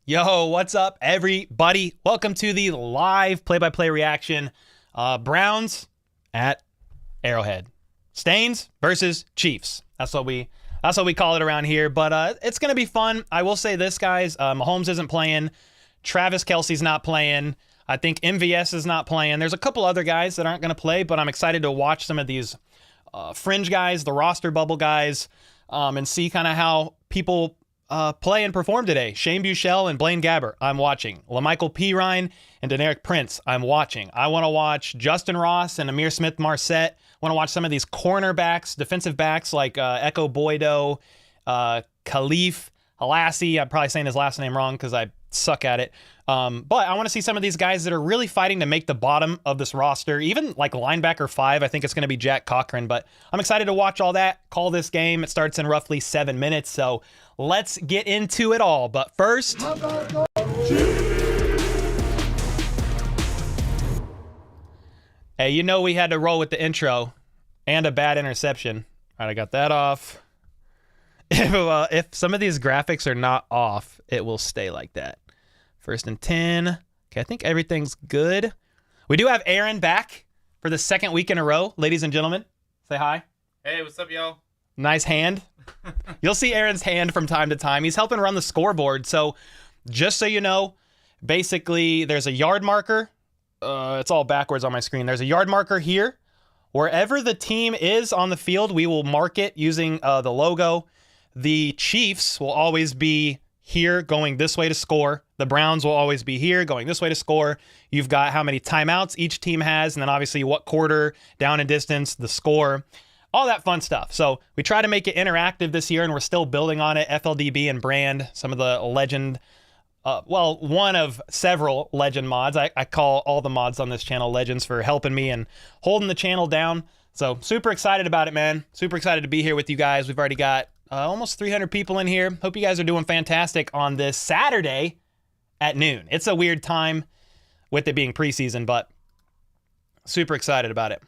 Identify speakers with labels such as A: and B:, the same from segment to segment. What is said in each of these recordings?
A: Yo, what's up, everybody? Welcome to the live play-by-play reaction. Browns at Arrowhead. Stains versus Chiefs. That's what we call it around here. But it's gonna be fun. I will say this, guys. Mahomes isn't playing. Travis Kelce's not playing. I think MVS is not playing. There's a couple other guys that aren't gonna play, but I'm excited to watch some of these fringe guys, the roster bubble guys, and see kind of how people play and perform today. Shane Buechele and Blaine Gabbert, I'm watching. LaMichael Pirine and Deneric Prince, I'm watching. I want to watch Justin Ross and Amir Smith-Marset. I want to watch some of these cornerbacks, defensive backs like Echo Boydo, Khalif Halassi. I'm probably saying his last name wrong because I suck at it. But I want to see some of these guys that are really fighting to make the bottom of this roster. Even like linebacker 5, I think it's going to be Jack Cochran. But I'm excited to watch all that, call this game. It starts in roughly 7 minutes. So let's get into it all. But first, hey, you know we had to roll with the intro and a bad interception. All right, I got that off. If some of these graphics are not off, it will stay like that. 1st and 10. Okay, I think everything's good. We do have Aaron back for the second week in a row. Ladies and gentlemen, say hi.
B: Hey, what's up, y'all?
A: Nice hand. You'll see Aaron's hand from time to time. He's helping run the scoreboard. So just so you know, basically there's a yard marker. It's all backwards on my screen. There's a yard marker here. Wherever the team is on the field, we will mark it using the logo. The Chiefs will always be here going this way to score. The Browns will always be here going this way to score. You've got how many timeouts each team has, and then obviously what quarter, down and distance, the score, all that fun stuff. So we try to make it interactive this year, and we're still building on it. FLDB and Brand, some of the legend, one of several legend mods. I call all the mods on this channel legends for helping me and holding the channel down. So super excited about it, man. Super excited to be here with you guys. We've already got almost 300 people in here. Hope you guys are doing fantastic on this Saturday at noon. It's a weird time with it being preseason, but super excited about it.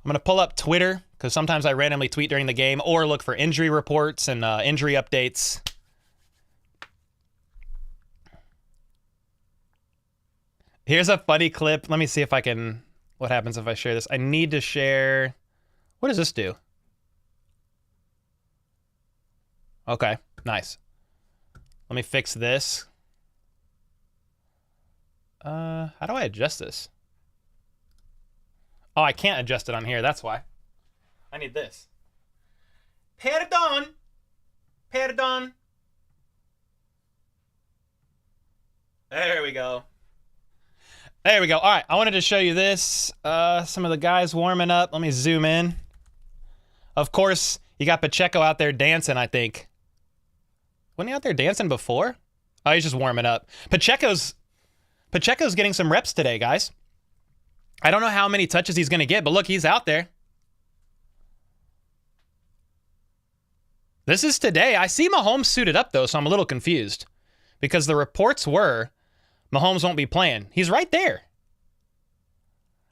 A: I'm going to pull up Twitter because sometimes I randomly tweet during the game or look for injury reports and injury updates. Here's a funny clip. Let me see if I can... What happens if I share this? I need to share... What does this do? Okay, nice. Let me fix this. How do I adjust this? Oh, I can't adjust it on here. That's why. I need this. Perdón. Perdón. There we go. There we go. All right, I wanted to show you this. Some of the guys warming up. Let me zoom in. Of course, you got Pacheco out there dancing, I think. Wasn't he out there dancing before? Oh, he's just warming up. Pacheco's getting some reps today, guys. I don't know how many touches he's going to get, but look, he's out there. This is today. I see Mahomes suited up, though, so I'm a little confused. Because the reports were Mahomes won't be playing. He's right there.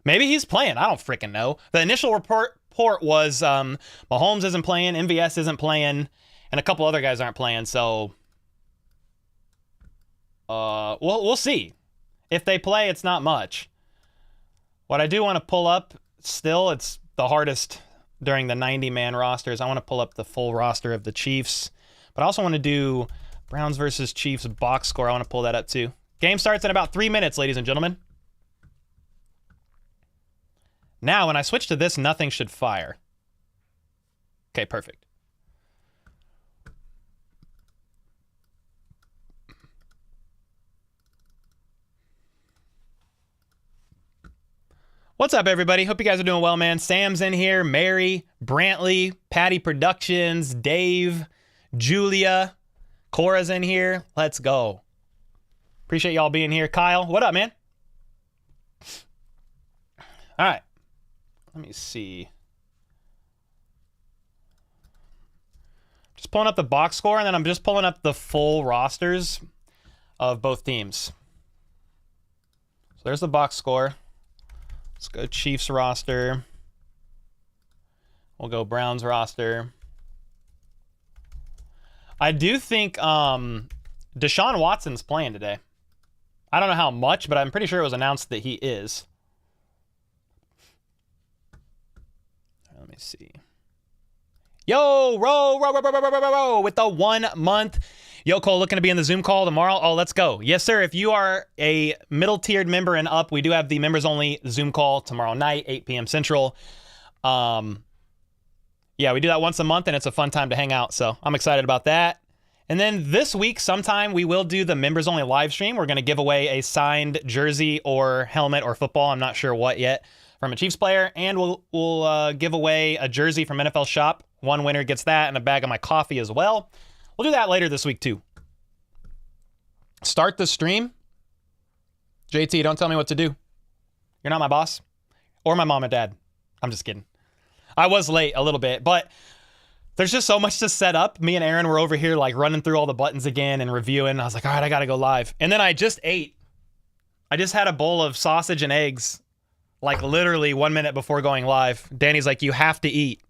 A: Maybe he's playing. I don't freaking know. The initial report was Mahomes isn't playing, MVS isn't playing, and a couple other guys aren't playing. So we'll see. If they play, it's not much. What I do want to pull up still, it's the hardest during the 90-man rosters. I want to pull up the full roster of the Chiefs, but I also want to do Browns versus Chiefs box score. I want to pull that up too. Game starts in about 3 minutes, ladies and gentlemen. Now, when I switch to this, nothing should fire. Okay, perfect. What's up, everybody? Hope you guys are doing well, man. Sam's in here. Mary, Brantley, Patty Productions, Dave, Julia, Cora's in here. Let's go. Appreciate y'all being here. Kyle, what up, man? All right. Let me see. Just pulling up the box score, and then I'm just pulling up the full rosters of both teams. So there's the box score. Let's go Chiefs roster. We'll go Browns roster. I do think Deshaun Watson's playing today. I don't know how much, but I'm pretty sure it was announced that he is. Let me see. Yo, row with the 1 month. Yo, Cole, looking to be in the Zoom call tomorrow? Oh, let's go. Yes, sir. If you are a middle-tiered member and up, we do have the members-only Zoom call tomorrow night, 8 p.m. Central. Yeah, we do that once a month, and it's a fun time to hang out, so I'm excited about that. And then this week, sometime, we will do the members-only live stream. We're going to give away a signed jersey or helmet or football. I'm not sure what yet, from a Chiefs player. And we'll give away a jersey from NFL Shop. One winner gets that and a bag of my coffee as well. We'll do that later this week, too. Start the stream. JT, don't tell me what to do. You're not my boss. Or my mom and dad. I'm just kidding. I was late a little bit, but there's just so much to set up. Me and Aaron were over here like running through all the buttons again and reviewing. I was like, all right, I got to go live. And then I just ate. I just had a bowl of sausage and eggs like literally 1 minute before going live. Danny's like, you have to eat.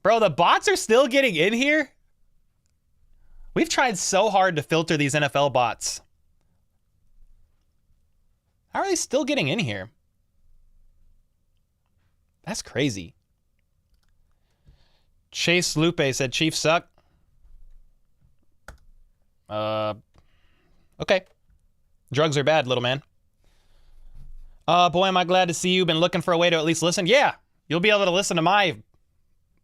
A: Bro, the bots are still getting in here? We've tried so hard to filter these NFL bots. How are they still getting in here? That's crazy. Chase Lupe said Chiefs suck. Okay. Drugs are bad, little man. Boy, am I glad to see you. Been looking for a way to at least listen. Yeah, you'll be able to listen to my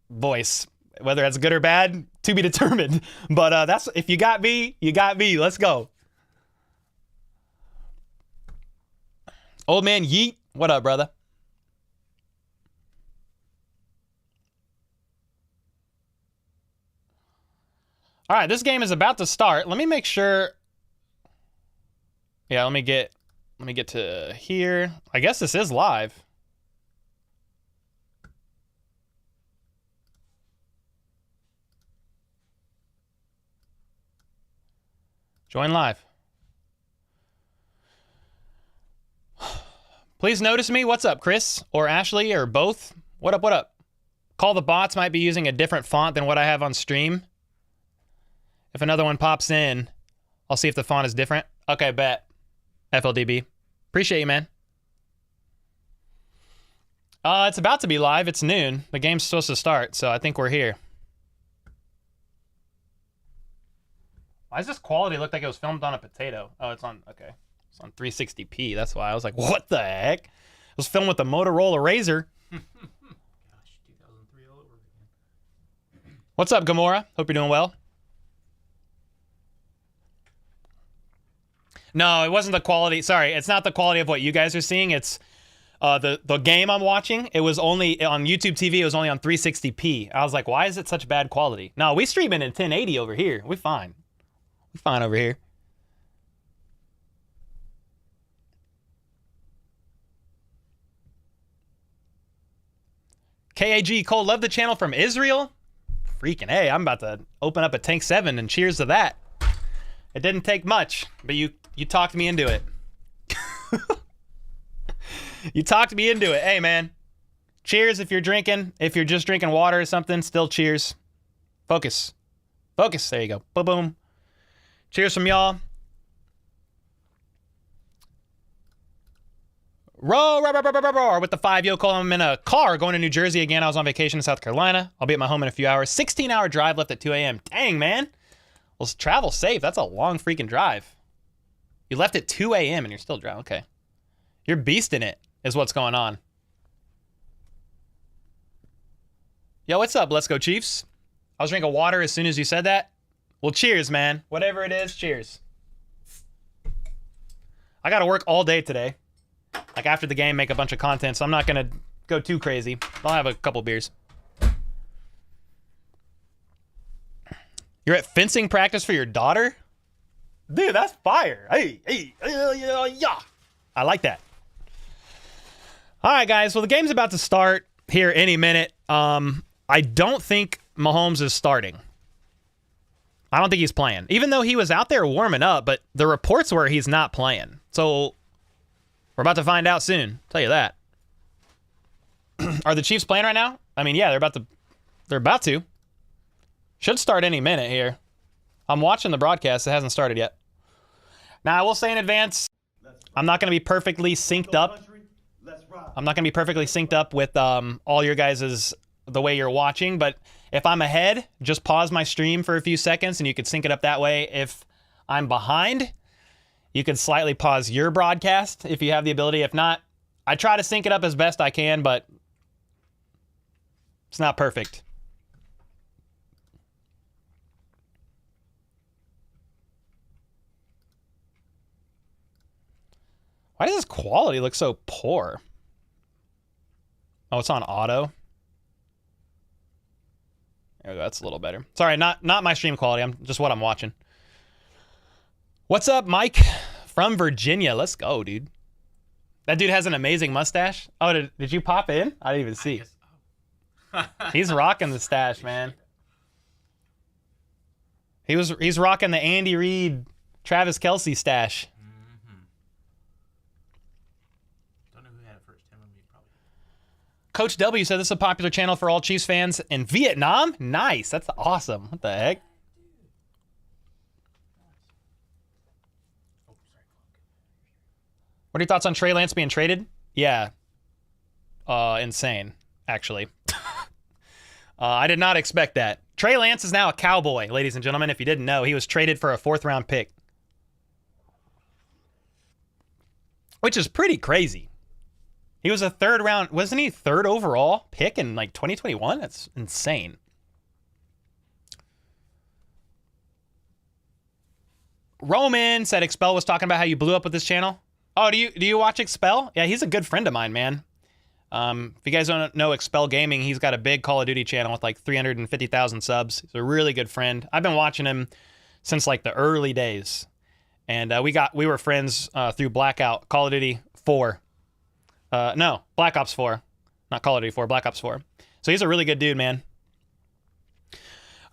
A: voice. Whether that's good or bad, to be determined. But that's if you got me, you got me. Let's go. Old man Yeet, what up, brother? All right, this game is about to start. Let me make sure. Yeah, let me get to here. I guess this is live. Join live. Please notice me. What's up, Chris or Ashley or both? What up, what up? Call the bots might be using a different font than what I have on stream. If another one pops in, I'll see if the font is different. Okay, bet. FLDB. Appreciate you, man. It's about to be live. It's noon. The game's supposed to start, so I think we're here. Why does this quality look like it was filmed on a potato? Oh, it's on, okay. It's on 360p. That's why I was like, what the heck? It was filmed with the Motorola Razr.
B: Gosh, 2003 all over again.
A: What's up, Gamora? Hope you're doing well. No, it wasn't the quality. Sorry, it's not the quality of what you guys are seeing. It's the game I'm watching. It was only on YouTube TV. It was only on 360p. I was like, why is it such bad quality? No, we streaming in 1080 over here. We're fine. We're fine over here. KAG Cole, love the channel from Israel. Freaking hey, I'm about to open up a Tank 7 and cheers to that. It didn't take much, but you talked me into it. You talked me into it. Hey, man. Cheers if you're drinking. If you're just drinking water or something, still cheers. Focus. Focus. There you go. Boom, boom. Cheers from y'all. Row with the 5 yo call. I'm in a car going to New Jersey again. I was on vacation in South Carolina. I'll be at my home in a few hours. 16-hour drive left at 2 a.m. Dang, man. Well, travel safe. That's a long freaking drive. You left at 2 a.m. and you're still driving. Okay. You're beasting it is what's going on. Yo, what's up? Let's go, Chiefs. I was drinking water as soon as you said that. Well, cheers, man. Whatever it is, cheers. I got to work all day today. Like after the game, make a bunch of content, so I'm not going to go too crazy. I'll have a couple beers. You're at fencing practice for your daughter? Dude, that's fire. Hey, yeah. I like that. All right, guys. Well, the game's about to start here any minute. I don't think Mahomes is starting. I don't think he's playing. Even though he was out there warming up, but the reports were he's not playing. So we're about to find out soon. Tell you that. Are the Chiefs playing right now? I mean, yeah, they're about to. Should start any minute here. I'm watching the broadcast. It hasn't started yet. Now, I will say in advance, I'm not going to be perfectly synced up. I'm not going to be perfectly synced up with all your guys' the way you're watching, but if I'm ahead, just pause my stream for a few seconds and you could sync it up that way. If I'm behind, you could slightly pause your broadcast if you have the ability. If not, I try to sync it up as best I can, but it's not perfect. Why does this quality look so poor? Oh, it's on auto. There we go. That's a little better. Sorry, not my stream quality. I'm just what I'm watching. What's up, Mike from Virginia? Let's go, dude. That dude has an amazing mustache. Oh, did you pop in? I didn't even see. He's rocking the stash, man. He's rocking the Andy Reid, Travis Kelce stash. Coach W said this is a popular channel for all Chiefs fans in Vietnam. Nice. That's awesome. What the heck? What are your thoughts on Trey Lance being traded? Yeah. Insane, actually. I did not expect that. Trey Lance is now a Cowboy, ladies and gentlemen. If you didn't know, he was traded for a 4th-round pick. Which is pretty crazy. He was a 3rd round, wasn't he 3rd overall pick in like 2021? That's insane. Roman said Expel was talking about how you blew up with this channel. Oh, do you watch Expel? Yeah, he's a good friend of mine, man. If you guys don't know Expel Gaming, he's got a big Call of Duty channel with like 350,000 subs. He's a really good friend. I've been watching him since like the early days. And we were friends through Blackout, Call of Duty 4. No, Black Ops 4. Not Call of Duty 4, Black Ops 4. So he's a really good dude, man.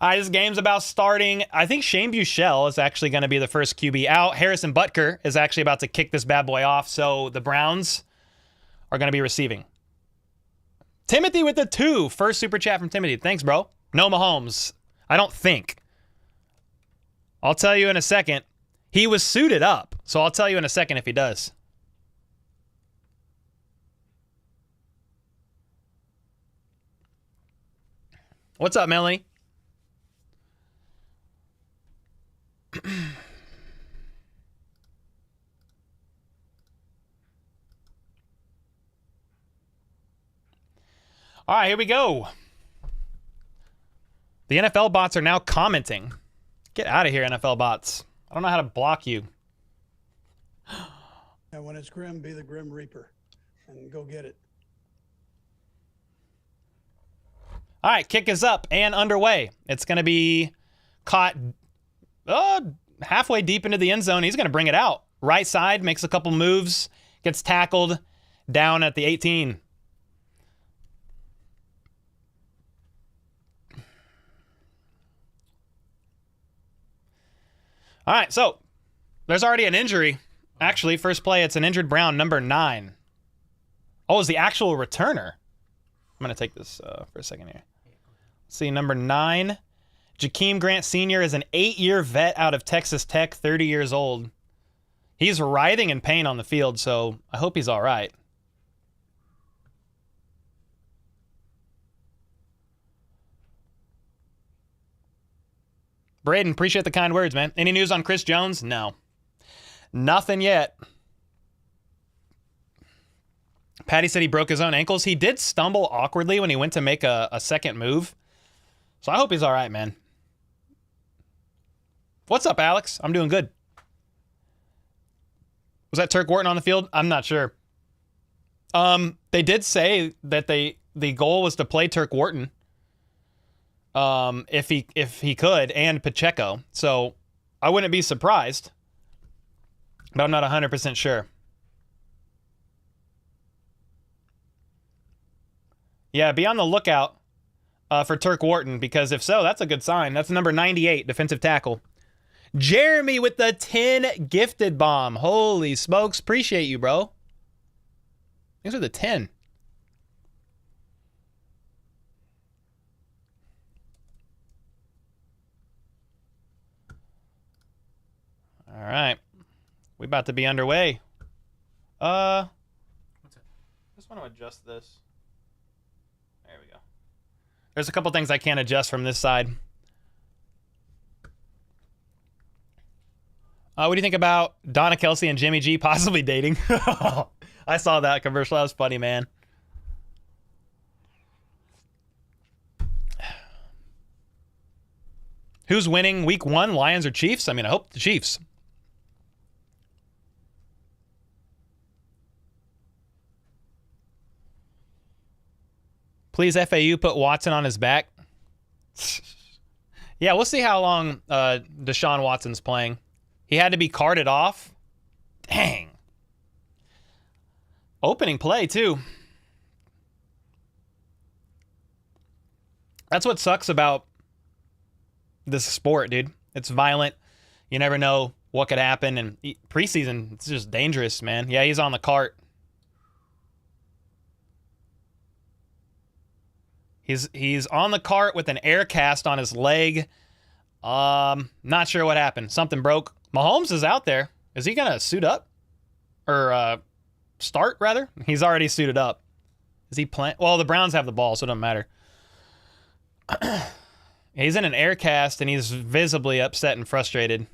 A: All right, this game's about starting. I think Shane Buechele is actually going to be the first QB out. Harrison Butker is actually about to kick this bad boy off. So the Browns are going to be receiving. Timothy with the 2. First super chat from Timothy. Thanks, bro. No Mahomes. I don't think. I'll tell you in a second. He was suited up. So I'll tell you in a second if he does. What's up, Melanie? All right, here we go. The NFL bots are now commenting. Get out of here, NFL bots. I don't know how to block you.
C: And when it's grim, be the Grim Reaper and go get it.
A: All right, kick is up and underway. It's going to be caught halfway deep into the end zone. He's going to bring it out. Right side, makes a couple moves, gets tackled down at the 18. All right, so there's already an injury. Actually, first play, it's an injured Brown, number 9. Oh, it's the actual returner. I'm going to take this for a second here. Let's see, number 9. Jakeem Grant Sr. is an 8-year vet out of Texas Tech, 30 years old. He's writhing in pain on the field, so I hope he's all right. Braden, appreciate the kind words, man. Any news on Chris Jones? No. Nothing yet. Patty said he broke his own ankles. He did stumble awkwardly when he went to make a second move. So I hope he's all right, man. What's up, Alex? I'm doing good. Was that Turk Wharton on the field? I'm not sure. They did say that the goal was to play Turk Wharton. If he could, and Pacheco. So I wouldn't be surprised. But I'm not 100% sure. Yeah, be on the lookout for Turk Wharton, because if so, that's a good sign. That's number 98, defensive tackle. Jeremy with the 10 gifted bomb. Holy smokes. Appreciate you, bro. Thanks for the 10. We about to be underway.
B: What's that?
A: Just want to adjust this. There we go. There's a couple things I can't adjust from this side. What do you think about Donna Kelsey and Jimmy G possibly dating? I saw that commercial. That was funny, man. Who's winning week 1, Lions or Chiefs? I mean, I hope the Chiefs. Please, FAU, put Watson on his back. Yeah, we'll see how long Deshaun Watson's playing. He had to be carted off. Dang. Opening play, too. That's what sucks about this sport, dude. It's violent. You never know what could happen. And preseason, it's just dangerous, man. Yeah, he's on the cart. He's on the cart with an air cast on his leg. Not sure what happened. Something broke. Mahomes is out there. Is he going to suit up? Or start, rather? He's already suited up. Is he playing? Well, the Browns have the ball, so it doesn't matter. He's in an air cast, and he's visibly upset and frustrated.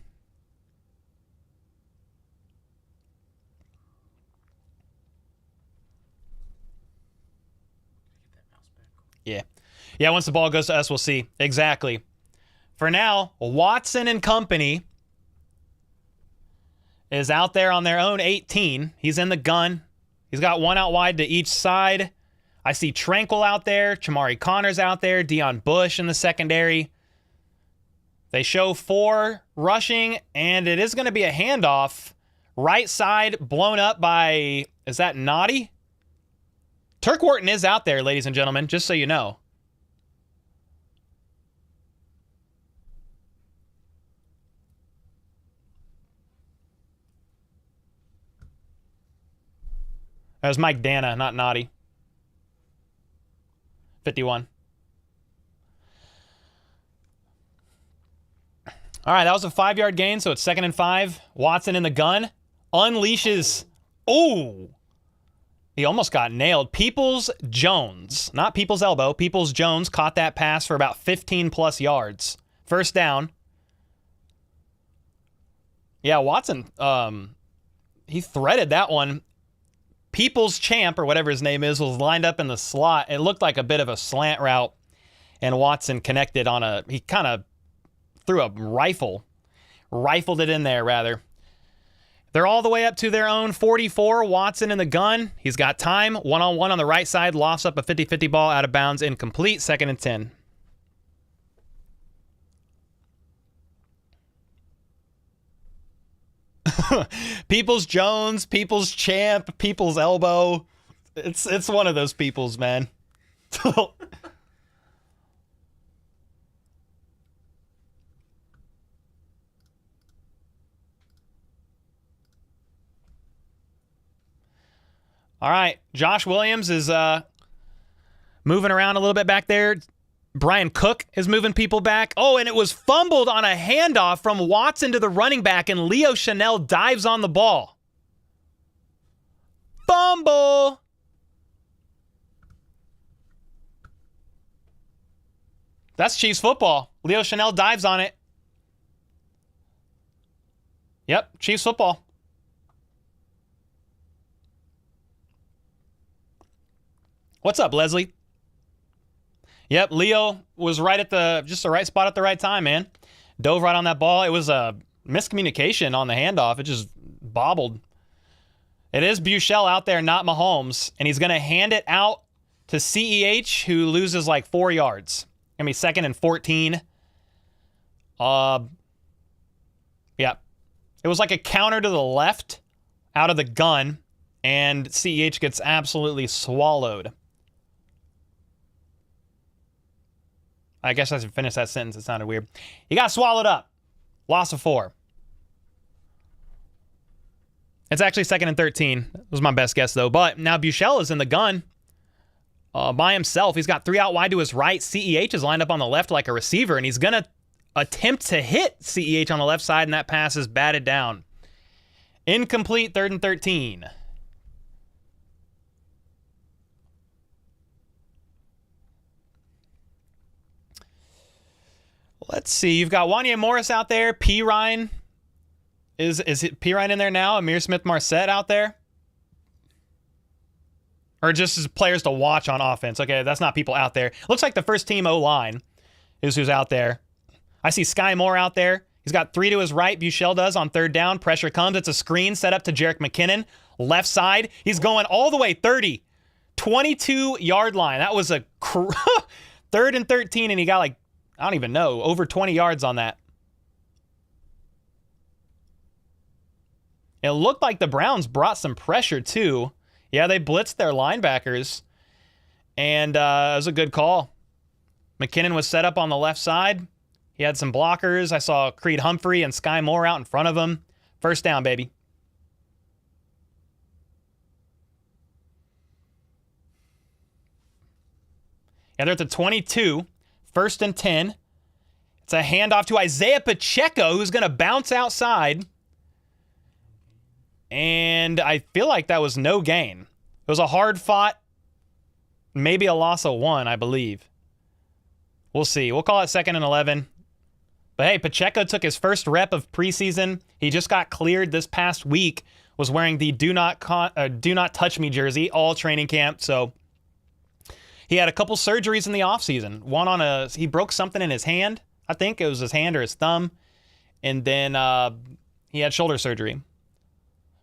A: Yeah. Yeah, once the ball goes to us, we'll see. Exactly. For now, Watson and company is out there on their own 18. He's in the gun. He's got one out wide to each side. I see Tranquil out there. Chamari Connor's out there. Deion Bush in the secondary. They show 4 rushing, and it is going to be a handoff. Right side blown up by, is that Naughty? Turk Wharton is out there, ladies and gentlemen, just so you know. That was Mike Dana, not Naughty. 51. All right, that was a 5-yard gain, so it's 2nd and 5. Watson in the gun. Unleashes. Oh! He almost got nailed. Peoples-Jones. Not Peoples-Elbow. Peoples-Jones caught that pass for about 15-plus yards. First down. Yeah, Watson, he threaded that one. People's Champ, or whatever his name is, was lined up in the slot. It looked like a bit of a slant route, and Watson connected on he kind of threw a rifled it in there, rather. They're all the way up to their own 44. Watson in the gun. He's got time. One-on-one on the right side. Lofts up a 50-50 ball out of bounds. Incomplete. 2nd and 10. Peoples Jones, Peoples Champ, Peoples Elbow. It's one of those peoples, man. All right, Josh Williams is moving around a little bit back there. Brian Cook is moving people back. Oh, and it was fumbled on a handoff from Watson to the running back, and Leo Chanel dives on the ball. Fumble! That's Chiefs football. Leo Chanel dives on it. Yep, Chiefs football. What's up, Leslie? Yep, Leo was right at just the right spot at the right time, man. Dove right on that ball. It was a miscommunication on the handoff. It just bobbled. It is Buechele out there, not Mahomes, and he's going to hand it out to CEH, who loses like 4 yards. Going to be 2nd and 14. Yeah. It was like a counter to the left out of the gun, and CEH gets absolutely swallowed. I guess I should finish that sentence. It sounded weird. He got swallowed up. Loss of 4. It's actually 2nd and 13. That was my best guess, though. But now Buechele is in the gun by himself. He's got 3 out wide to his right. CEH is lined up on the left like a receiver, and he's going to attempt to hit CEH on the left side, and that pass is batted down. Incomplete, 3rd and 13. Let's see. You've got Wanya Morris out there. P. Ryan. Is it P. Ryan in there now? Amir Smith-Marset out there? Or just as players to watch on offense? Okay, that's not people out there. Looks like the first team O-line is who's out there. I see Sky Moore out there. He's got 3 to his right. Buechele does on 3rd down. Pressure comes. It's a screen set up to Jerick McKinnon. Left side. He's going all the way 30. 22-yard line. That was a 3rd and 13, and he got like, I don't even know, over 20 yards on that. It looked like the Browns brought some pressure too. Yeah, they blitzed their linebackers, and it was a good call. McKinnon was set up on the left side. He had some blockers. I saw Creed Humphrey and Sky Moore out in front of him. First down, baby. Yeah, they're at the 22. 1st and 10. It's a handoff to Isaiah Pacheco, who's going to bounce outside. And I feel like that was no gain. It was a hard fought, maybe a loss of 1, I believe. We'll see. We'll call it 2nd and 11. But hey, Pacheco took his first rep of preseason. He just got cleared this past week. Was wearing the Do Not Touch Me jersey all training camp. So he had a couple surgeries in the offseason. He broke something in his hand. I think it was his hand or his thumb. And then he had shoulder surgery.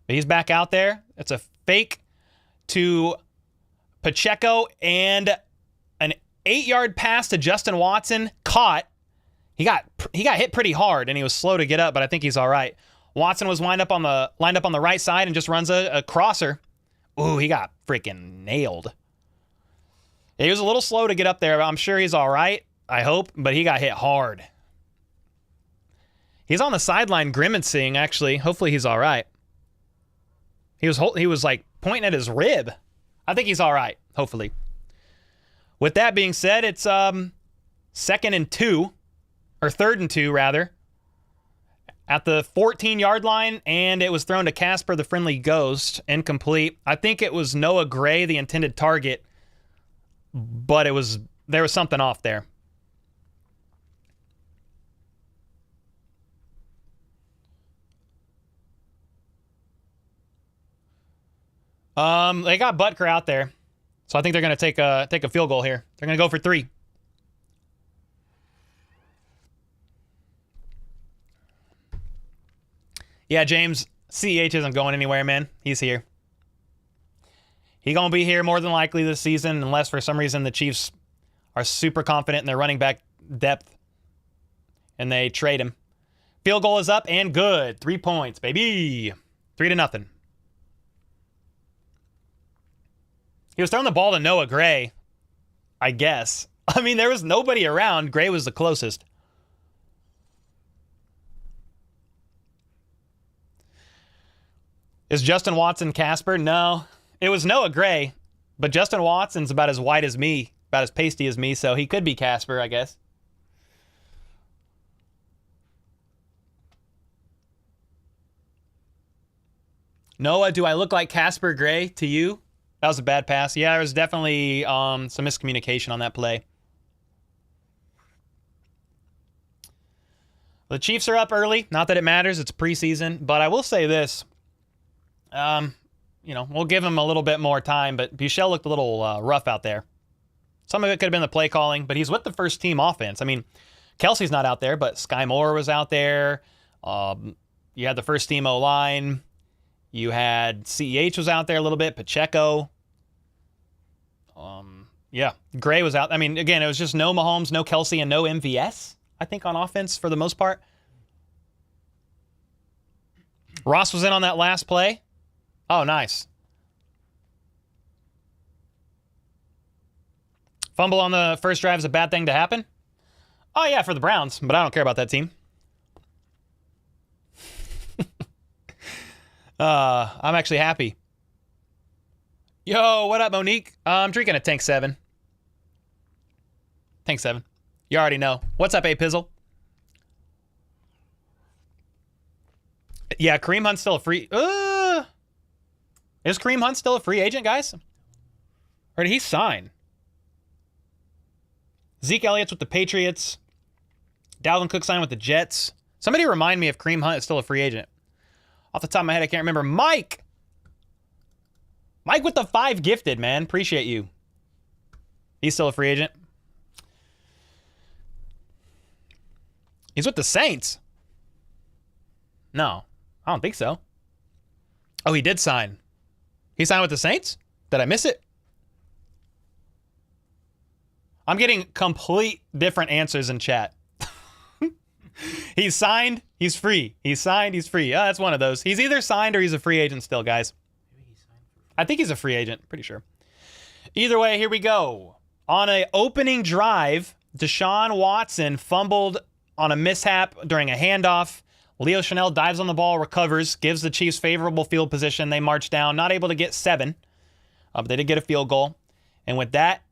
A: But he's back out there. It's a fake to Pacheco and an 8-yard pass to Justin Watson. Caught. He got hit pretty hard, and he was slow to get up, but I think he's all right. Watson was lined up on the right side and just runs a crosser. Ooh, he got freaking nailed. He was a little slow to get up there, but I'm sure he's all right. I hope, but he got hit hard. He's on the sideline grimacing, actually. Hopefully he's all right. He was like pointing at his rib. I think he's all right, hopefully. With that being said, it's 2nd and 2, or 3rd and 2 rather, at the 14-yard line, and it was thrown to Casper the Friendly Ghost, incomplete. I think it was Noah Gray, the intended target, but there was something off there. They got Butker out there, so I think they're going to take a field goal here. They're going to go for 3. Yeah, James, CEH isn't going anywhere, man. He's here. He's going to be here more than likely this season, unless for some reason the Chiefs are super confident in their running back depth and they trade him. Field goal is up and good. 3 points, baby. 3-0. He was throwing the ball to Noah Gray, I guess. I mean, there was nobody around. Gray was the closest. Is Justin Watson Casper? No. It was Noah Gray, but Justin Watson's about as white as me, about as pasty as me, so he could be Casper, I guess. Noah, do I look like Casper Gray to you? That was a bad pass. Yeah, there was definitely some miscommunication on that play. The Chiefs are up early. Not that it matters. It's preseason. But I will say this. We'll give him a little bit more time, but Buechele looked a little rough out there. Some of it could have been the play calling, but he's with the first team offense. I mean, Kelsey's not out there, but Sky Moore was out there. You had the first team O-line. You had CEH was out there a little bit. Pacheco. Yeah, Gray was out. I mean, again, it was just no Mahomes, no Kelsey, and no MVS, I think, on offense for the most part. Ross was in on that last play. Oh, nice. Fumble on the first drive is a bad thing to happen? Oh, yeah, for the Browns, but I don't care about that team. I'm actually happy. Yo, what up, Monique? I'm drinking a Tank 7. Tank 7. You already know. What's up, A-Pizzle? Yeah, Kareem Hunt's still a free... is Kareem Hunt still a free agent, guys? Or did he sign? Zeke Elliott's with the Patriots. Dalvin Cook signed with the Jets. Somebody remind me if Kareem Hunt is still a free agent. Off the top of my head, I can't remember. Mike! Mike with the 5 gifted, man. Appreciate you. He's still a free agent. He's with the Saints. No, I don't think so. Oh, he did sign. He signed with the Saints? Did I miss it? I'm getting complete different answers in chat. He's signed, he's free. He's signed, he's free. That's one of those. He's either signed or he's a free agent still, guys. I think he's a free agent, pretty sure. Either way, here we go. On an opening drive, Deshaun Watson fumbled on a mishap during a handoff. Leo Chanel dives on the ball, recovers, gives the Chiefs favorable field position. They march down, not able to get 7, but they did get a field goal. And with that,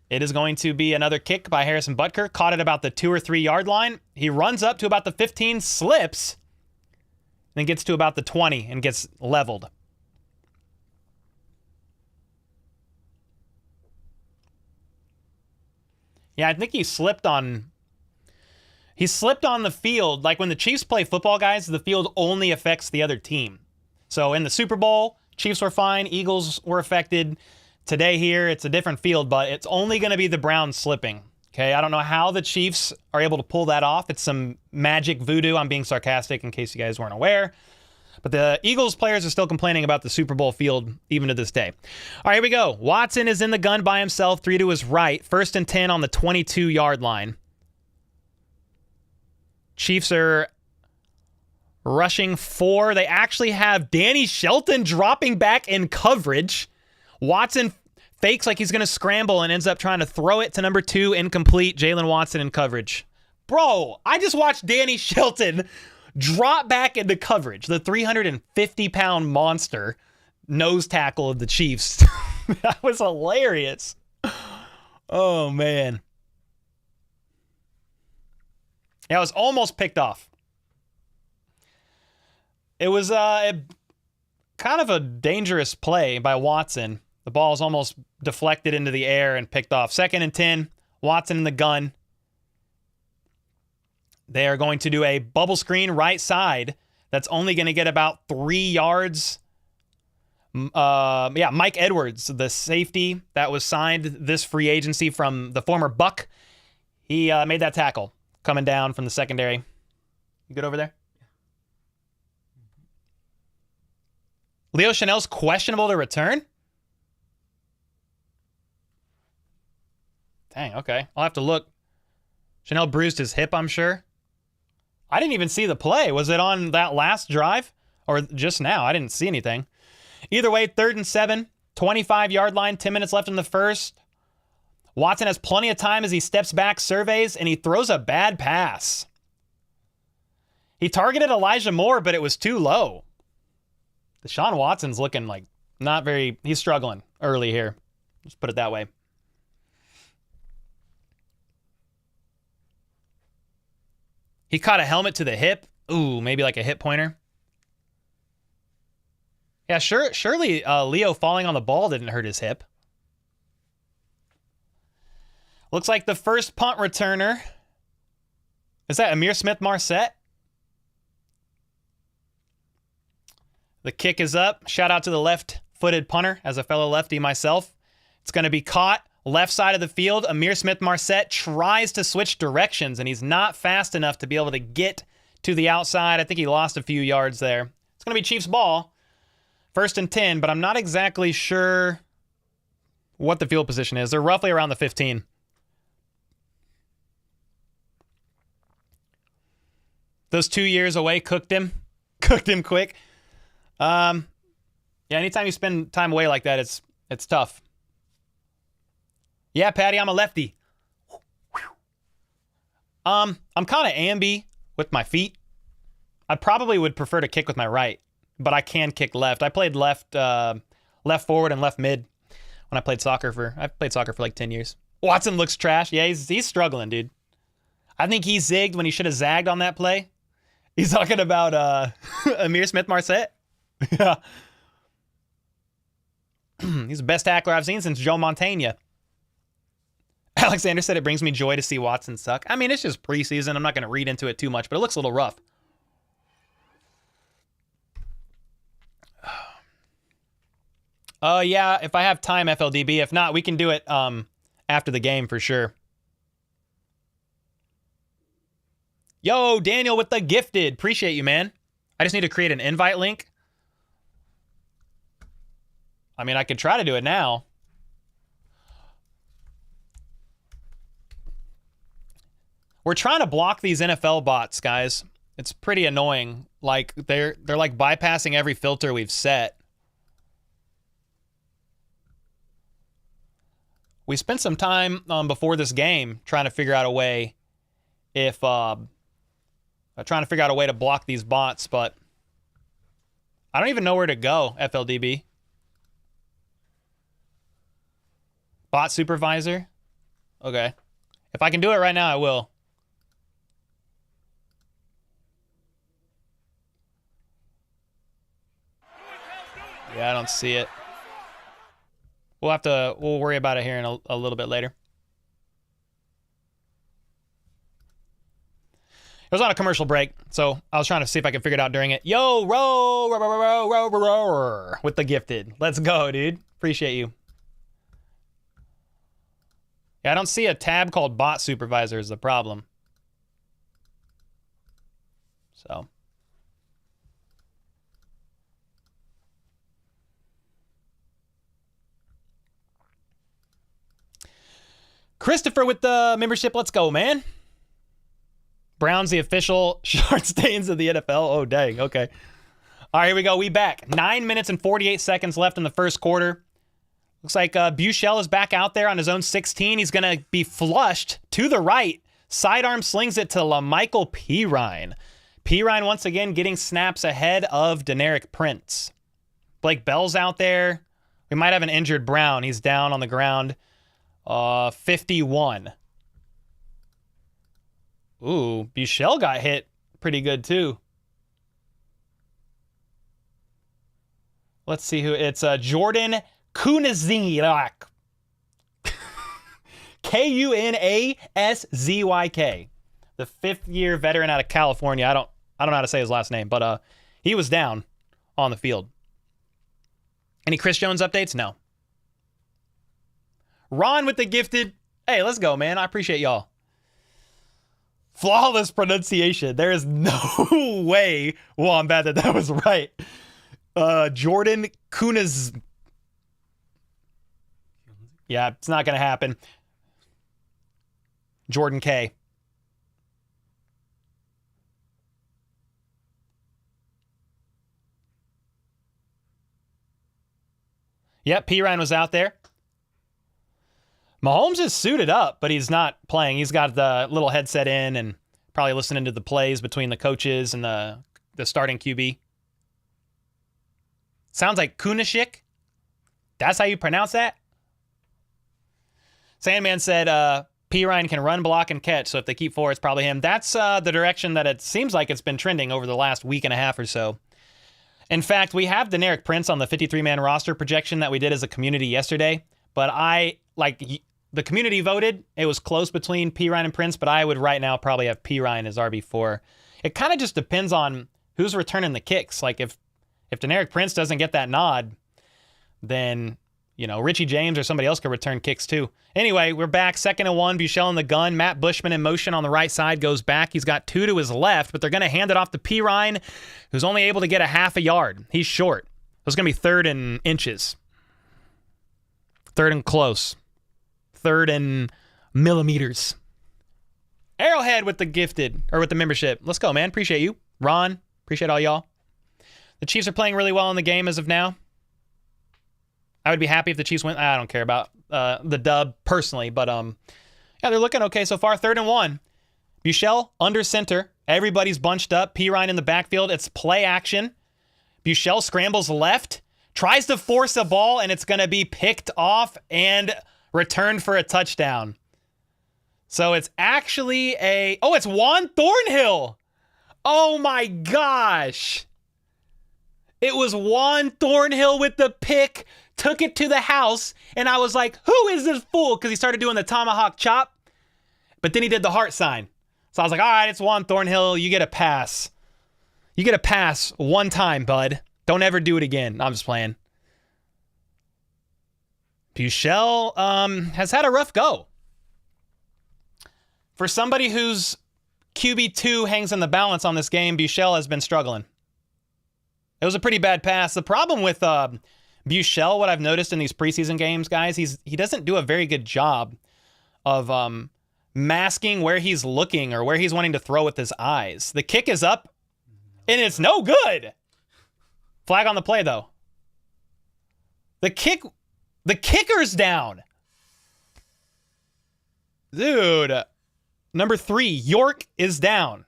A: it is going to be another kick by Harrison Butker. Caught at about the 2 or 3 yard line. He runs up to about the 15, slips, then gets to about the 20 and gets leveled. Yeah, I think he slipped on the field. Like when the Chiefs play football, guys, the field only affects the other team. So in the Super Bowl, Chiefs were fine, Eagles were affected. Today here, it's a different field, but it's only going to be the Browns slipping. Okay, I don't know how the Chiefs are able to pull that off. It's some magic voodoo. I'm being sarcastic in case you guys weren't aware. But the Eagles players are still complaining about the Super Bowl field even to this day. All right, here we go. Watson is in the gun by himself, 3 to his right. 1st and 10 on the 22-yard line. Chiefs are rushing 4. They actually have Danny Shelton dropping back in coverage. Watson fakes like he's going to scramble and ends up trying to throw it to number 2, incomplete. Jalen Watson in coverage. Bro, I just watched Danny Shelton drop back into coverage. The 350-pound monster nose tackle of the Chiefs. That was hilarious. Oh, man. Yeah, it was almost picked off. It was kind of a dangerous play by Watson. The ball is almost deflected into the air and picked off. 2nd and 10, Watson in the gun. They are going to do a bubble screen right side that's only going to get about 3 yards. Mike Edwards, the safety that was signed this free agency from the former Buck, he made that tackle coming down from the secondary. You good over there? Leo Chanel's questionable to return? Dang, okay. I'll have to look. Chanel bruised his hip, I'm sure. I didn't even see the play. Was it on that last drive? Or just now? I didn't see anything. Either way, 3rd and 7, 25-yard line, 10 minutes left in the first. Watson has plenty of time as he steps back, surveys, and he throws a bad pass. He targeted Elijah Moore, but it was too low. Deshaun Watson's looking like not very... He's struggling early here. Let's put it that way. He caught a helmet to the hip. Ooh, maybe like a hip pointer. Yeah, surely Leo falling on the ball didn't hurt his hip. Looks like the first punt returner. Is that Amir Smith-Marset? The kick is up. Shout out to the left-footed punter as a fellow lefty myself. It's going to be caught. Left side of the field, Amir Smith-Marset tries to switch directions, and he's not fast enough to be able to get to the outside. I think he lost a few yards there. It's going to be Chiefs ball. 1st and 10, but I'm not exactly sure what the field position is. They're roughly around the 15. Those 2 years away cooked him. Cooked him quick. Yeah, anytime you spend time away like that, it's tough. Yeah, Patty, I'm a lefty. I'm kind of ambi with my feet. I probably would prefer to kick with my right, but I can kick left. I played left forward and left mid when I played soccer I played soccer for like 10 years. Watson looks trash. Yeah, he's struggling, dude. I think he zigged when he should have zagged on that play. He's talking about Amir Smith-Marset. Yeah. He's the best tackler I've seen since Joe Montana. Alexander said it brings me joy to see Watson suck. I mean, it's just preseason. I'm not going to read into it too much, but it looks a little rough. Yeah, if I have time, FLDB. If not, we can do it after the game for sure. Yo, Daniel with the gifted. Appreciate you, man. I just need to create an invite link. I mean, I could try to do it now. We're trying to block these NFL bots, guys. It's pretty annoying. Like they're like bypassing every filter we've set. We spent some time before this game trying to figure out a way to block these bots, but I don't even know where to go, FLDB. Bot supervisor? Okay. If I can do it right now, I will. Yeah, I don't see it. We'll worry about it here in a little bit later. It was on a commercial break, so I was trying to see if I could figure it out during it. Yo, row, with the gifted. Let's go, dude. Appreciate you. Yeah, I don't see a tab called Bot Supervisor is the problem. So. Christopher with the membership. Let's go, man. Brown's the official short stains of the NFL. Oh, dang. Okay. All right, here we go. We back. 9 minutes and 48 seconds left in the first quarter. Looks like Buechele is back out there on his own 16. He's going to be flushed to the right. Sidearm slings it to LaMichael Pirine. Pirine once again getting snaps ahead of Deneric Prince. Blake Bell's out there. We might have an injured Brown. He's down on the ground. 51. Ooh, Buechele got hit pretty good too. Let's see who it's. Jordan Kunaszczyk. Kunaszzyk. The fifth-year veteran out of California. I don't know how to say his last name, but he was down on the field. Any Chris Jones updates? No. Ron with the gifted. Hey, let's go, man. I appreciate y'all. Flawless pronunciation. There is no way, Wombat, that was right. Jordan Kunaszczyk. Yeah, it's not going to happen. Jordan K. Yep, Pirine was out there. Mahomes is suited up, but he's not playing. He's got the little headset in and probably listening to the plays between the coaches and the starting QB. Sounds like Kunaszczyk. That's how you pronounce that? Sandman said Pirine can run, block, and catch, so if they keep 4, it's probably him. That's the direction that it seems like it's been trending over the last week and a half or so. In fact, we have Deneric Prince on the 53-man roster projection that we did as a community yesterday, but the community voted. It was close between Pirine and Prince, but I would right now probably have Pirine as RB4. It kind of just depends on who's returning the kicks. Like if Deneric Prince doesn't get that nod, then Richie James or somebody else could return kicks too. Anyway, we're back. 2nd and 1. Buechele in the gun. Matt Bushman in motion on the right side goes back. He's got 2 to his left, but they're going to hand it off to Pirine, who's only able to get a half a yard. He's short. It's going to be 3rd and inches. 3rd and close. 3rd and millimeters. Arrowhead with the gifted, or with the membership. Let's go, man. Appreciate you. Ron, appreciate all y'all. The Chiefs are playing really well in the game as of now. I would be happy if the Chiefs win. I don't care about the dub personally, but yeah, they're looking okay so far. 3rd and 1. Buechele under center. Everybody's bunched up. Pirine in the backfield. It's play action. Buechele scrambles left, tries to force a ball, and it's going to be picked off and returned for a touchdown. So it's actually it's Juan Thornhill. Oh my gosh. It was Juan Thornhill with the pick, took it to the house, and I was like, who is this fool? Because he started doing the tomahawk chop, but then he did the heart sign. So I was like, all right, it's Juan Thornhill. You get a pass. You get a pass one time, bud. Don't ever do it again. I'm just playing. Buechele has had a rough go. For somebody whose QB2 hangs in the balance on this game, Buechele has been struggling. It was a pretty bad pass. The problem with Buechele, what I've noticed in these preseason games, guys, he doesn't do a very good job of masking where he's looking or where he's wanting to throw with his eyes. The kick is up, and it's no good. Flag on the play, though. The kicker's down. Dude. Number 3, York is down.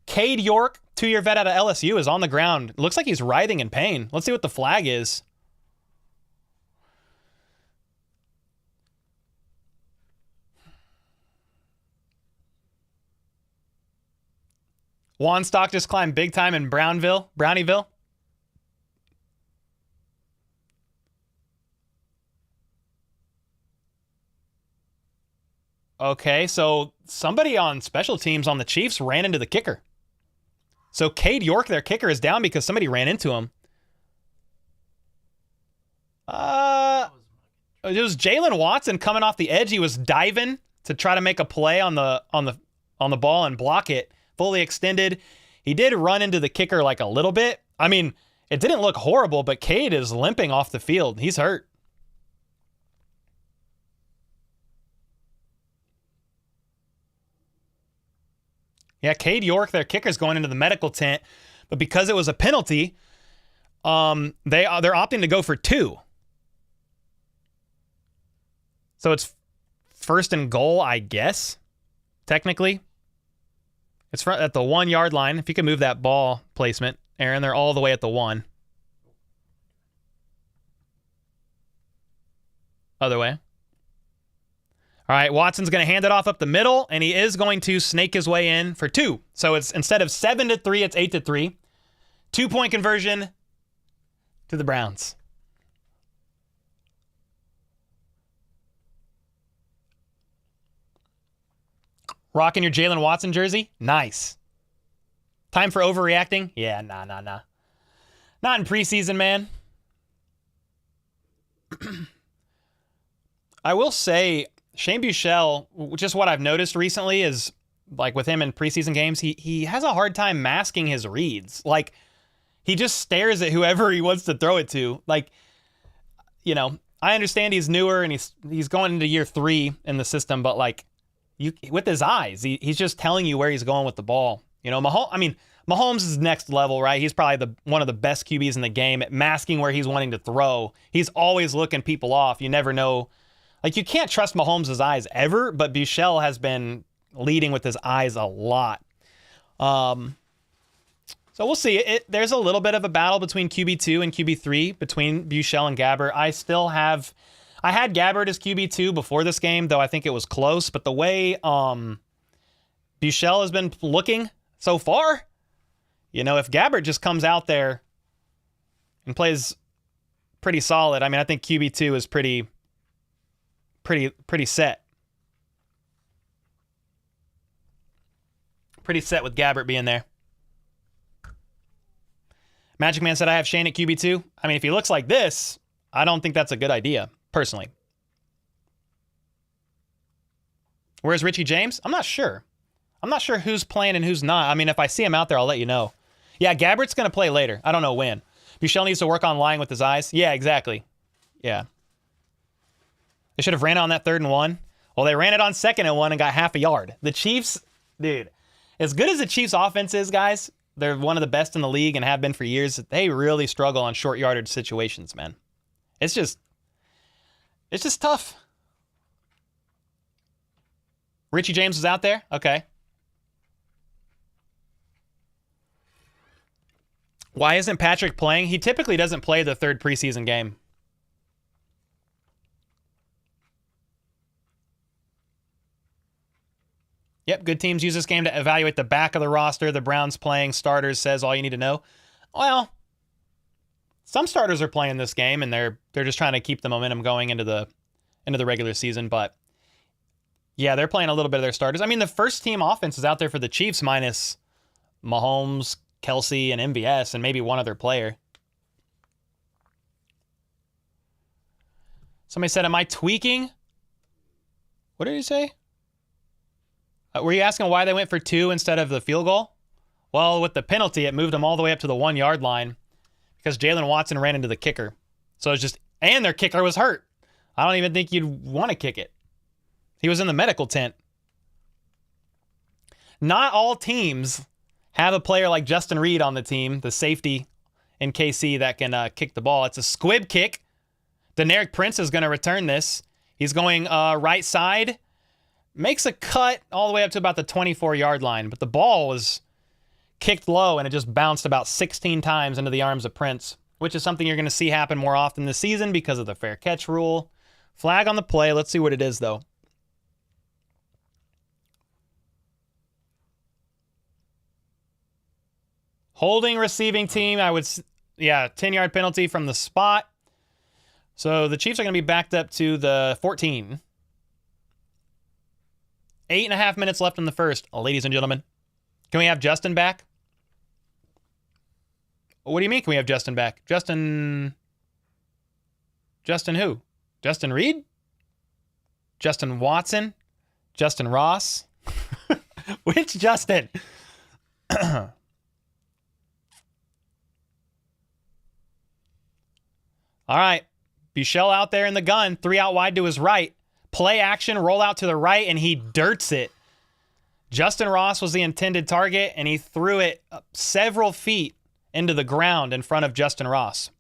A: Cade York, 2-year vet out of LSU, is on the ground. Looks like he's writhing in pain. Let's see what the flag is. Juan stock just climbed big time in Brownieville. Okay, so somebody on special teams on the Chiefs ran into the kicker. So Cade York, their kicker, is down because somebody ran into him. It was Jalen Watson coming off the edge. He was diving to try to make a play on the ball and block it. Fully extended. He did run into the kicker like a little bit. I mean, it didn't look horrible, but Cade is limping off the field. He's hurt. Yeah, Cade York, their kicker's going into the medical tent, but because it was a penalty, they're opting to go for 2. So it's first and goal, I guess, technically. It's at the 1-yard line. If you can move that ball placement, Aaron, they're all the way at the 1. Other way. All right, Watson's going to hand it off up the middle, and he is going to snake his way in for 2. So it's instead of 7-3, it's 8-3. 2-point conversion to the Browns. Rocking your Jalen Watson jersey? Nice. Time for overreacting? Yeah, nah. Not in preseason, man. I will say, Shane Buechele, just what I've noticed recently is, like with him in preseason games, he has a hard time masking his reads. Like, he just stares at whoever he wants to throw it to. Like, you know, I understand he's newer and he's going into year 3 in the system, but like, with his eyes, he's just telling you where he's going with the ball. You know, Mahomes is next level, right? He's probably one of the best QBs in the game at masking where he's wanting to throw. He's always looking people off. You never know. Like, you can't trust Mahomes' eyes ever, but Buechele has been leading with his eyes a lot. So we'll see. There's a little bit of a battle between QB2 and QB3 between Buechele and Gabbert. I had Gabbert as QB2 before this game, though I think it was close. But the way Buechele has been looking so far, you know, if Gabbert just comes out there and plays pretty solid, I mean, I think QB2 is pretty set. Pretty set with Gabbert being there. Magic Man said, I have Shane at QB2. I mean, if he looks like this, I don't think that's a good idea, personally. Where's Richie James? I'm not sure. I'm not sure who's playing and who's not. I mean, if I see him out there, I'll let you know. Yeah, Gabbert's going to play later. I don't know when. Buechele needs to work on lying with his eyes. Yeah, exactly. Yeah. They should have ran it on that 3rd and 1. Well, they ran it on 2nd and 1 and got half a yard. The Chiefs, dude, as good as the Chiefs offense is, guys, they're one of the best in the league and have been for years. They really struggle on short yardage situations, man. It's just tough. Richie James was out there? Okay. Why isn't Patrick playing? He typically doesn't play the 3rd preseason game. Yep, good teams use this game to evaluate the back of the roster. The Browns playing starters says all you need to know. Well, some starters are playing this game, and they're just trying to keep the momentum going into the regular season. But yeah, they're playing a little bit of their starters. I mean, the first team offense is out there for the Chiefs minus Mahomes, Kelsey, and MVS, and maybe one other player. Somebody said, am I tweaking? What did he say? Were you asking why they went for 2 instead of the field goal? Well, with the penalty, it moved them all the way up to the 1-yard line because Jalen Watson ran into the kicker. So it's just, and their kicker was hurt. I don't even think you'd want to kick it. He was in the medical tent. Not all teams have a player like Justin Reed on the team, the safety in KC that can kick the ball. It's a squib kick. Deneric Prince is going to return this. He's going right side. Makes a cut all the way up to about the 24-yard line. But the ball was kicked low, and it just bounced about 16 times into the arms of Prince, which is something you're going to see happen more often this season because of the fair catch rule. Flag on the play. Let's see what it is, though. Holding receiving team, 10-yard penalty from the spot. So the Chiefs are going to be backed up to the 14. 8.5 minutes left in the first, ladies and gentlemen. Can we have Justin back? What do you mean, can we have Justin back? Justin who? Justin Reed? Justin Watson? Justin Ross? Which Justin? All right. Buechele out there in the gun, 3 out wide to his right. Play action, roll out to the right, and he dirts it. Justin Ross was the intended target, and he threw it several feet into the ground in front of Justin Ross.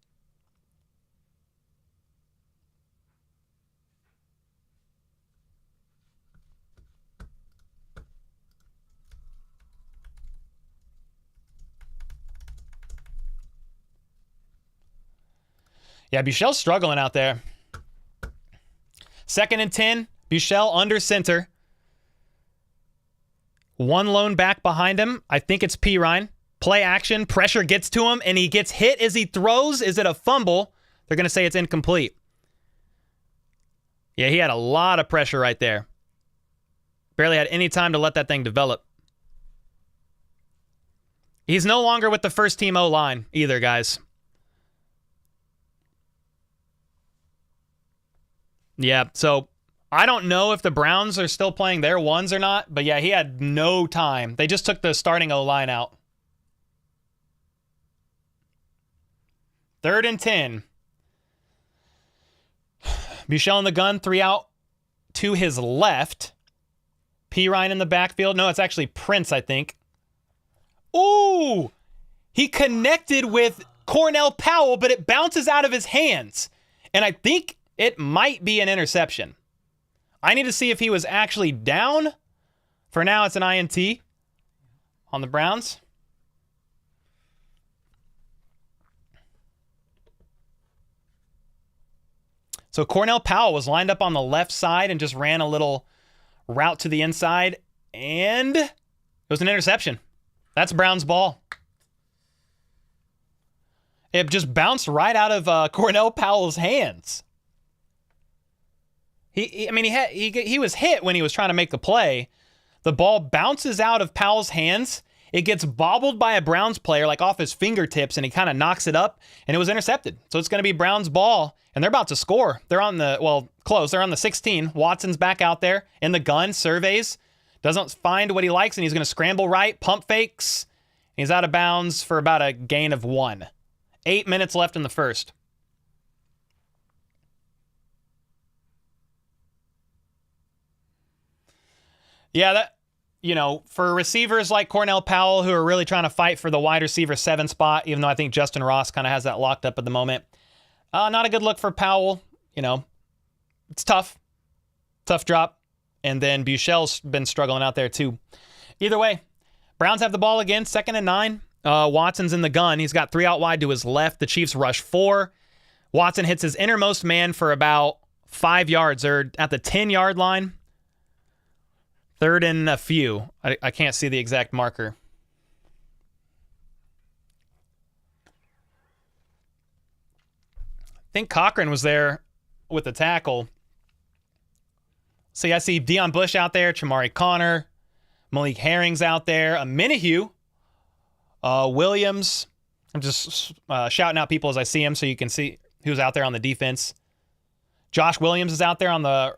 A: Yeah, Buechele's struggling out there. 2nd and 10, Buechele under center. One lone back behind him. I think it's Pirine. Play action, pressure gets to him, and he gets hit as he throws. Is it a fumble? They're going to say it's incomplete. Yeah, he had a lot of pressure right there. Barely had any time to let that thing develop. He's no longer with the first team O-line either, guys. Yeah, so I don't know if the Browns are still playing their ones or not, but yeah, he had no time. They just took the starting O-line out. 3rd and 10. Buechele in the gun, 3 out to his left. Pirine in the backfield. No, it's actually Prince, I think. Ooh! He connected with Cornell Powell, but it bounces out of his hands. And I think it might be an interception. I need to see if he was actually down. For now, it's an INT on the Browns. So Cornell Powell was lined up on the left side and just ran a little route to the inside, and it was an interception. That's Brown's ball. It just bounced right out of Cornell Powell's hands. He was hit when he was trying to make the play. The ball bounces out of Powell's hands. It gets bobbled by a Browns player, like off his fingertips, and he kind of knocks it up, and it was intercepted. So it's going to be Browns' ball, and they're about to score. They're on close. They're on the 16. Watson's back out there in the gun, surveys, doesn't find what he likes, and he's going to scramble right, pump fakes. He's out of bounds for about a gain of 1. 8 minutes left in the first. Yeah, for receivers like Cornell Powell who are really trying to fight for the wide receiver 7 spot, even though I think Justin Ross kind of has that locked up at the moment. Not a good look for Powell. It's tough. Tough drop. And then Buechele's been struggling out there too. Either way, Browns have the ball again, 2nd and 9. Watson's in the gun. He's got 3 out wide to his left. The Chiefs rush 4. Watson hits his innermost man for about 5 yards. They're at the 10-yard line. 3rd and a few. I can't see the exact marker. I think Cochran was there with the tackle. See, I see Deion Bush out there, Chamari Connor, Malik Herring's out there, a Minihue, Williams. I'm just shouting out people as I see them so you can see who's out there on the defense. Josh Williams is out there on the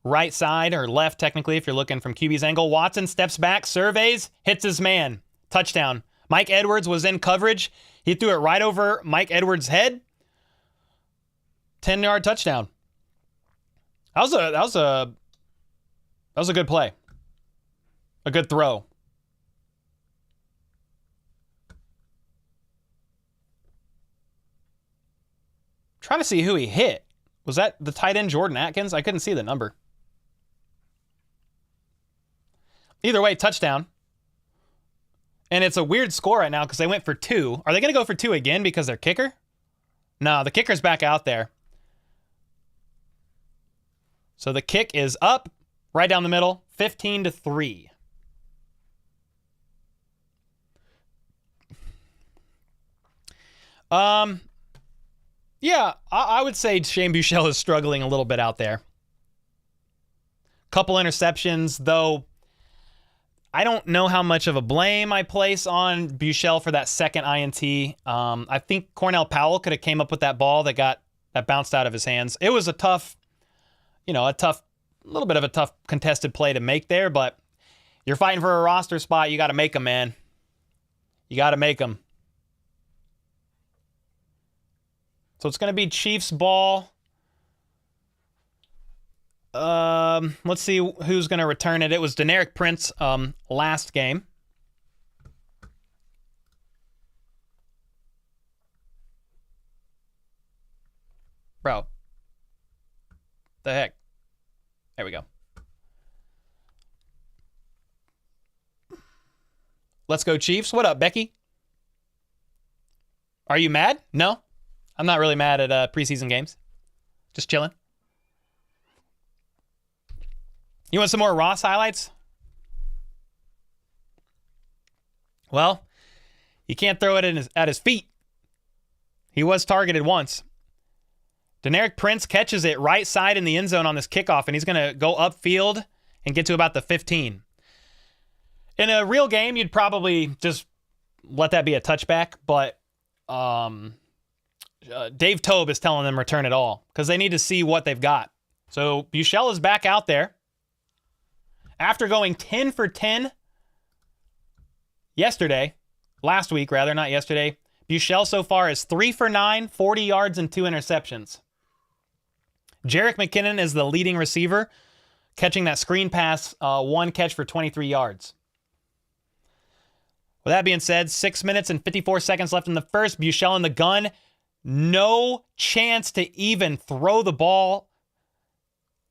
A: right side, or left technically if you're looking from QB's angle. Watson steps back, surveys, hits his man. Touchdown. Mike Edwards was in coverage. He threw it right over Mike Edwards' head. 10-yard touchdown. That was a good play. A good throw. Trying to see who he hit. Was that the tight end Jordan Atkins? I couldn't see the number. Either way, touchdown. And it's a weird score right now because they went for 2. Are they going to go for 2 again because they're kicker? No, the kicker's back out there. So the kick is up, right down the middle, 15-3. Yeah, I would say Shane Buechele is struggling a little bit out there. Couple interceptions, though I don't know how much of a blame I place on Buechele for that second INT. I think Cornell Powell could have came up with that ball that bounced out of his hands. It was a little bit of a tough contested play to make there, but you're fighting for a roster spot. You got to make them, man. You got to make them. So it's going to be Chiefs ball. Let's see who's going to return it. It was Deneric Prince last game. Bro. The heck? There we go. Let's go Chiefs. What up, Becky? Are you mad? No. I'm not really mad at preseason games. Just chilling. You want some more Ross highlights? Well, you can't throw it at his feet. He was targeted once. Deneric Prince catches it right side in the end zone on this kickoff, and he's going to go upfield and get to about the 15. In a real game, you'd probably just let that be a touchback, but Dave Tobe is telling them return it all because they need to see what they've got. So Buechele is back out there. After going 10 for 10 last week, not yesterday, Buechele so far is 3 for 9, 40 yards and 2 interceptions. Jerick McKinnon is the leading receiver, catching that screen pass, 1 catch for 23 yards. With that being said, 6 minutes and 54 seconds left in the first. Buechele in the gun. No chance to even throw the ball.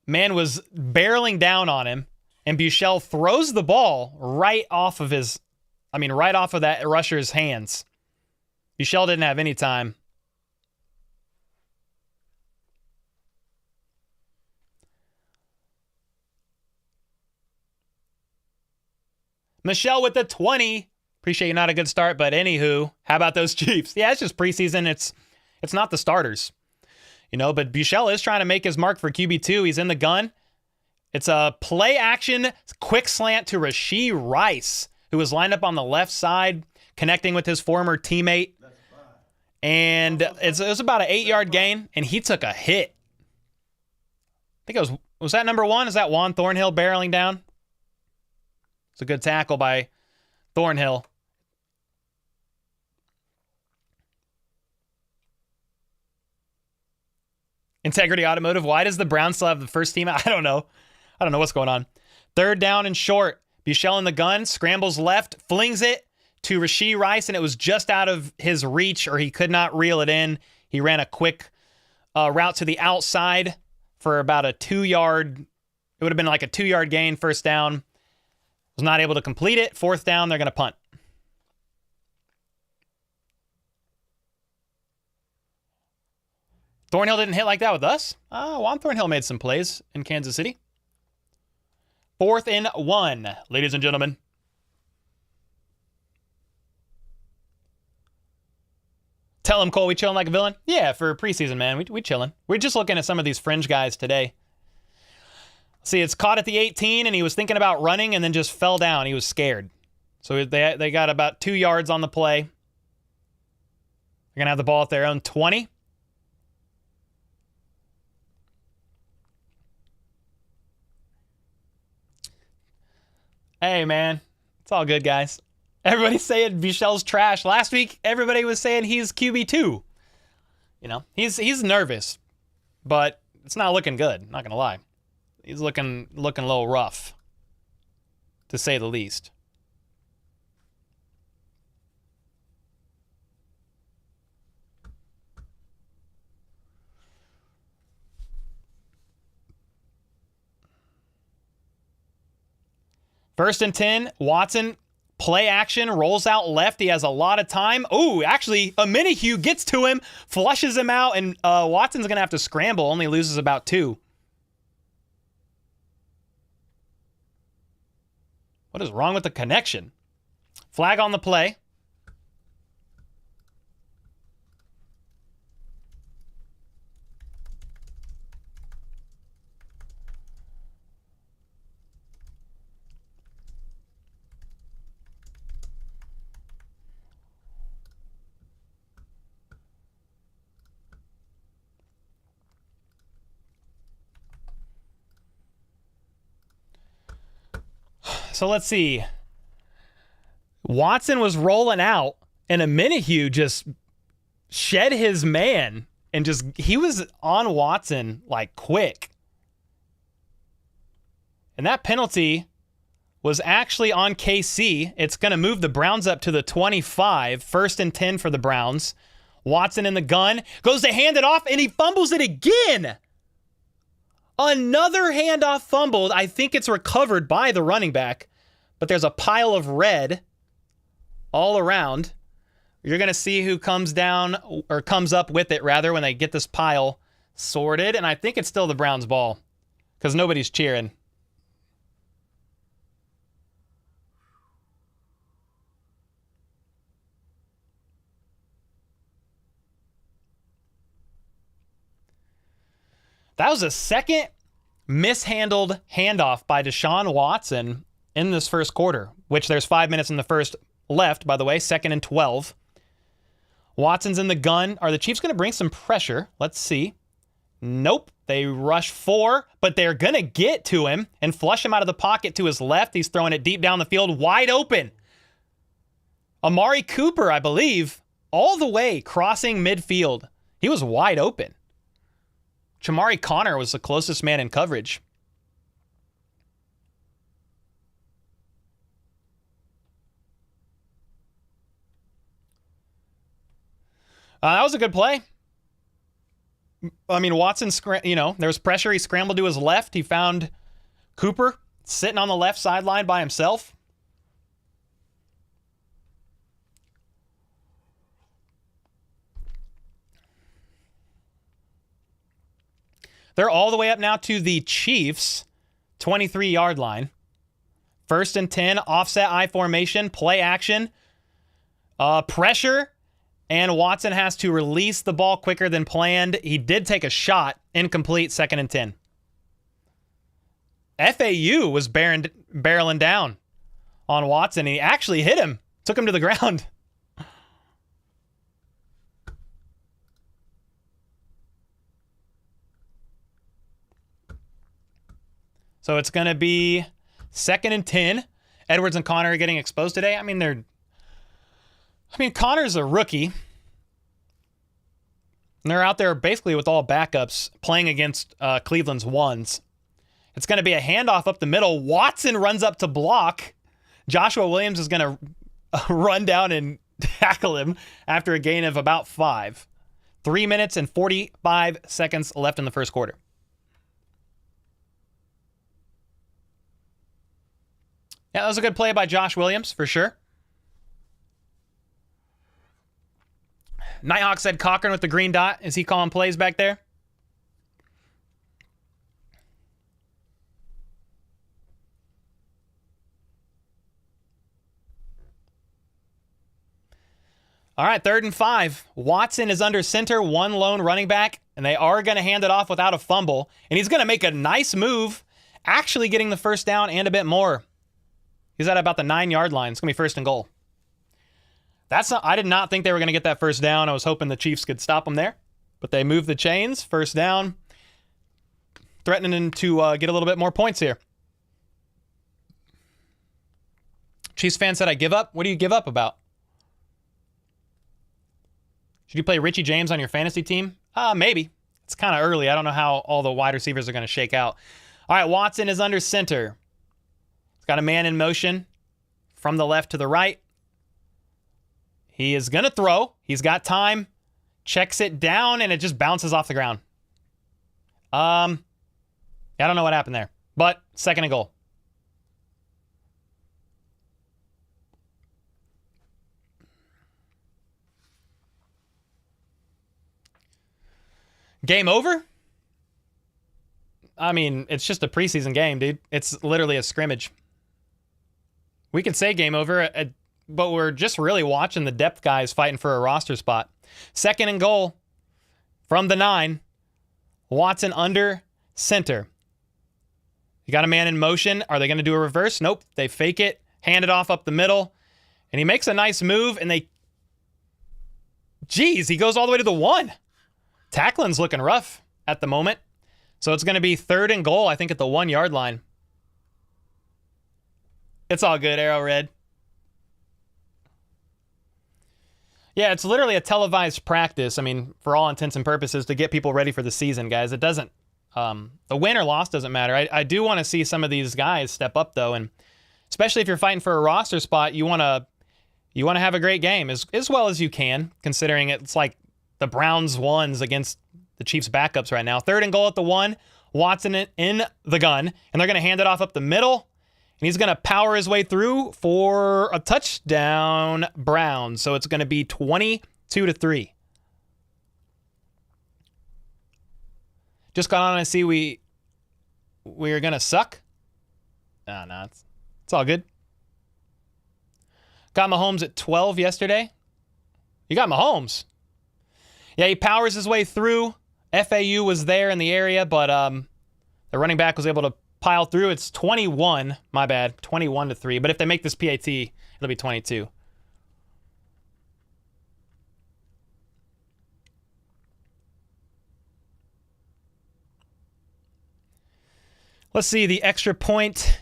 A: Man was barreling down on him, and Buechele throws the ball right off of that rusher's hands. Buechele didn't have any time. Michelle with the 20. Appreciate you, not a good start, but anywho, how about those Chiefs? Yeah, it's just preseason. It's not the starters, but Buechele is trying to make his mark for QB2. He's in the gun. It's a play action, quick slant to Rashee Rice, who was lined up on the left side, connecting with his former teammate. And it was about an 8-yard gain, and he took a hit. I think was that number 1? Is that Juan Thornhill barreling down? It's a good tackle by Thornhill. Integrity Automotive, why does the Browns still have the first team? I don't know. I don't know what's going on. 3rd down and short. Buechele in the gun, scrambles left, flings it to Rashee Rice, and it was just out of his reach, or he could not reel it in. He ran a quick route to the outside for about a 2-yard. It would have been like a 2-yard gain, first down. Was not able to complete it. 4th down, they're going to punt. Thornhill didn't hit like that with us. Juan Thornhill made some plays in Kansas City. 4th and 1, ladies and gentlemen. Tell him, Cole, we chilling like a villain? Yeah, for preseason, man. We chilling. We're just looking at some of these fringe guys today. See, it's caught at the 18, and he was thinking about running and then just fell down. He was scared. So they got about 2 yards on the play. They're going to have the ball at their own 20. Hey, man. It's all good, guys. Everybody's saying Michel's trash. Last week, everybody was saying he's QB2. You know, he's nervous, but it's not looking good. Not going to lie. He's looking a little rough, to say the least. First and 10, Watson, play action, rolls out left. He has a lot of time. Oh, actually, a Minihue gets to him, flushes him out, and Watson's going to have to scramble, only loses about 2. What is wrong with the connection? Flag on the play. So let's see. Watson was rolling out, and a Minihue just shed his man, and he was on Watson like quick. And that penalty was actually on KC. It's going to move the Browns up to the 25. 1st and 10 for the Browns. Watson in the gun. Goes to hand it off, and he fumbles it again. Another handoff fumbled. I think it's recovered by the running back, but there's a pile of red all around. You're going to see who comes down, or comes up with it, rather, when they get this pile sorted. And I think it's still the Browns' ball because nobody's cheering. That was a second mishandled handoff by Deshaun Watson in this first quarter, which there's 5 minutes in the first left, by the way, 2nd and 12. Watson's in the gun. Are the Chiefs going to bring some pressure? Let's see. Nope. They rush 4, but they're going to get to him and flush him out of the pocket to his left. He's throwing it deep down the field, wide open. Amari Cooper, I believe, all the way crossing midfield. He was wide open. Chamari Connor was the closest man in coverage. That was a good play. I mean, Watson, there was pressure. He scrambled to his left. He found Cooper sitting on the left sideline by himself. They're all the way up now to the Chiefs' 23-yard line. 1st and 10, offset I formation, play action, pressure, and Watson has to release the ball quicker than planned. He did take a shot, incomplete, 2nd and 10. FAU was barreling down on Watson. He actually hit him, took him to the ground. So it's going to be 2nd and 10. Edwards and Connor are getting exposed today. I mean, Connor's a rookie. And they're out there basically with all backups playing against Cleveland's ones. It's going to be a handoff up the middle. Watson runs up to block. Joshua Williams is going to run down and tackle him after a gain of about 5. 3 minutes and 45 seconds left in the first quarter. Yeah, that was a good play by Josh Williams, for sure. Nighthawk said Cochran with the green dot. Is he calling plays back there? All right, 3rd and 5. Watson is under center, one lone running back, and they are going to hand it off without a fumble. And he's going to make a nice move, actually getting the first down and a bit more. He's at about the 9-yard line. It's going to be 1st and goal. I did not think they were going to get that first down. I was hoping the Chiefs could stop them there. But they moved the chains. 1st down. Threatening to get a little bit more points here. Chiefs fan said I give up. What do you give up about? Should you play Richie James on your fantasy team? Maybe. It's kind of early. I don't know how all the wide receivers are going to shake out. All right, Watson is under center. He's got a man in motion from the left to the right. He is going to throw. He's got time. Checks it down, and it just bounces off the ground. I don't know what happened there, but 2nd and goal. Game over? I mean, it's just a preseason game, dude. It's literally a scrimmage. We could say game over, but we're just really watching the depth guys fighting for a roster spot. 2nd and goal from the 9. Watson under center. You got a man in motion. Are they going to do a reverse? Nope. They fake it, hand it off up the middle, and he makes a nice move, and he goes all the way to the 1. Tackling's looking rough at the moment. So it's going to be 3rd and goal, I think, at the 1-yard line. It's all good, Arrowhead. Yeah, it's literally a televised practice. I mean, for all intents and purposes, to get people ready for the season, guys. It doesn't, the win or loss doesn't matter. I do want to see some of these guys step up, though. And especially if you're fighting for a roster spot, you want to have a great game as well as you can, considering it's like the Browns ones against the Chiefs backups right now. 3rd and goal at the 1. Watson in the gun. And they're going to hand it off up the middle. And he's going to power his way through for a touchdown, Browns. So it's going to be 22-3. Just got on to see we're going to suck. No, it's all good. Got Mahomes at 12 yesterday. You got Mahomes. Yeah, he powers his way through. FAU was there in the area, but the running back was able to pile through. It's 21, my bad, 21-3. But if they make this PAT, it'll be 22. Let's see, the extra point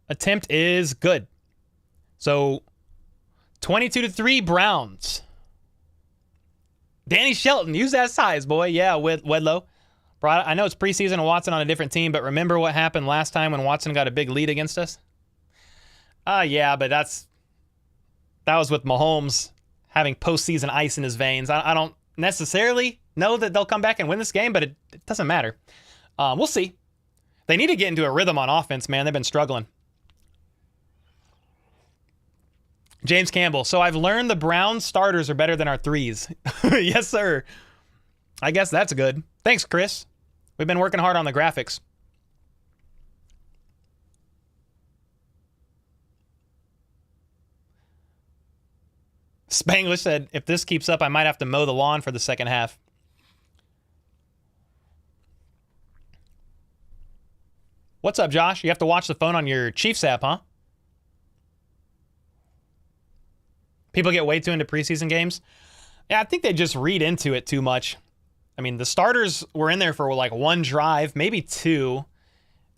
A: attempt is good. So 22-3 Browns. Danny Shelton, use that size, boy. Yeah, with Wedlow. Bro, I know it's preseason and Watson on a different team, but remember what happened last time when Watson got a big lead against us? Yeah, but that was with Mahomes having postseason ice in his veins. I don't necessarily know that they'll come back and win this game, but it doesn't matter. We'll see. They need to get into a rhythm on offense, man. They've been struggling. James Campbell. So I've learned the Browns starters are better than our 3s. Yes, sir. I guess that's good. Thanks, Chris. We've been working hard on the graphics. Spanglish said, if this keeps up, I might have to mow the lawn for the second half. What's up, Josh? You have to watch the phone on your Chiefs app, huh? People get way too into preseason games. Yeah, I think they just read into it too much. I mean, the starters were in there for like 1 drive, maybe 2.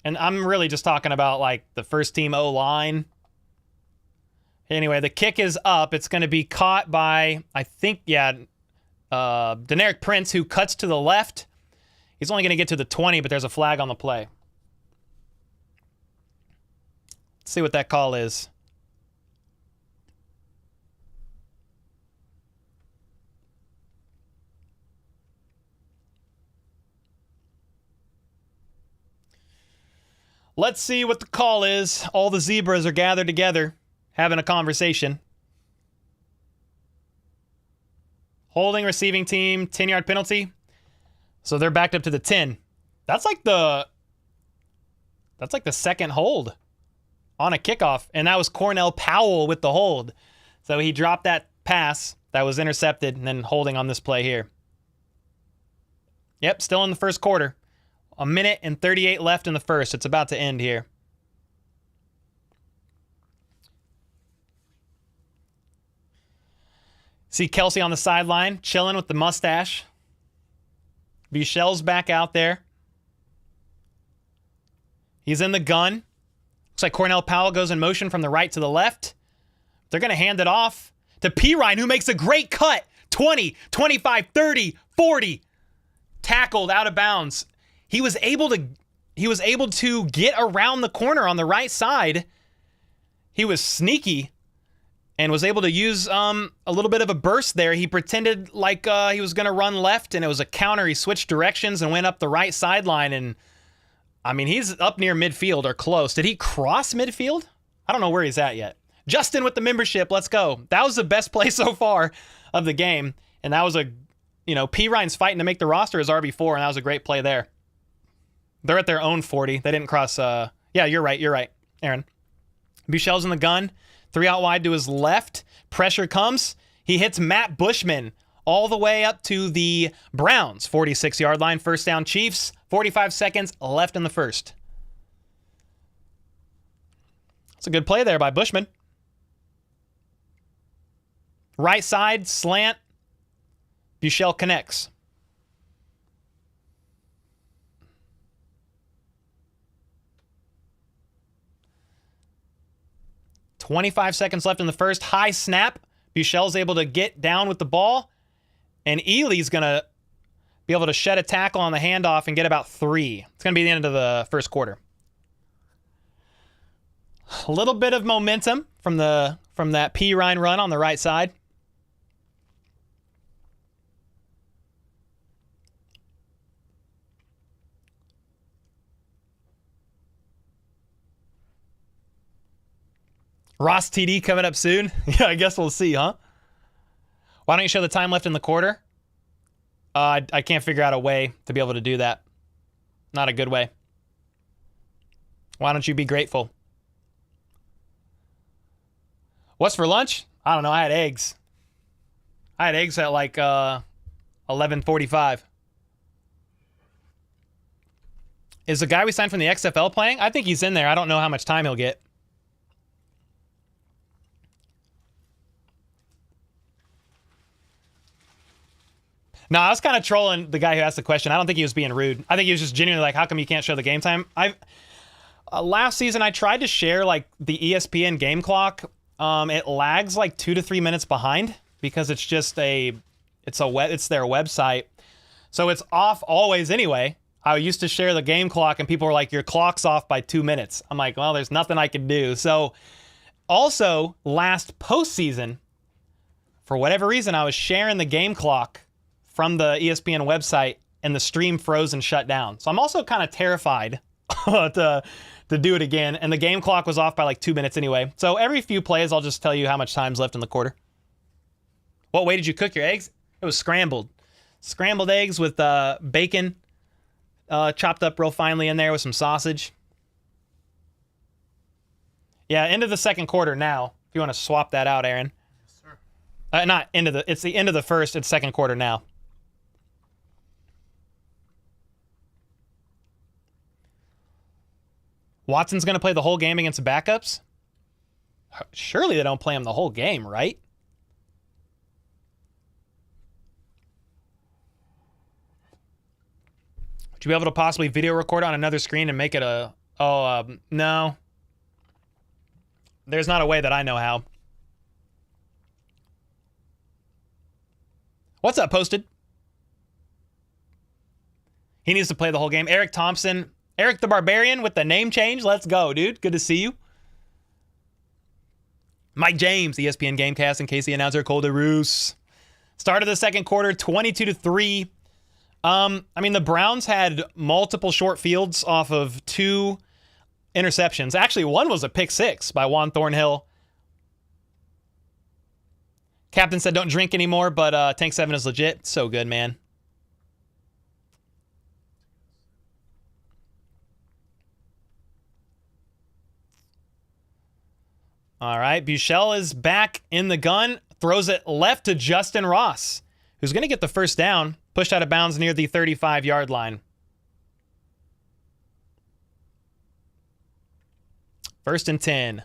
A: And I'm really just talking about like the first team O-line. Anyway, the kick is up. It's going to be caught by, I think, Deneric Prince, who cuts to the left. He's only going to get to the 20, but there's a flag on the play. Let's see what that call is. Let's see what the call is. All the zebras are gathered together, having a conversation. Holding receiving team, 10-yard penalty. So they're backed up to the 10. That's like the second hold on a kickoff. And that was Cornell Powell with the hold. So he dropped that pass. that was intercepted and then holding on this play here. Yep, still in the first quarter. 1:38 left in the first. It's about to end here. See Kelsey on the sideline, chilling with the mustache. Buechele's back out there. He's in the gun. Looks like Cornell Powell goes in motion from the right to the left. They're going to hand it off to Pirine, who makes a great cut. 20, 25, 30, 40. Tackled out of bounds. He was able to get around the corner on the right side. He was sneaky and was able to use a little bit of a burst there. He pretended like he was going to run left, and it was a counter. He switched directions and went up the right sideline. And, I mean, he's up near midfield or close. Did he cross midfield? I don't know where he's at yet. Justin with the membership. Let's go. That was the best play so far of the game. And that was Pirine's fighting to make the roster as RB4, and that was a great play there. They're at their own 40. They didn't cross. Yeah, you're right, Aaron. Buechele's in the gun. 3 out wide to his left. Pressure comes. He hits Matt Bushman all the way up to the Browns' 46-yard line. First down, Chiefs. 45 seconds left in the first. That's a good play there by Bushman. Right side, slant. Buechele connects. .25 seconds left in the first. High snap. Buechele's able to get down with the ball. And Ely's going to be able to shed a tackle on the handoff and get about 3. It's going to be the end of the first quarter. A little bit of momentum from that Pirine run on the right side. Ross TD coming up soon. Yeah, I guess we'll see, huh? Why don't you show the time left in the quarter? I can't figure out a way to be able to do that. Not a good way. Why don't you be grateful? What's for lunch? I don't know. I had eggs. I had eggs at like 11:45. Is the guy we signed from the XFL playing? I think he's in there. I don't know how much time he'll get. No, I was kind of trolling the guy who asked the question. I don't think he was being rude. I think he was just genuinely like, how come you can't show the game time? Last season, I tried to share like the ESPN game clock. It lags like 2 to 3 minutes behind because it's just it's their website. So it's off always anyway. I used to share the game clock and people were like, your clock's off by 2 minutes. I'm like, well, there's nothing I can do. So also last postseason, for whatever reason, I was sharing the game clock from the ESPN website, and the stream froze and shut down. So I'm also kind of terrified to do it again. And the game clock was off by like 2 minutes anyway. So every few plays, I'll just tell you how much time's left in the quarter. What way did you cook your eggs? It was scrambled. Scrambled eggs with bacon chopped up real finely in there with some sausage. Yeah, end of the second quarter now. If you want to swap that out, Aaron.
B: Yes, sir.
A: It's the end of the first. It's second quarter now. Watson's going to play the whole game against the backups? Surely they don't play him the whole game, right? Would you be able to possibly video record on another screen and make it no. There's not a way that I know how. What's up, Posted? He needs to play the whole game. Eric Thompson... Eric the Barbarian with the name change. Let's go, dude. Good to see you. Mike James, ESPN Gamecast, and Casey announcer Cole DeRuse. Start of the second quarter, 22-3. I mean, the Browns had multiple short fields off of 2 interceptions. Actually, one was a pick 6 by Juan Thornhill. Captain said don't drink anymore, but Tank 7 is legit. So good, man. All right, Buechele is back in the gun. Throws it left to Justin Ross, who's going to get the first down. Pushed out of bounds near the 35-yard line. First and 10.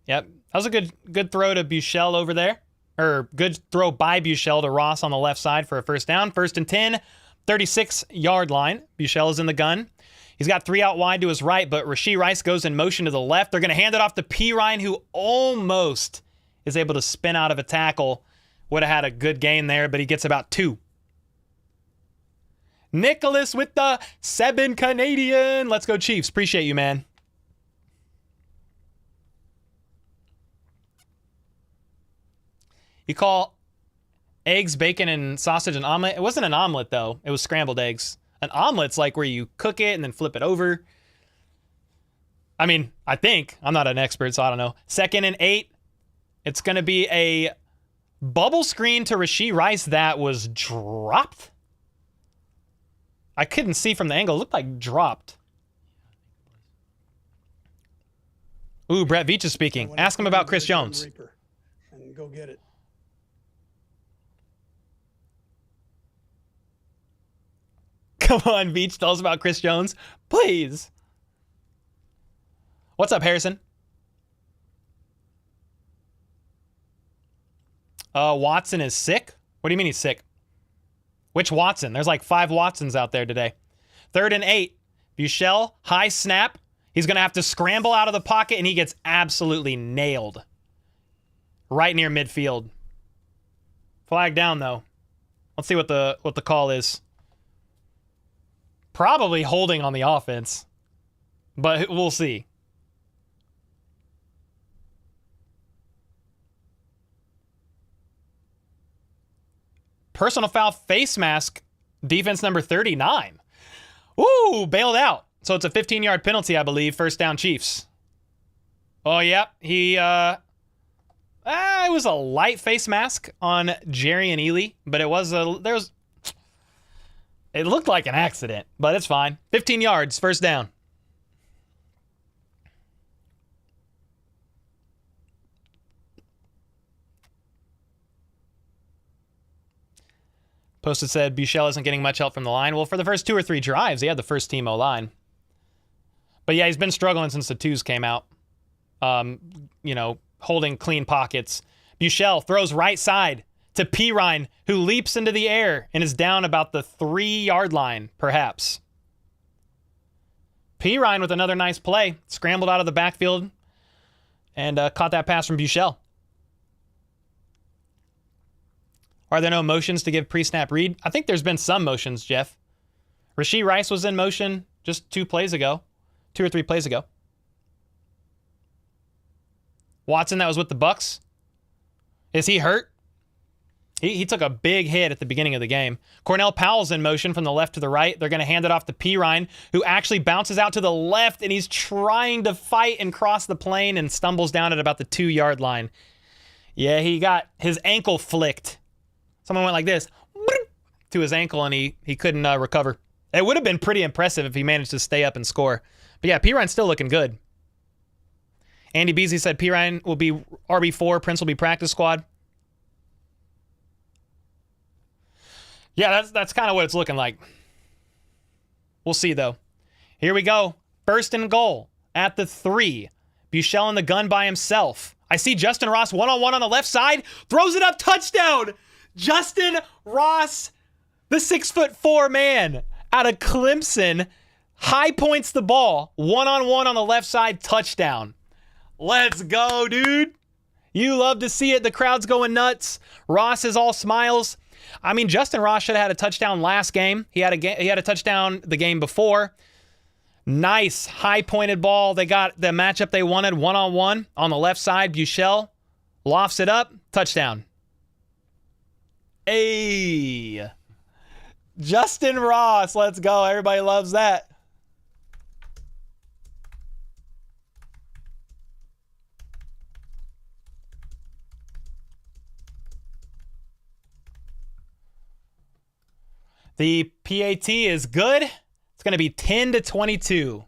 A: Yep, that was a good throw to Buechele over there. Or good throw by Buechele to Ross on the left side for a first down. First and 10, 36-yard line. Buechele is in the gun. He's got 3 out wide to his right, but Rashee Rice goes in motion to the left. They're going to hand it off to Perine, who almost is able to spin out of a tackle. Would have had a good gain there, but he gets about 2. Nicholas with the 7 Canadian. Let's go Chiefs. Appreciate you, man. You call eggs, bacon, and sausage an omelet? It wasn't an omelet, though. It was scrambled eggs. An omelet's like where you cook it and then flip it over. I mean, I think. I'm not an expert, so I don't know. 2nd and 8. It's going to be a bubble screen to Rashee Rice that was dropped. I couldn't see from the angle. It looked like dropped. Ooh, Brett Veach is speaking. Ask him about Chris Jones.
C: Reaper and go get it.
A: Come on, Veach. Tell us about Chris Jones. Please. What's up, Harrison? Watson is sick? What do you mean he's sick? Which Watson? There's like 5 Watsons out there today. 3rd and 8. Buechele, high snap. He's going to have to scramble out of the pocket, and he gets absolutely nailed. Right near midfield. Flag down, though. Let's see what the call is. Probably holding on the offense, but we'll see. Personal foul, face mask, defense number 39. Ooh, bailed out. So it's a 15-yard penalty, I believe. First down, Chiefs. Oh, yeah. It was a light face mask on Jerry and Ely, but it looked like an accident, but it's fine. 15 yards, first down. Posted said Buechele isn't getting much help from the line. Well, for the first 2 or 3 drives, he had the first team O-line. But yeah, he's been struggling since the 2s came out. Holding clean pockets. Buechele throws right side to Perine, who leaps into the air and is down about the 3-yard line, perhaps. Perine with another nice play. Scrambled out of the backfield and caught that pass from Buechele. Are there no motions to give pre-snap read? I think there's been some motions, Jeff. Rashee Rice was in motion just 2 or 3 plays ago. Watson, that was with the Bucks. Is he hurt? He took a big hit at the beginning of the game. Cornell Powell's in motion from the left to the right. They're going to hand it off to Perine, who actually bounces out to the left, and he's trying to fight and cross the plane and stumbles down at about the 2-yard line. Yeah, he got his ankle flicked. Someone went like this to his ankle, and he couldn't recover. It would have been pretty impressive if he managed to stay up and score. But yeah, Perine's still looking good. Andy Beasley said Perine will be RB4, Prince will be practice squad. Yeah, that's kind of what it's looking like. We'll see, though. Here we go. First and goal at the 3. Buechele in the gun by himself. I see Justin Ross one-on-one on the left side. Throws it up, touchdown! Justin Ross, the 6'4" man out of Clemson, high points the ball. One-on-one on the left side, touchdown. Let's go, dude. You love to see it. The crowd's going nuts. Ross is all smiles. I mean, Justin Ross should have had a touchdown last game. He had a touchdown the game before. Nice high-pointed ball. They got the matchup they wanted, one-on-one on the left side. Buechele lofts it up, touchdown. Hey, Justin Ross, let's go. Everybody loves that. The PAT is good. It's going to be 10-22.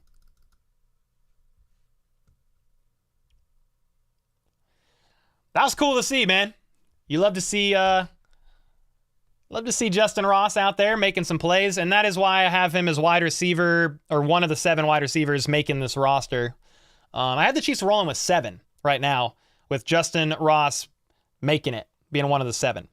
A: That was cool to see, man. You love to see Justin Ross out there making some plays, and that is why I have him as wide receiver, or one of the 7 wide receivers making this roster. I have the Chiefs rolling with 7 right now, with Justin Ross making it, being one of the 7.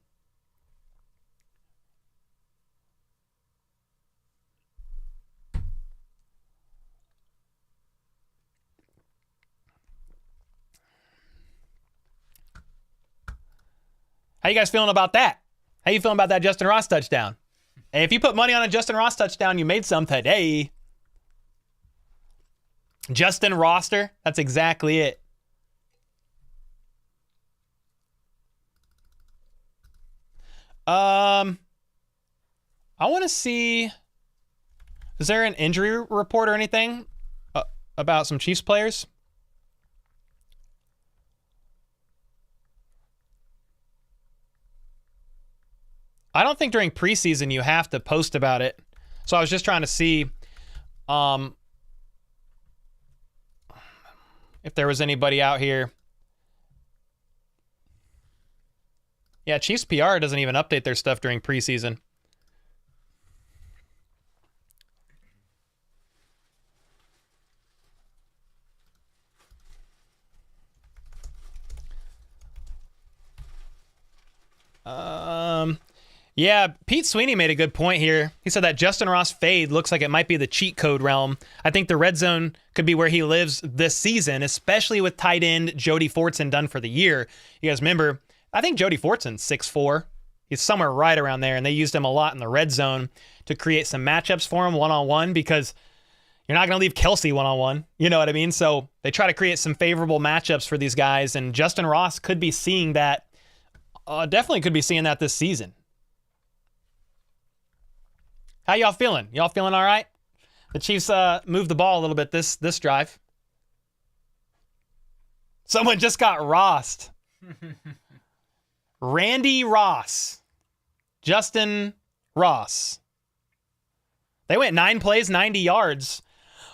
A: How you guys feeling about that? How you feeling about that Justin Ross touchdown? Hey, if you put money on a Justin Ross touchdown, you made some today. Justin Roster, that's exactly it. I want to see, is there an injury report or anything about some Chiefs players? I don't think during preseason you have to post about it. So I was just trying to see if there was anybody out here. Yeah, Chiefs PR doesn't even update their stuff during preseason. Yeah, Pete Sweeney made a good point here. He said that Justin Ross fade looks like it might be the cheat code realm. I think the red zone could be where he lives this season, especially with tight end Jody Fortson done for the year. You guys remember, I think Jody Fortson's 6'4". He's somewhere right around there, and they used him a lot in the red zone to create some matchups for him one-on-one, because you're not going to leave Kelsey one-on-one. You know what I mean? So they try to create some favorable matchups for these guys, and Justin Ross could be seeing that, definitely could be seeing that this season. How y'all feeling? Y'all feeling all right? The Chiefs moved the ball a little bit this drive. Someone just got Rossed. Randy Ross. Justin Ross. They went 9 plays, 90 yards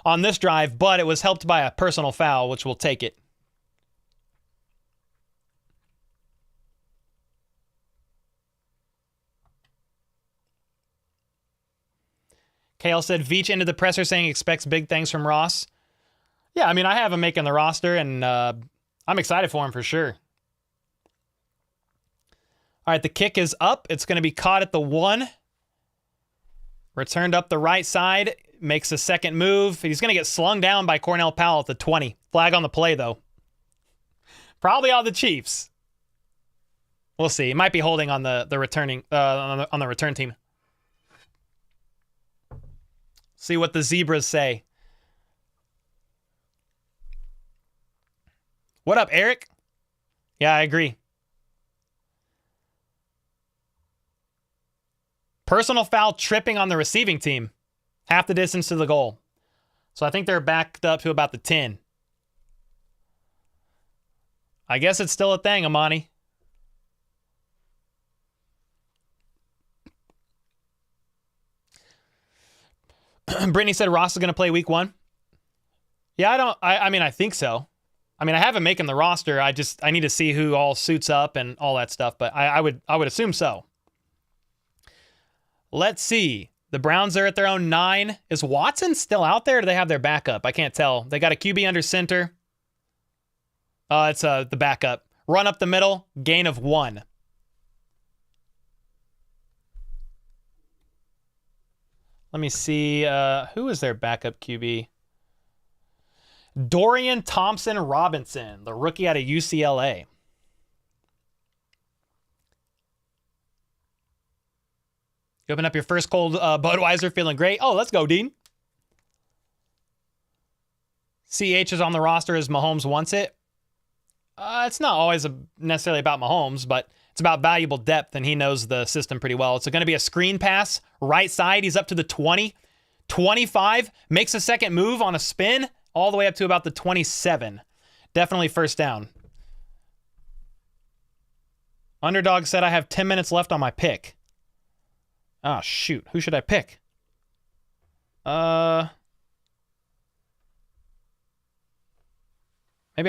A: on this drive, but it was helped by a personal foul, which will take it. KL said Veach into the presser saying expects big things from Ross. Yeah, I mean, I have him making the roster, and I'm excited for him for sure. All right, the kick is up. It's going to be caught at the 1. Returned up the right side. Makes a second move. He's going to get slung down by Cornell Powell at the 20. Flag on the play, though. Probably all the Chiefs. We'll see. He might be holding on the returning on the return team. See what the Zebras say. What up, Eric? Yeah, I agree. Personal foul tripping on the receiving team. Half the distance to the goal. So I think they're backed up to about the 10. I guess it's still a thing, Amani. Brittany said Ross is going to play week 1. Yeah, I mean, I think so. I mean, I have him making the roster. I need to see who all suits up and all that stuff, but I would assume so. Let's see. The Browns are at their own 9. Is Watson still out there, or do they have their backup? I can't tell. They got a QB under center. It's the backup. Run up the middle, gain of 1. Let me see. Who is their backup QB? Dorian Thompson-Robinson, the rookie out of UCLA. You open up your first cold Budweiser, feeling great. Oh, let's go, Dean. CH is on the roster as Mahomes wants it. It's not always necessarily about Mahomes, but it's about valuable depth, and he knows the system pretty well. It's going to be a screen pass, right side. He's up to the 20. 25, makes a second move on a spin, all the way up to about the 27. Definitely first down. Underdog said I have 10 minutes left on my pick. Oh, shoot. Who should I pick? Maybe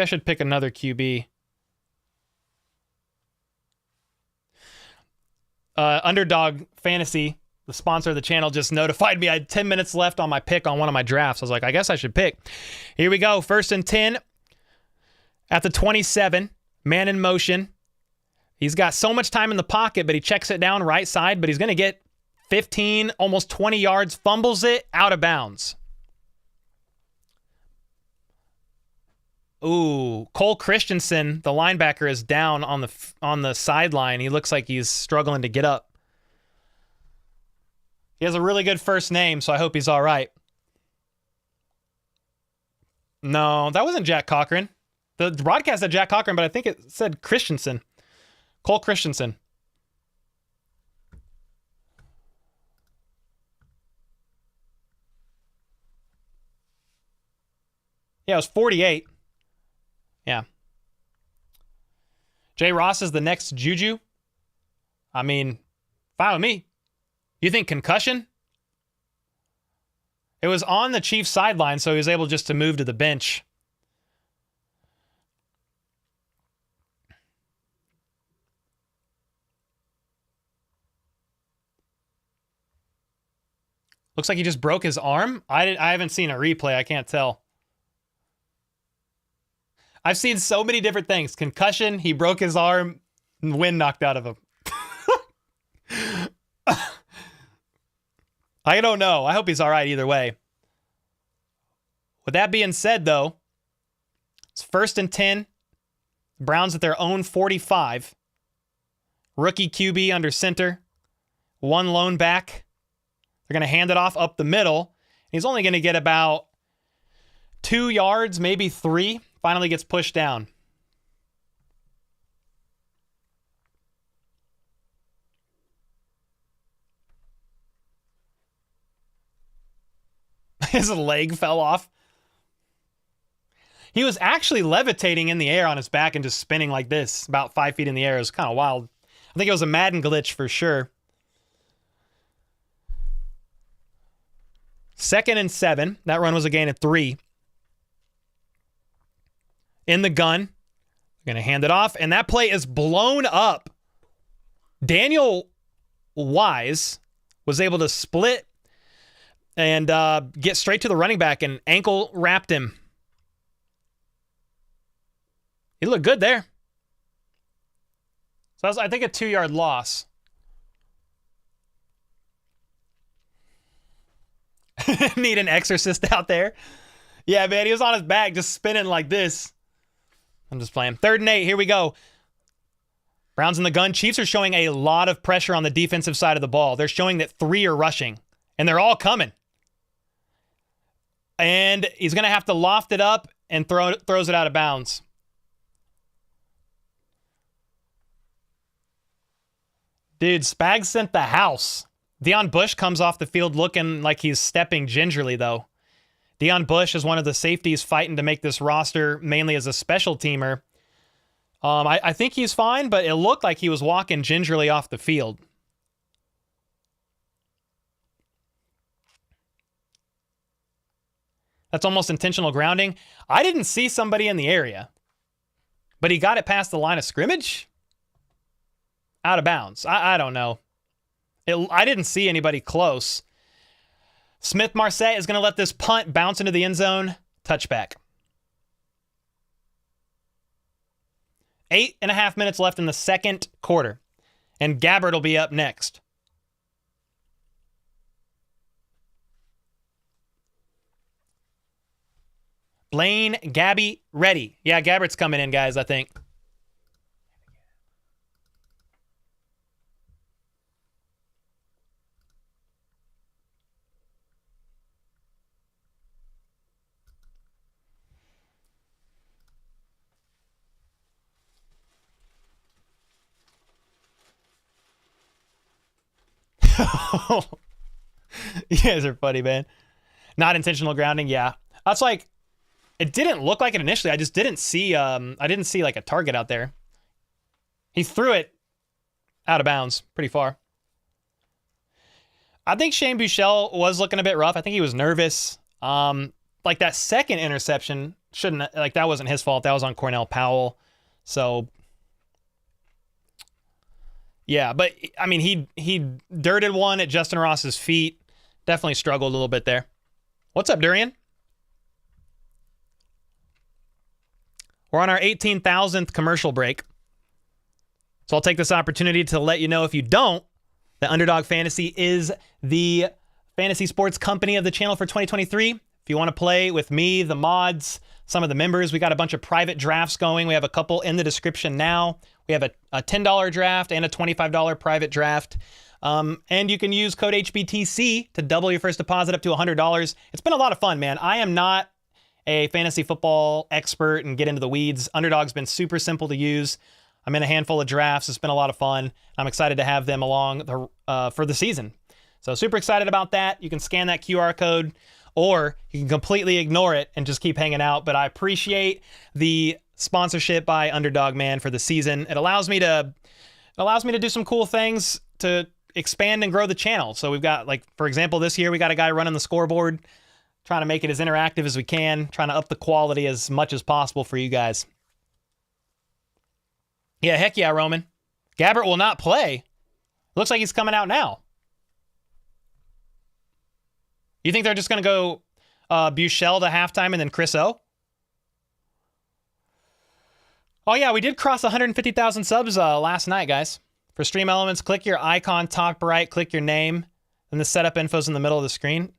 A: I should pick another QB. Underdog Fantasy, the sponsor of the channel, just notified me I had 10 minutes left on my pick on one of my drafts. I was like, I guess I should pick. Here we go. 1st and 10 at the 27. Man in motion. He's got so much time in the pocket, but he checks it down right side, but he's going to get 15, almost 20 yards, fumbles it, out of bounds. Ooh, Cole Christensen, the linebacker, is down on the sideline. He looks like he's struggling to get up. He has a really good first name, so I hope he's all right. No, that wasn't Jack Cochran. The broadcast said Jack Cochran, but I think it said Christensen. Cole Christensen. Yeah, it was 48. Yeah. Jay Ross is the next Juju. I mean, fine with me. You think concussion? It was on the Chiefs sideline, so he was able just to move to the bench. Looks like he just broke his arm. I haven't seen a replay. I can't tell. I've seen so many different things. Concussion, he broke his arm, wind knocked out of him. I don't know. I hope he's all right either way. With that being said, though, it's 1st and 10. Browns at their own 45. Rookie QB under center. One lone back. They're going to hand it off up the middle. He's only going to get about 2 yards, maybe 3. Finally gets pushed down. His leg fell off. He was actually levitating in the air on his back and just spinning like this, about 5 feet in the air. It was kind of wild. I think it was a Madden glitch for sure. 2nd and 7. That run was a gain of 3. In the gun. They're going to hand it off, and that play is blown up. Daniel Wise was able to split and get straight to the running back and ankle wrapped him. He looked good there. So that was, I think, a 2-yard loss. Need an exorcist out there. Yeah, man, he was on his back just spinning like this. I'm just playing. 3rd and 8, here we go. Browns in the gun. Chiefs are showing a lot of pressure on the defensive side of the ball. They're showing that 3 are rushing, and they're all coming. And he's going to have to loft it up and throws it out of bounds. Dude, Spags sent the house. Deion Bush comes off the field looking like he's stepping gingerly, though. Deion Bush is one of the safeties fighting to make this roster, mainly as a special teamer. I think he's fine, but it looked like he was walking gingerly off the field. That's almost intentional grounding. I didn't see somebody in the area, but he got it past the line of scrimmage? Out of bounds. I don't know. I didn't see anybody close. Smith Marset is going to let this punt bounce into the end zone. Touchback. 8.5 minutes left in the second quarter. And Gabbard will be up next. Blaine, Gabby, ready. Yeah, Gabbard's coming in, guys, I think. You guys are funny, man. Not intentional grounding, yeah. That's like, it didn't look like it initially. I just didn't see like a target out there. He threw it out of bounds pretty far. I think Shane Buechele was looking a bit rough. I think he was nervous. Like that second interception that wasn't his fault. That was on Cornell Powell. So yeah, but I mean, he dirted one at Justin Ross's feet. Definitely struggled a little bit there. What's up, Durian? We're on our 18,000th commercial break. So I'll take this opportunity to let you know, if you don't, that Underdog Fantasy is the fantasy sports company of the channel for 2023. If you want to play with me, the mods, some of the members, we got a bunch of private drafts going. We have a couple in the description now. We have a $10 draft and a $25 private draft. And you can use code HBTC to double your first deposit up to $100. It's been a lot of fun, man. I am not a fantasy football expert and get into the weeds. Underdog's been super simple to use. I'm in a handful of drafts. It's been a lot of fun. I'm excited to have them along for the season. So super excited about that. You can scan that QR code, or you can completely ignore it and just keep hanging out. But I appreciate the sponsorship by Underdog, man, for the season. It allows me to do some cool things to expand and grow the channel. So we've got, like, for example, this year we got a guy running the scoreboard, trying to make it as interactive as we can, trying to up the quality as much as possible for you guys. Yeah, heck yeah, Roman. Gabbert will not play. Looks like he's coming out now. You think they're just going to go Buechele to halftime and then Chris O? Oh, yeah, we did cross 150,000 subs last night, guys. For Stream Elements, click your icon top right, click your name, and the setup info's in the middle of the screen.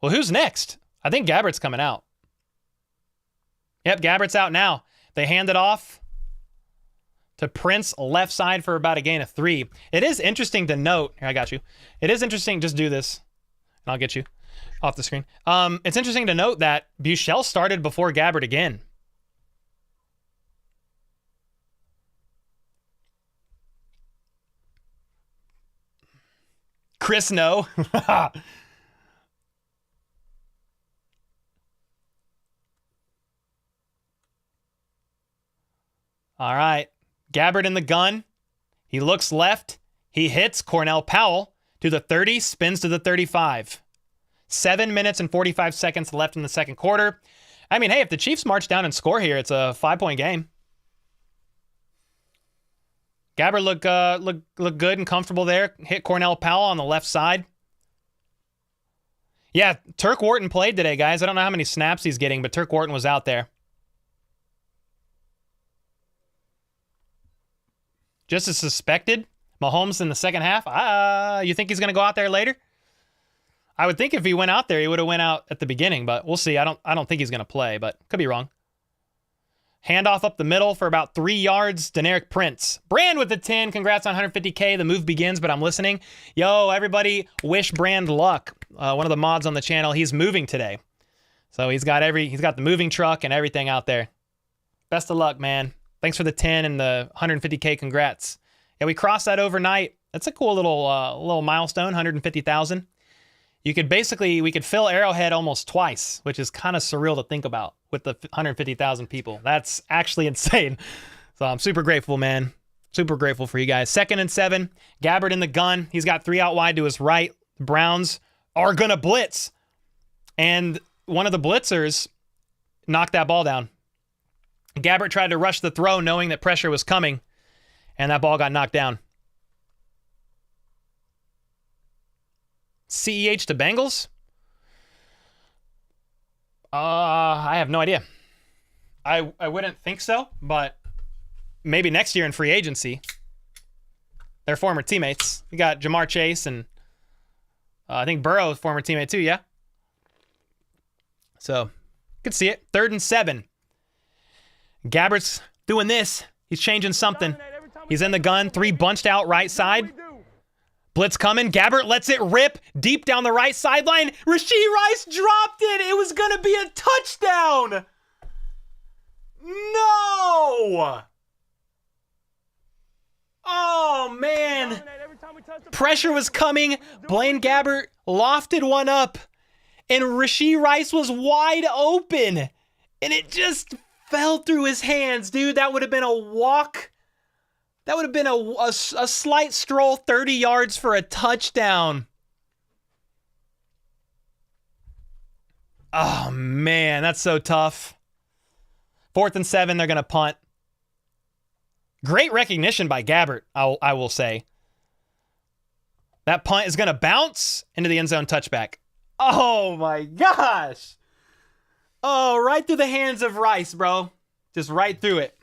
A: Well, who's next? I think Gabbert's coming out. Yep, Gabbert's out now. They hand it off to Prince, left side, for about a gain of 3. It is interesting to note. Here, I got you. It is interesting. Just do this, and I'll get you off the screen. It's interesting to note that Buechele started before Gabbert again. Chris, no. All right. Gabbert in the gun. He looks left. He hits Cornell Powell to the 30, spins to the 35. 7 minutes and 45 seconds left in the second quarter. I mean, hey, if the Chiefs march down and score here, it's a 5-point game. Gabbert look good and comfortable there. Hit Cornell Powell on the left side. Yeah, Turk Wharton played today, guys. I don't know how many snaps he's getting, but Turk Wharton was out there. Just as suspected, Mahomes in the second half. You think he's going to go out there later? I would think if he went out there, he would have went out at the beginning, but we'll see. I don't think he's going to play, but could be wrong. Handoff up the middle for about 3 yards. Deneric Prince. Brand with the 10. Congrats on 150K. The move begins, but I'm listening. Yo, everybody, wish Brand luck. One of the mods on the channel, he's moving today. So he's got the moving truck and everything out there. Best of luck, man. Thanks for the 10 and the 150K. Congrats. Yeah, we crossed that overnight. That's a cool little milestone, 150,000. We could fill Arrowhead almost twice, which is kind of surreal to think about with the 150,000 people. That's actually insane. So I'm super grateful, man. Super grateful for you guys. 2nd and 7. Gabbert in the gun. He's got 3 out wide to his right. The Browns are going to blitz. And one of the blitzers knocked that ball down. Gabbert tried to rush the throw knowing that pressure was coming, and that ball got knocked down. CEH to Bengals? I have no idea. I wouldn't think so, but maybe next year in free agency. They're former teammates. We got Jamar Chase and I think Burrow's former teammate too, yeah? So, could see it. 3rd and 7. Gabbert's doing this. He's changing something. He's in the gun. 3 bunched out right side. Blitz coming. Gabbert lets it rip deep down the right sideline. Rashee Rice dropped it. It was going to be a touchdown. No. Oh, man. Pressure was coming. Blaine Gabbert lofted one up. And Rashee Rice was wide open. And it just fell through his hands, dude. That would have been a walk. That would have been a slight stroll, 30 yards for a touchdown. Oh, man, that's so tough. 4th and 7, they're going to punt. Great recognition by Gabbert, I will say. That punt is going to bounce into the end zone touchback. Oh, my gosh. Oh, right through the hands of Rice, bro. Just right through it.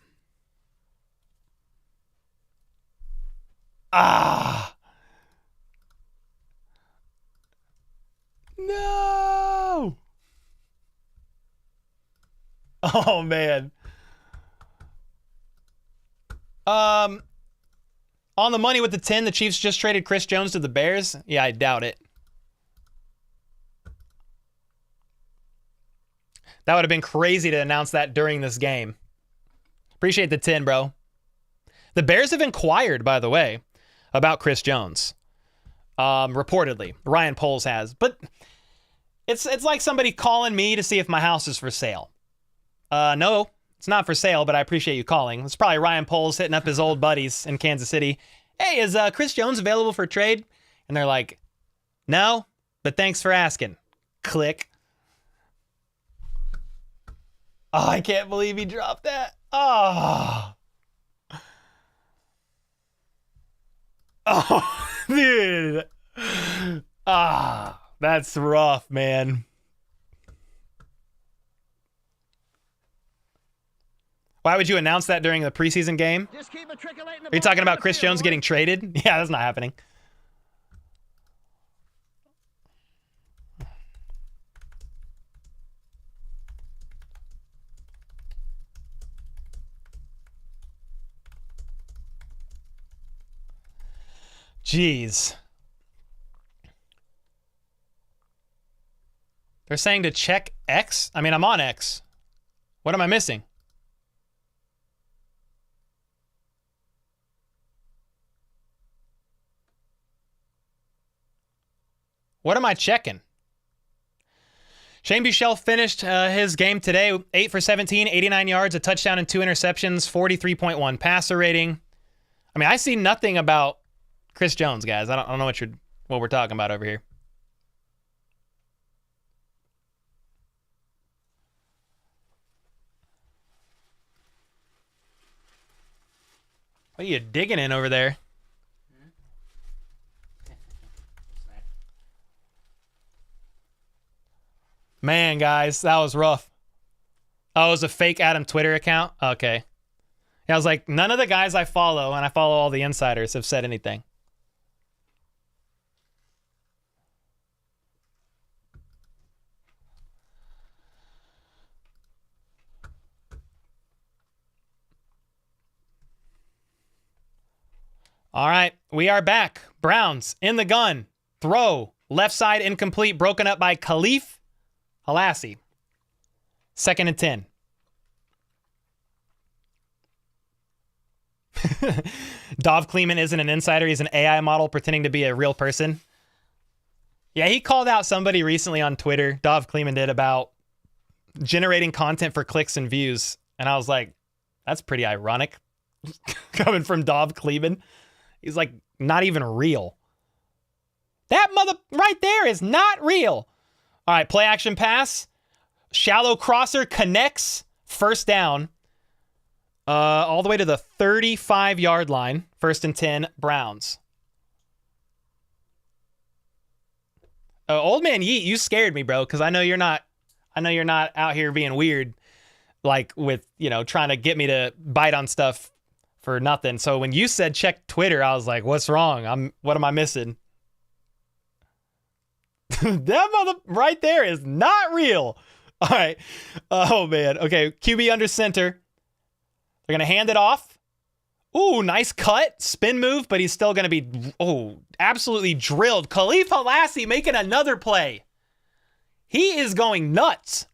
A: Ah. No. Oh, man. On the money with the 10, the Chiefs just traded Chris Jones to the Bears. Yeah, I doubt it. That would have been crazy to announce that during this game. Appreciate the 10, bro. The Bears have inquired, by the way, about Chris Jones. Reportedly. Ryan Poles has. But it's like somebody calling me to see if my house is for sale. No, it's not for sale, but I appreciate you calling. It's probably Ryan Poles hitting up his old buddies in Kansas City. Hey, is Chris Jones available for trade? And they're like, no, but thanks for asking. Click. Oh, I can't believe he dropped that. Oh. Oh, dude. Ah, that's rough, man. Why would you announce that during the preseason game? Are you talking about Chris Jones getting traded? Yeah, that's not happening. Jeez. They're saying to check X? I mean, I'm on X. What am I missing? What am I checking? Shane Buechele finished his game today, 8 for 17, 89 yards, a touchdown and 2 interceptions, 43.1 passer rating. I mean, I see nothing about Chris Jones, guys. I don't know what we're talking about over here. What are you digging in over there? Man, guys, that was rough. Oh, it was a fake Adam Twitter account? Okay. Yeah, I was like, none of the guys I follow, and I follow all the insiders, have said anything. All right, we are back. Browns in the gun. Throw. Left side incomplete, broken up by Khalif Halassi. 2nd and 10. Dov Kleeman isn't an insider. He's an AI model pretending to be a real person. Yeah, he called out somebody recently on Twitter, Dov Kleeman did, about generating content for clicks and views. And I was like, that's pretty ironic. Coming from Dov Kleeman. He's like, not even real. That mother right there is not real. All right, play action pass. Shallow crosser connects. First down. All the way to the 35-yard line. 1st and 10, Browns. Old man Yeet, you scared me, bro, because I know you're not out here being weird, like with, trying to get me to bite on stuff for nothing. So when you said check Twitter, I was like, what's wrong? What am I missing? That mother right there is not real. All right. Oh, man. Okay, QB under center. They're going to hand it off. Ooh, nice cut. Spin move, but he's still going to be, absolutely drilled. Khalif Halassi making another play. He is going nuts.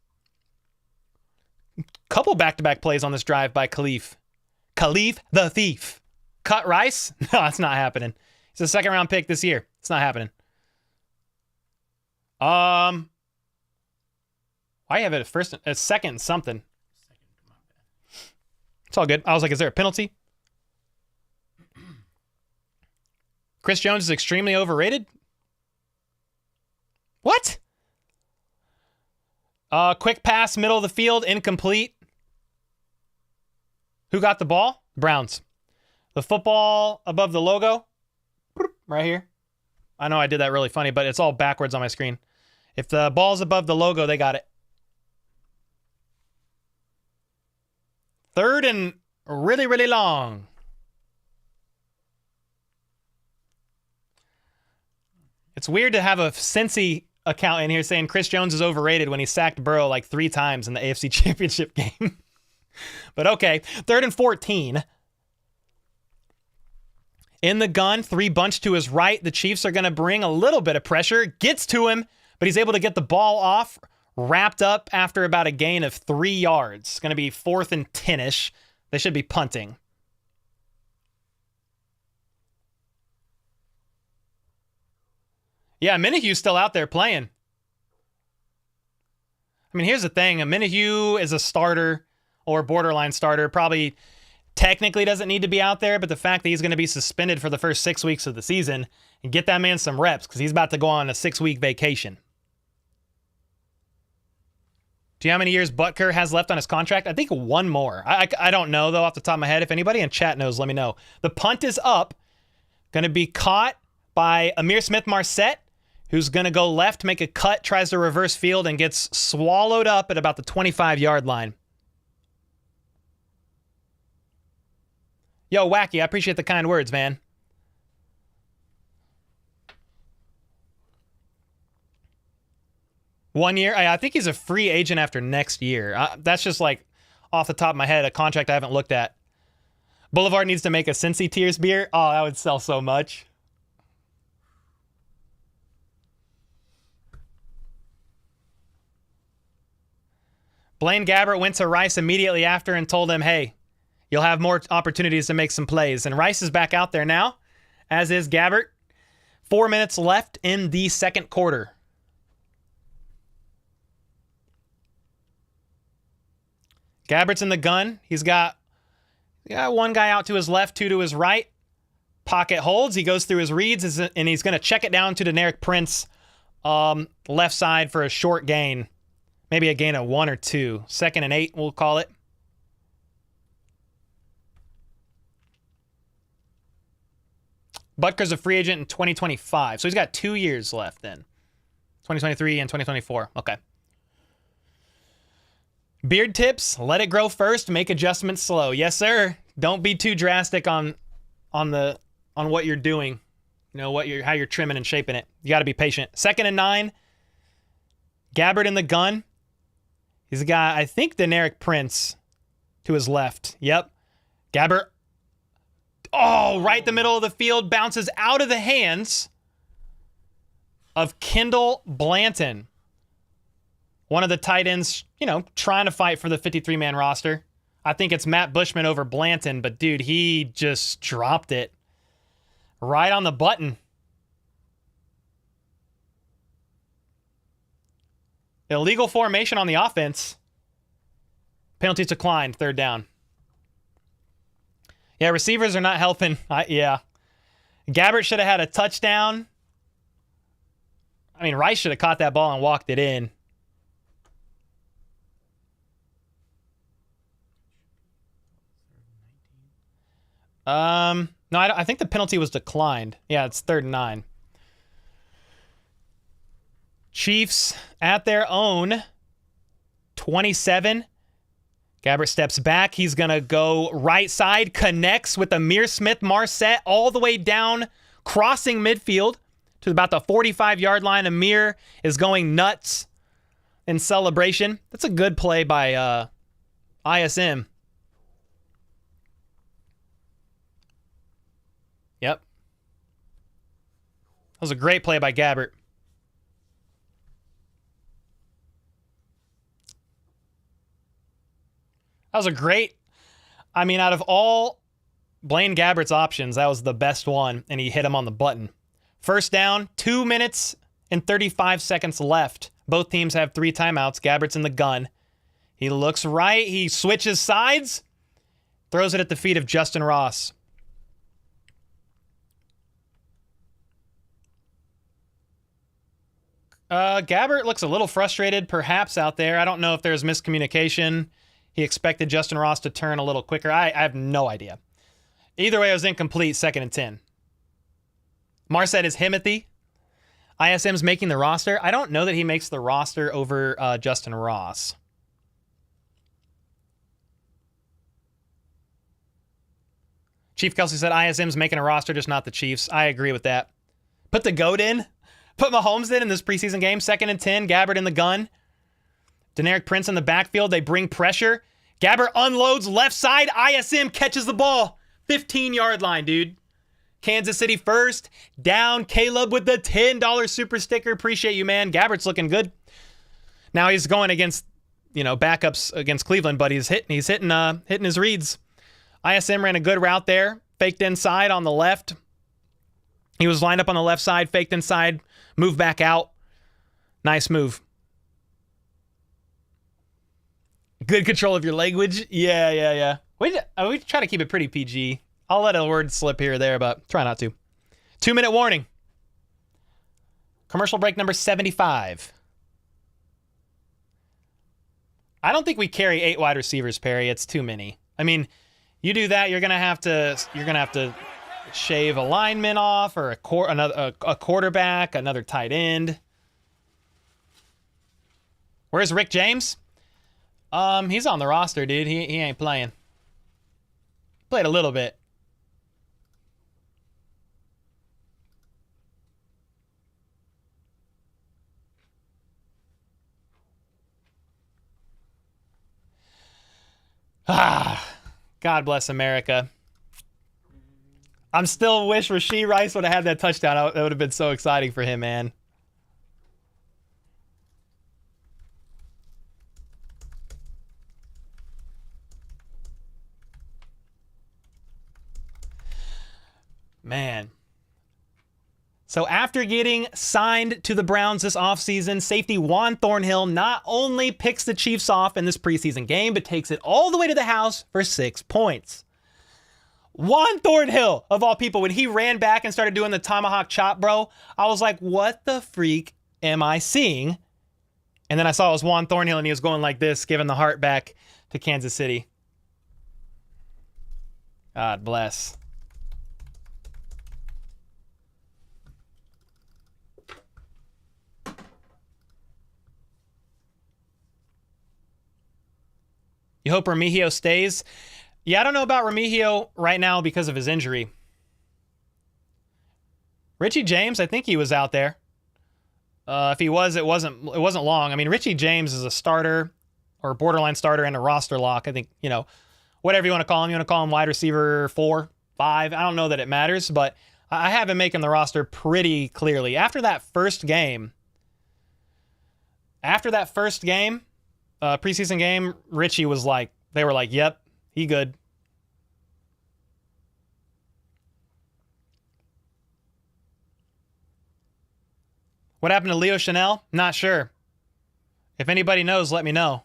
A: Couple back-to-back plays on this drive by Khalif. Khalif the Thief. Cut Rice? No, it's not happening. He's a second-round pick this year. It's not happening. Why have it a second something? It's all good. I was like, is there a penalty? Chris Jones is extremely overrated? What? Quick pass, middle of the field, incomplete. Who got the ball? Browns. The football above the logo, right here. I know I did that really funny, but it's all backwards on my screen. If the ball's above the logo, they got it. 3rd and really, really long. It's weird to have a Cincy account in here saying Chris Jones is overrated when he sacked Burrow like 3 times in the AFC Championship game. But okay, 3rd and 14. In the gun, 3 bunch to his right. The Chiefs are going to bring a little bit of pressure. Gets to him, but he's able to get the ball off, wrapped up after about a gain of 3 yards. It's going to be 4th and 10-ish. They should be punting. Yeah, Minahue's still out there playing. I mean, here's the thing. Minihue is a starter or borderline starter. Probably technically doesn't need to be out there, but the fact that he's going to be suspended for the first 6 weeks of the season and get that man some reps because he's about to go on a 6-week vacation. Do you know how many years Butker has left on his contract? I think 1 more. I don't know, though, off the top of my head. If anybody in chat knows, let me know. The punt is up. Going to be caught by Amir Smith-Marset, who's going to go left, make a cut, tries to reverse field, and gets swallowed up at about the 25-yard line. Yo, Wacky, I appreciate the kind words, man. One year? I think he's a free agent after next year. That's just like off the top of my head, a contract I haven't looked at. Boulevard needs to make a Cincy Tears beer. Oh, that would sell so much. Blaine Gabbert went to Rice immediately after and told him, hey, you'll have more opportunities to make some plays. And Rice is back out there now, as is Gabbert. 4 minutes left in the second quarter. Gabbert's in the gun. He's got one guy out to his left, 2 to his right. Pocket holds. He goes through his reads, and he's going to check it down to Deneric Prince, left side for a short gain. Maybe a gain of 1 or 2. 2nd and 8, we'll call it. Butker's a free agent in 2025. So he's got 2 years left then. 2023 and 2024. Okay. Beard tips, let it grow first, make adjustments slow. Yes, sir. Don't be too drastic on what you're doing. You know, how you're trimming and shaping it. You got to be patient. 2nd and 9. Gabbert in the gun. He's got, I think, Deneric Prince to his left. Yep. Gabbert. Oh, right the middle of the field. Bounces out of the hands of Kendall Blanton. One of the tight ends, trying to fight for the 53-man roster. I think it's Matt Bushman over Blanton, but dude, he just dropped it right on the button. Illegal formation on the offense. Penalties declined, 3rd down. Yeah, receivers are not helping. Yeah. Gabbert should have had a touchdown. I mean, Rice should have caught that ball and walked it in. No, I think the penalty was declined. Yeah, it's 3rd and 9. Chiefs at their own 27. Gabbert steps back. He's going to go right side, connects with Amir Smith-Marset all the way down, crossing midfield to about the 45-yard line. Amir is going nuts in celebration. That's a good play by ISM. Yep. That was a great play by Gabbert. That was a great, out of all Blaine Gabbert's options, that was the best one, and he hit him on the button. 1st down, 2 minutes and 35 seconds left. Both teams have 3 timeouts. Gabbert's in the gun. He looks right. He switches sides, throws it at the feet of Justin Ross. Gabbert looks a little frustrated, perhaps, out there. I don't know if there's miscommunication. He expected Justin Ross to turn a little quicker. I have no idea. Either way, it was incomplete, 2nd and 10. Marset is Himothy. ISM's making the roster. I don't know that he makes the roster over Justin Ross. Chief Kelsey said ISM's making a roster, just not the Chiefs. I agree with that. Put the GOAT in. Put Mahomes in this preseason game. 2nd and 10. Gabbert in the gun. Deneric Prince in the backfield. They bring pressure. Gabbert unloads left side. ISM catches the ball. 15-yard line, dude. Kansas City first. Down. Caleb with the $10 super sticker. Appreciate you, man. Gabbert's looking good. Now he's going against, backups against Cleveland, but he's hitting his reads. ISM ran a good route there. Faked inside on the left. He was lined up on the left side, faked inside, moved back out. Nice move. Good control of your language. Yeah. We try to keep it pretty PG. I'll let a word slip here or there, but try not to. 2-minute warning. Commercial break number 75. I don't think we carry 8 wide receivers, Perry. It's too many. I mean, you do that, you're gonna have to shave a lineman off, or a quarterback, another tight end. Where's Rick James? He's on the roster, dude. He ain't playing. Played a little bit. God bless America. I'm still wish Rashee Rice would have had that touchdown. That would have been so exciting for him, man. Man. So after getting signed to the Browns this offseason, safety Juan Thornhill not only picks the Chiefs off in this preseason game, but takes it all the way to the house for 6 points. Juan Thornhill, of all people, when he ran back and started doing the tomahawk chop, bro, I was like, what the freak am I seeing? And then I saw it was Juan Thornhill, and he was going like this, giving the heart back to Kansas City. God bless. You hope Remigio stays? Yeah, I don't know about Remigio right now because of his injury. Richie James, I think he was out there. If he was, it wasn't long. I mean, Richie James is a starter or borderline starter and a roster lock. I think, whatever you want to call him. You want to call him wide receiver 4, 5. I don't know that it matters, but I have him making the roster pretty clearly. After that first game, preseason game, Richie was like, they were like, yep, he good. What happened to Leo Chanel? Not sure. If anybody knows, let me know.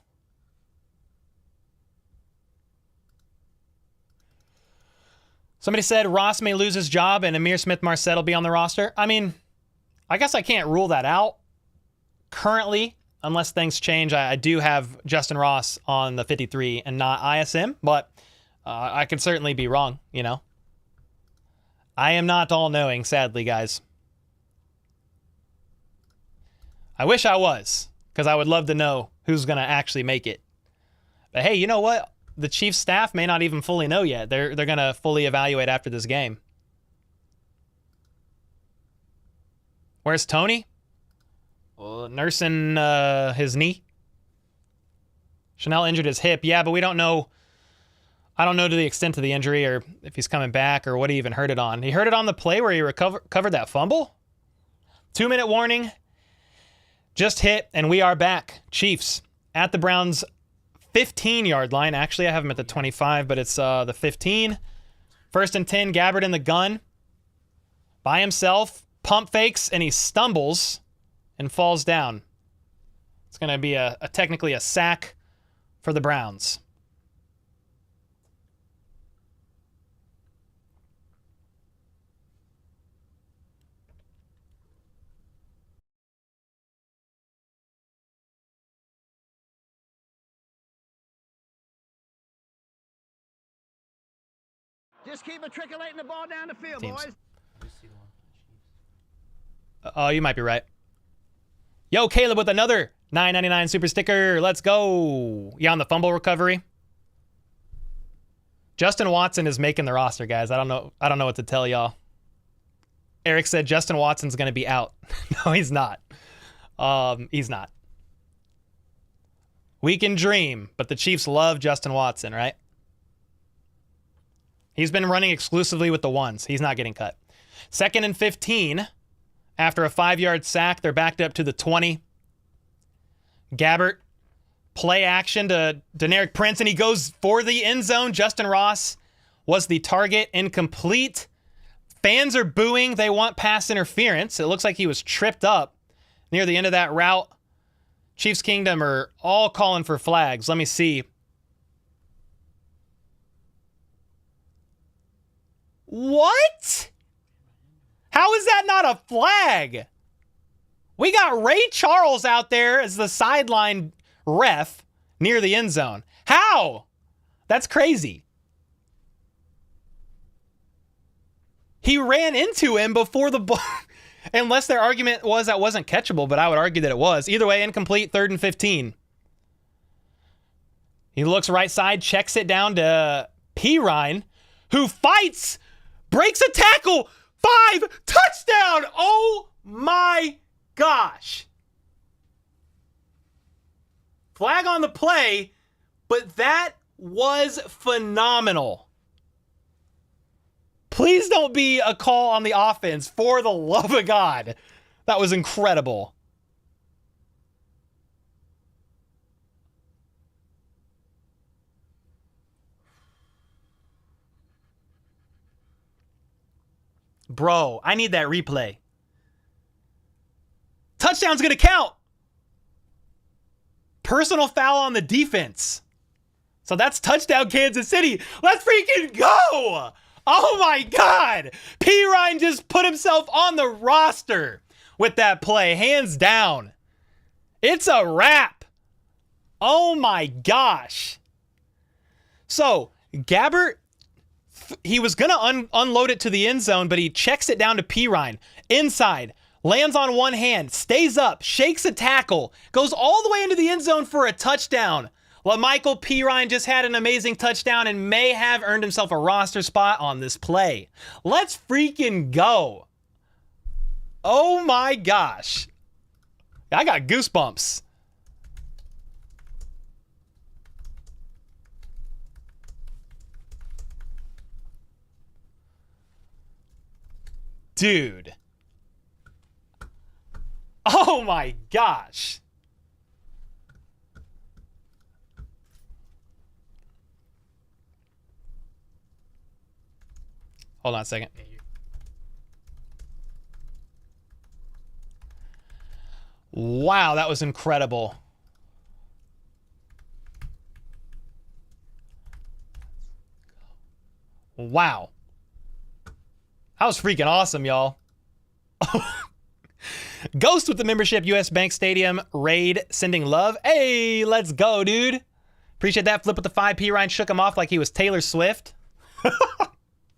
A: Somebody said Ross may lose his job and Amir Smith-Marset will be on the roster. I mean, I guess I can't rule that out currently. Unless things change, I do have Justin Ross on the 53 and not ISM, but I could certainly be wrong, I am not all-knowing, sadly, guys. I wish I was, because I would love to know who's going to actually make it. But hey, you know what? The Chiefs staff may not even fully know yet. They're going to fully evaluate after this game. Where's Tony? Nursing his knee. Chanel injured his hip. Yeah, but we don't know. I don't know to the extent of the injury or if he's coming back or what he even hurt it on. He hurt it on the play where he covered that fumble. 2-minute warning. Just hit, and we are back. Chiefs at the Browns' 15-yard line. Actually, I have him at the 25, but it's the 15. 1st and 10, Gabbert in the gun. By himself. Pump fakes, and he stumbles and falls down. It's going to be technically a sack for the Browns.
D: Just keep matriculating the ball down the field,
A: Teams.
D: boys.
A: Oh, you might be right. Yo, Caleb with another $9.99 super sticker. Let's go. Yeah, on the fumble recovery. Justin Watson is making the roster, guys. I don't know what to tell y'all. Eric said Justin Watson's going to be out. No, he's not. He's not. We can dream, but the Chiefs love Justin Watson, right? He's been running exclusively with the ones. He's not getting cut. 2nd and 15. After a 5-yard sack, they're backed up to the 20. Gabbert, play action to Deneric Prince, and he goes for the end zone. Justin Ross was the target, incomplete. Fans are booing. They want pass interference. It looks like he was tripped up near the end of that route. Chiefs Kingdom are all calling for flags. Let me see. What? How is that not a flag? We got Ray Charles out there as the sideline ref near the end zone. How? That's crazy. He ran into him before the ball. Unless their argument was that wasn't catchable, but I would argue that it was. Either way, incomplete, 3rd and 15. He looks right side, checks it down to Pirine, who fights, breaks a tackle, 5, touchdown! Oh my gosh. Flag on the play, but that was phenomenal. Please don't be a call on the offense, for the love of God. That was incredible. Bro, I need that replay. Touchdown's going to count. Personal foul on the defense. So that's touchdown, Kansas City. Let's freaking go. Oh my God. Pirine just put himself on the roster with that play, hands down. It's a wrap. Oh my gosh. So Gabbert, he was going to unload it to the end zone, but he checks it down to Pirine. Inside, lands on one hand, stays up, shakes a tackle, goes all the way into the end zone for a touchdown. LaMichael Pirine just had an amazing touchdown and may have earned himself a roster spot on this play. Let's freaking go. Oh my gosh. I got goosebumps. Dude. Oh my gosh. Hold on a second. Wow, that was incredible. Wow. That was freaking awesome, y'all. Ghost with the membership, US Bank Stadium, Raid, sending love. Hey, let's go, dude. Appreciate that. Flip with the 5. Pirine shook him off like he was Taylor Swift.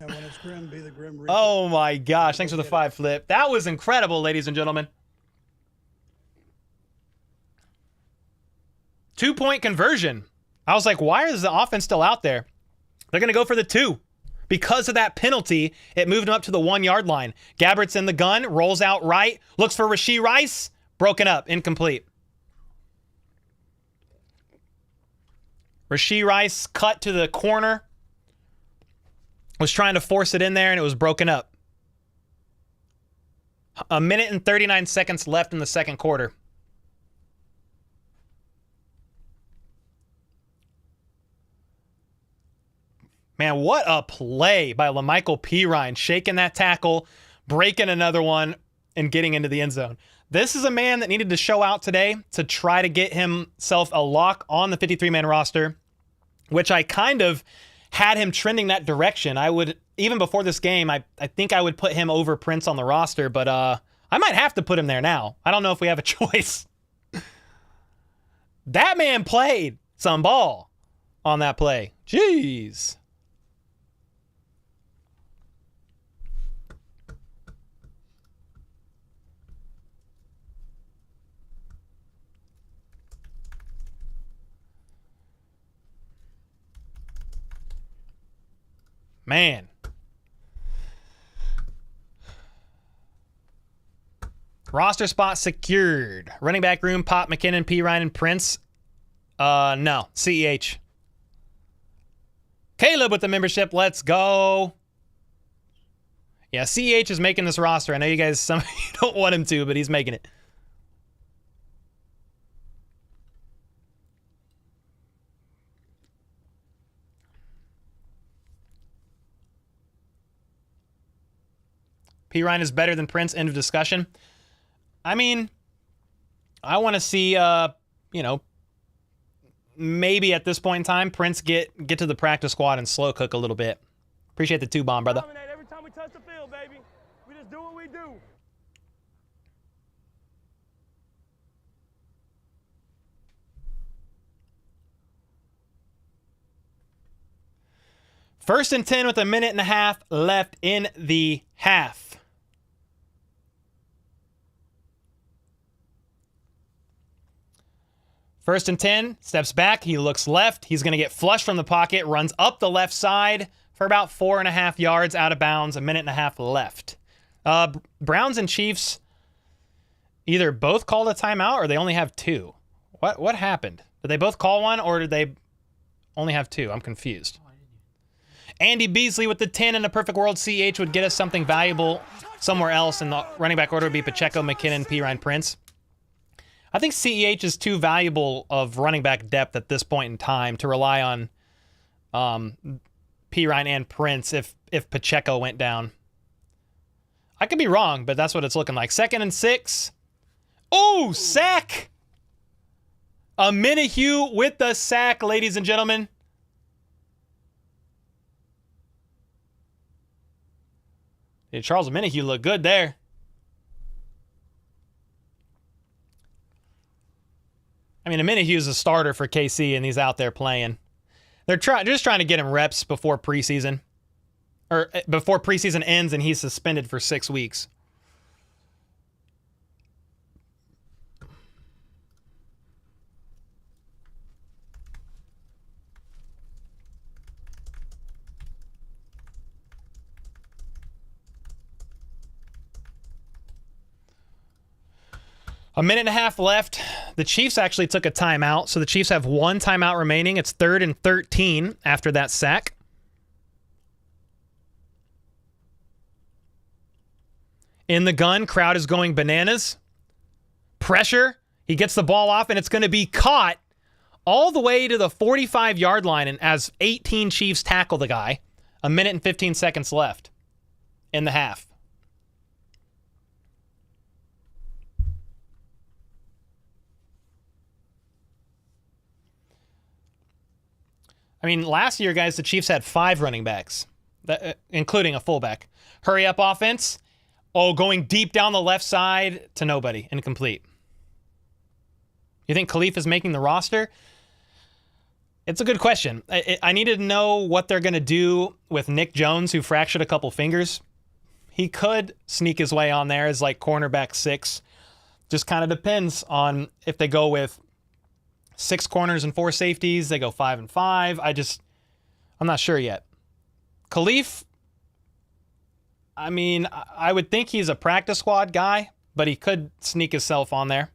C: And when it's grim, be the grim reaper.
A: Oh my gosh, thanks for the 5 flip. That was incredible, ladies and gentlemen. 2-point conversion. I was like, why is the offense still out there? They're going to go for the 2. Because of that penalty, it moved him up to the 1-yard line. Gabbert's in the gun, rolls out right, looks for Rashee Rice, broken up, incomplete. Rashee Rice cut to the corner, was trying to force it in there, and it was broken up. 1 minute and 39 seconds left in the second quarter. Man, what a play by LaMichael Pirine, shaking that tackle, breaking another one, and getting into the end zone. This is a man that needed to show out today to try to get himself a lock on the 53-man roster, which I kind of had him trending that direction. I would, even before this game, I think I would put him over Prince on the roster, but I might have to put him there now. I don't know if we have a choice. That man played some ball on that play. Jeez. Man. Roster spot secured. Running back room, Pop, McKinnon, P. Ryan, and Prince. No. CEH. Caleb with the membership. Let's go. Yeah, CEH is making this roster. I know you guys, some of you don't want him to, but he's making it. P. Ryan is better than Prince. End of discussion. I mean, I want to see, you know, maybe at this point in time, Prince get to the practice squad and slow cook a little bit. Appreciate the 2-bomb, brother.
B: Every time we touch the field, baby. We just do what we do.
A: First and 10 with a minute and a half left in the half. First and 10, steps back, he looks left. He's going to get flushed from the pocket, runs up the left side for about 4.5 yards out of bounds, a minute and a half left. Browns and Chiefs either both called a timeout or they only have two. What happened? Did they both call one or did they only have two? I'm confused. Andy Beasley with the 10 in a perfect world. CH would get us something valuable somewhere else, and the running back order would be Pacheco, McKinnon, P. Ryan, Prince. I think CEH is too valuable of running back depth at this point in time to rely on P. Ryan and Prince if Pacheco went down. I could be wrong, but that's what it's looking like. 2nd and 6. Oh, sack! A Minihue with the sack, ladies and gentlemen. Yeah, Charles Minihue looked good there. I mean, Minahue's a starter for KC, and he's out there playing. They're just trying to get him reps before preseason. Or before preseason ends and he's suspended for 6 weeks. A minute and a half left. The Chiefs actually took a timeout, so the Chiefs have one timeout remaining. It's 3rd and 13 after that sack. In the gun, crowd is going bananas. Pressure. He gets the ball off, and it's going to be caught all the way to the 45-yard line, and as 18 Chiefs tackle the guy. A minute and 15 seconds left in the half. I mean, last year, guys, the Chiefs had 5 running backs, including a fullback. Hurry up offense. Oh, going deep down the left side to nobody. Incomplete. You think Khalif is making the roster? It's a good question. I needed to know what they're going to do with Nick Jones, who fractured a couple fingers. He could sneak his way on there as like cornerback 6. Just kind of depends on if they go with 6 corners and 4 safeties. They go 5 and 5. I'm not sure yet. Khalif, I mean, I would think he's a practice squad guy, but he could sneak himself on there.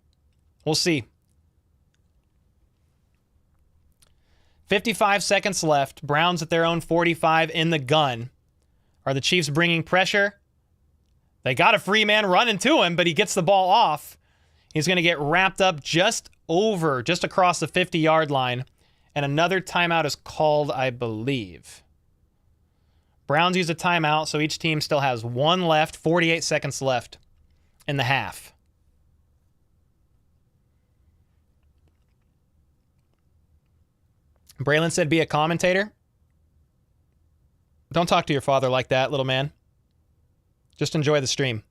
A: We'll see. 55 seconds left. Browns at their own 45 in the gun. Are the Chiefs bringing pressure? They got a free man running to him, but he gets the ball off. He's going to get wrapped up just across the 50-yard line. And another timeout is called, I believe. Browns use a timeout, so each team still has 1 left, 48 seconds left in the half. Braylon said, be a commentator. Don't talk to your father like that, little man. Just enjoy the stream.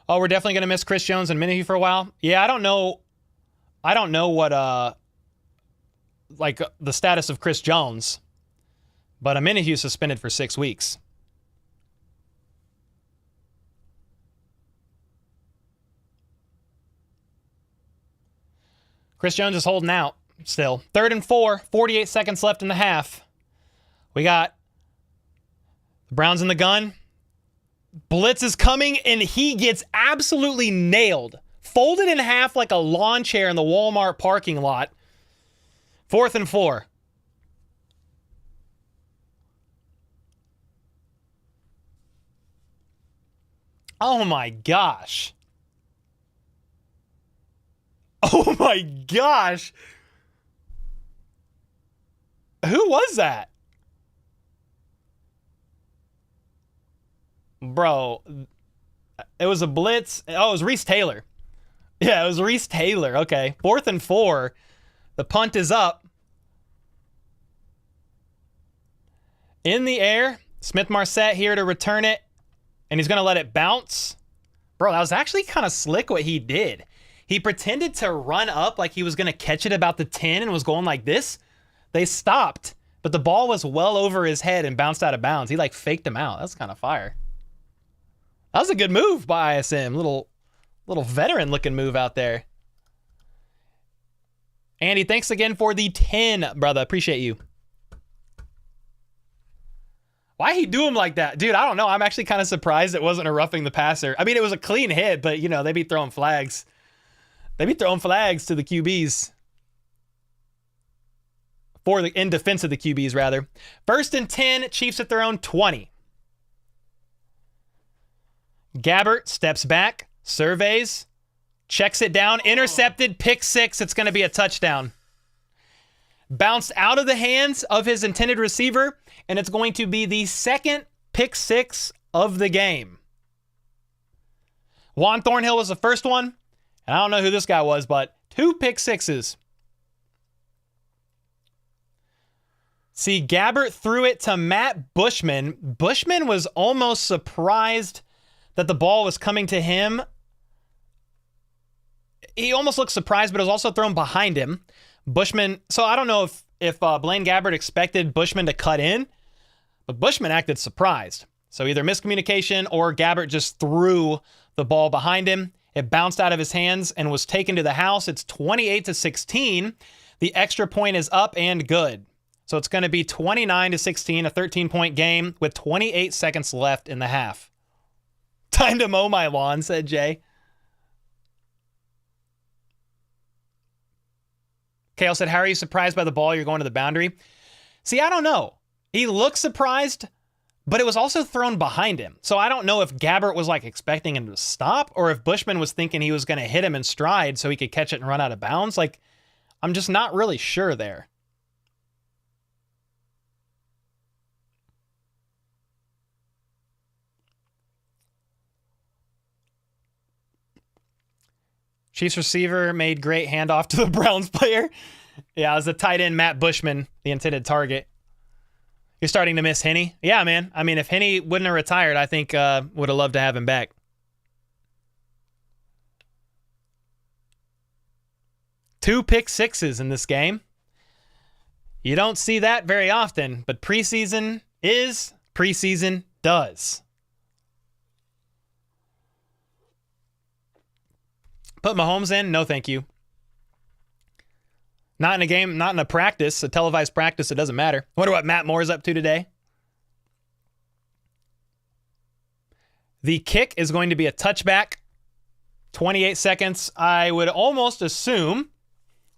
A: Oh, we're definitely going to miss Chris Jones and Minihue for a while. Yeah, I don't know what like the status of Chris Jones, but a Minihue suspended for 6 weeks. Chris Jones is holding out still. 3rd and 4, 48 seconds left in the half. We got the Browns in the gun. Blitz is coming, and he gets absolutely nailed. Folded in half like a lawn chair in the Walmart parking lot. 4th and 4. Oh my gosh. Oh my gosh. Who was that? Bro, it was a blitz. Oh, it was Reese Taylor. Yeah, it was Reese Taylor. Okay. 4th and 4. The punt is up. In the air. Smith-Marset here to return it. And he's going to let it bounce. Bro, that was actually kind of slick what he did. He pretended to run up like he was going to catch it about the 10 and was going like this. They stopped, but the ball was well over his head and bounced out of bounds. He like faked him out. That's kind of fire. That was a good move by ISM. Little veteran looking move out there. Andy, thanks again for the 10, brother. Appreciate you. Why he do him like that? Dude, I don't know. I'm actually kind of surprised it wasn't a roughing the passer. I mean, it was a clean hit, but, you know, they be throwing flags. They be throwing flags to the QBs. In defense of the QBs, rather. 1st and 10, Chiefs at their own 20. Gabbert steps back, surveys, checks it down, intercepted, pick 6. It's going to be a touchdown. Bounced out of the hands of his intended receiver, and it's going to be the 2nd pick 6 of the game. Juan Thornhill was the first one, and I don't know who this guy was, but 2 pick 6s. See, Gabbert threw it to Matt Bushman. Bushman was almost surprised that the ball was coming to him. He almost looked surprised, but it was also thrown behind him. Bushman, so I don't know if Blaine Gabbert expected Bushman to cut in, but Bushman acted surprised. So either miscommunication or Gabbert just threw the ball behind him. It bounced out of his hands and was taken to the house. It's 28-16. The extra point is up and good. So it's going to be 29-16, a 13-point game with 28 seconds left in the half. Time to mow my lawn, said Jay. Kale said, how are you surprised by the ball? You're going to the boundary. See, I don't know. He looked surprised, but it was also thrown behind him. So I don't know if Gabbert was like expecting him to stop or if Bushman was thinking he was going to hit him in stride so he could catch it and run out of bounds. Like, I'm just not really sure there. Chiefs receiver made great handoff to the Browns player. Yeah, it was the tight end, Matt Bushman, the intended target. You're starting to miss Henne? Yeah, man. I mean, if Henne wouldn't have retired, I think would have loved to have him back. Two pick 6s in this game. You don't see that very often, but preseason is, preseason does. Put Mahomes in? No, thank you. Not in a game, not in a practice, a televised practice, it doesn't matter. Wonder what Matt Moore's up to today. The kick is going to be a touchback. 28 seconds. I would almost assume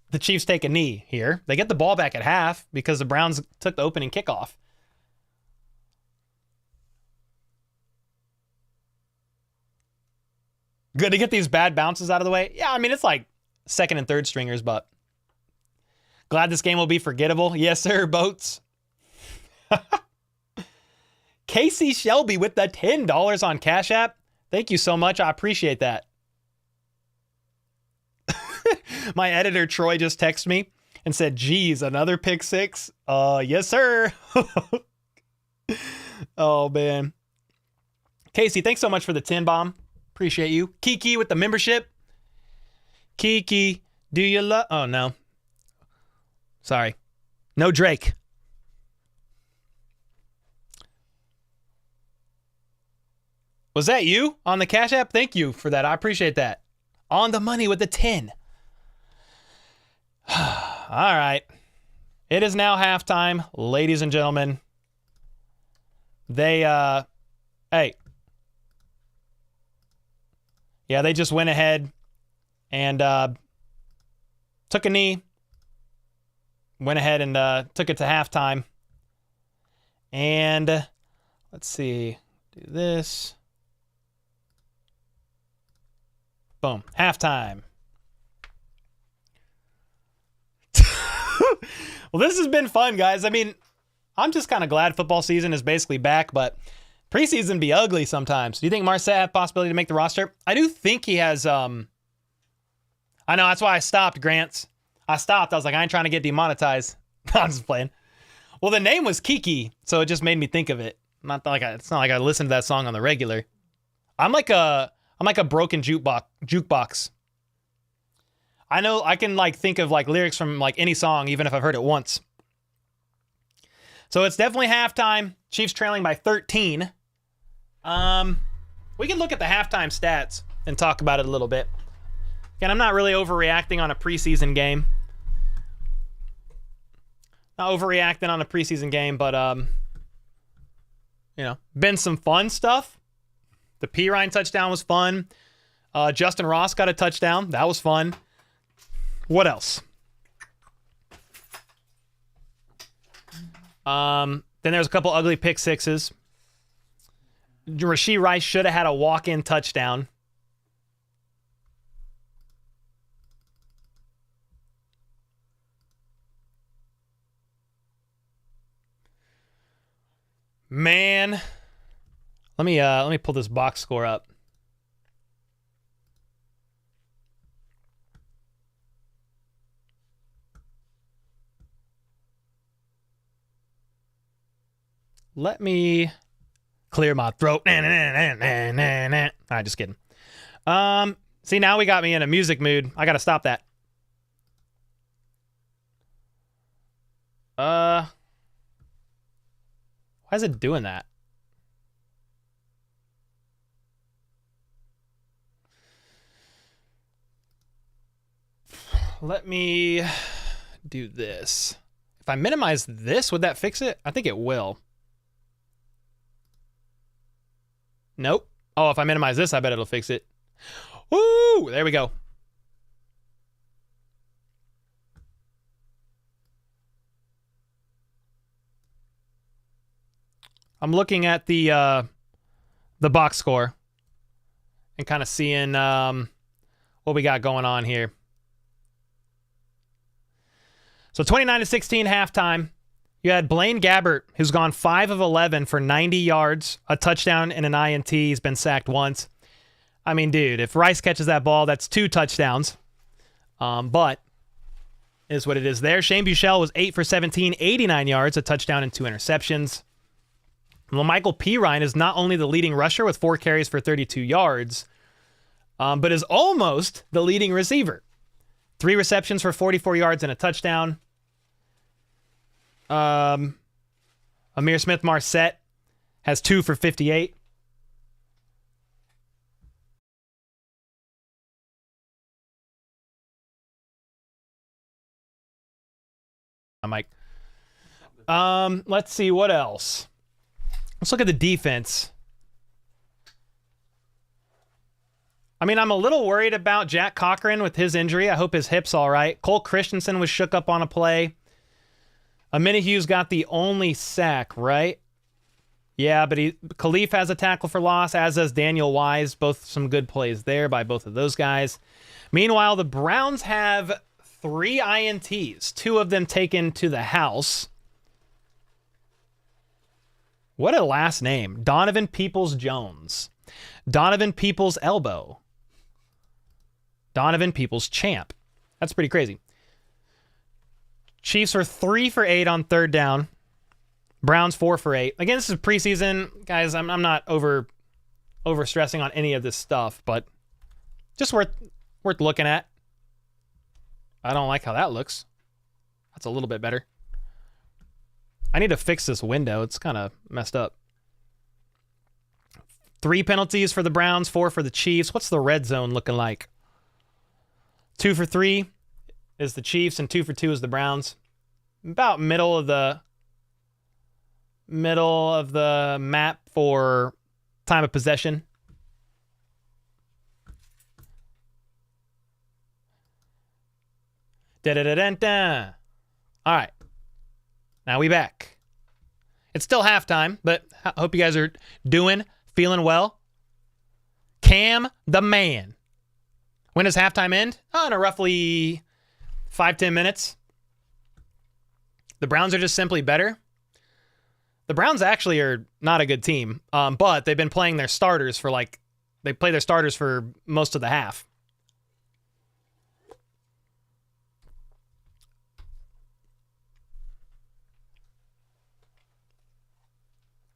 A: the Chiefs take a knee here. They get the ball back at half because the Browns took the opening kickoff. Good to get these bad bounces out of the way. Yeah, I mean, it's like second and third stringers, but glad this game will be forgettable. Yes, sir, Boats. Casey Shelby with the $10 on Cash App. Thank you so much. I appreciate that. My editor, Troy, just texted me and said, geez, another pick 6? Yes, sir. Oh, man. Casey, thanks so much for the 10 bomb. Appreciate you. Kiki with the membership. Kiki, do you love... Oh, no. Sorry. No Drake. Was that you on the Cash App? Thank you for that. I appreciate that. On the money with the 10. All right. It is now halftime, ladies and gentlemen. They, hey. Yeah, they just went ahead and took a knee. Went ahead and took it to halftime. And let's see. Do this. Boom. Halftime. Well, this has been fun, guys. I mean, I'm just kind of glad football season is basically back, but preseason be ugly sometimes. Do you think Marset had possibility to make the roster? I do think he has. I know, that's why I stopped, Grants. I stopped. I was like, I ain't trying to get demonetized. I'm just playing. Well, the name was Kiki, so it just made me think of it. It's not like I listened to that song on the regular. I'm like a broken jukebox. I know I can like think of like lyrics from like any song, even if I've heard it once. So it's definitely halftime. Chiefs trailing by 13. We can look at the halftime stats and talk about it a little bit. Again, I'm not really overreacting on a preseason game. Not overreacting on a preseason game, but been some fun stuff. The Pirine touchdown was fun. Justin Ross got a touchdown. That was fun. What else? Then there's a couple ugly pick sixes. Rashee Rice should have had a walk-in touchdown. Man, let me pull this box score up. Let me clear my throat. All right, just kidding. See, now we got me in a music mood. I gotta stop that. Why is it doing that? Let me do this. If I minimize this, would that fix it? I think it will. Nope. Oh, if I minimize this, I bet it'll fix it. Woo! There we go. I'm looking at the box score and kind of seeing what we got going on here. So 29-16 halftime. You had Blaine Gabbert, who's gone 5 of 11 for 90 yards, a touchdown, and an INT. He's been sacked once. I mean, dude, if Rice catches that ball, that's 2 touchdowns. But is what it is there. Shane Buechele was 8 for 17, 89 yards, a touchdown, and 2 interceptions. Michael Pirine is not only the leading rusher with 4 carries for 32 yards, but is almost the leading receiver. 3 receptions for 44 yards and a touchdown. Amir Smith-Marset has 2 for 58. Mike. Let's see what else. Let's look at the defense. I mean, I'm a little worried about Jack Cochran with his injury. I hope his hip's all right. Cole Christensen was shook up on a play. Hughes got the only sack, right? Yeah, but Khalif has a tackle for loss, as does Daniel Wise. Both some good plays there by both of those guys. Meanwhile, the Browns have 3 INTs, 2 of them taken to the house. What a last name. Donovan Peoples-Jones. Donovan Peoples-Elbow. Donovan Peoples-Champ. That's pretty crazy. Chiefs are 3 for 8 on 3rd down. Browns 4 for 8. Again, this is preseason. Guys, I'm not over stressing on any of this stuff, but just worth looking at. I don't like how that looks. That's a little bit better. I need to fix this window. It's kind of messed up. 3 penalties for the Browns, 4 for the Chiefs. What's the red zone looking like? 2 for 3 is the Chiefs, and 2 for 2 is the Browns. About middle of the middle of the map for time of possession. Da-da-da-da-da. All right. Now we back. It's still halftime, but I hope you guys are feeling well. Cam the man. When does halftime end? Oh, in a roughly 5-10 minutes. The Browns are just simply better. The Browns actually are not a good team, but they've been playing their starters for they play their starters for most of the half.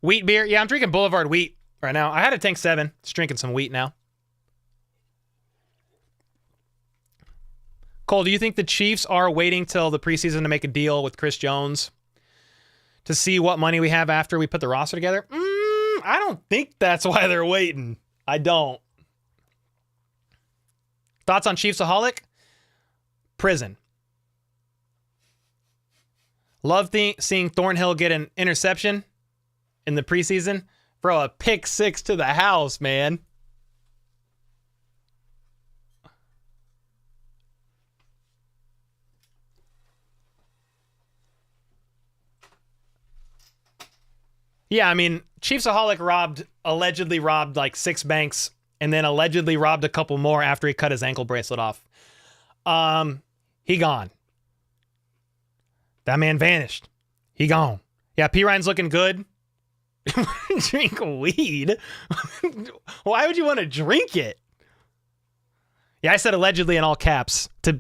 A: Wheat beer. Yeah, I'm drinking Boulevard Wheat right now. I had a Tank 7. Just drinking some wheat now. Cole, do you think the Chiefs are waiting till the preseason to make a deal with Chris Jones to see what money we have after we put the roster together? I don't think that's why they're waiting. I don't. Thoughts on Chiefsaholic? Prison. Love seeing Thornhill get an interception in the preseason. Bro, a pick 6 to the house, man. Yeah, I mean, Chiefsaholic allegedly robbed like 6 banks and then allegedly robbed a couple more after he cut his ankle bracelet off. He gone. That man vanished. He gone. Yeah, P. Ryan's looking good. Drink weed? Why would you want to drink it? Yeah, I said allegedly in all caps to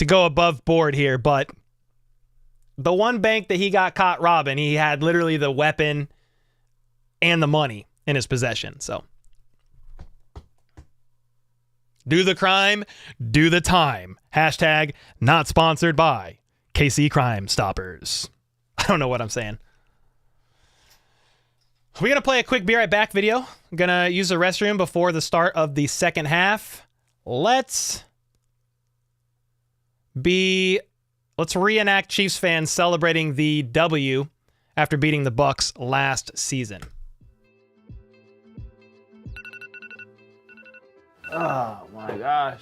A: go above board here, but the one bank that he got caught robbing, he had literally the weapon and the money in his possession. So, do the crime, do the time. Hashtag not sponsored by KC Crime Stoppers. I don't know what I'm saying. We're going to play a quick Be Right Back video. I'm going to use the restroom before the start of the second half. Let's reenact Chiefs fans celebrating the W after beating the Bucs last season. Oh my gosh.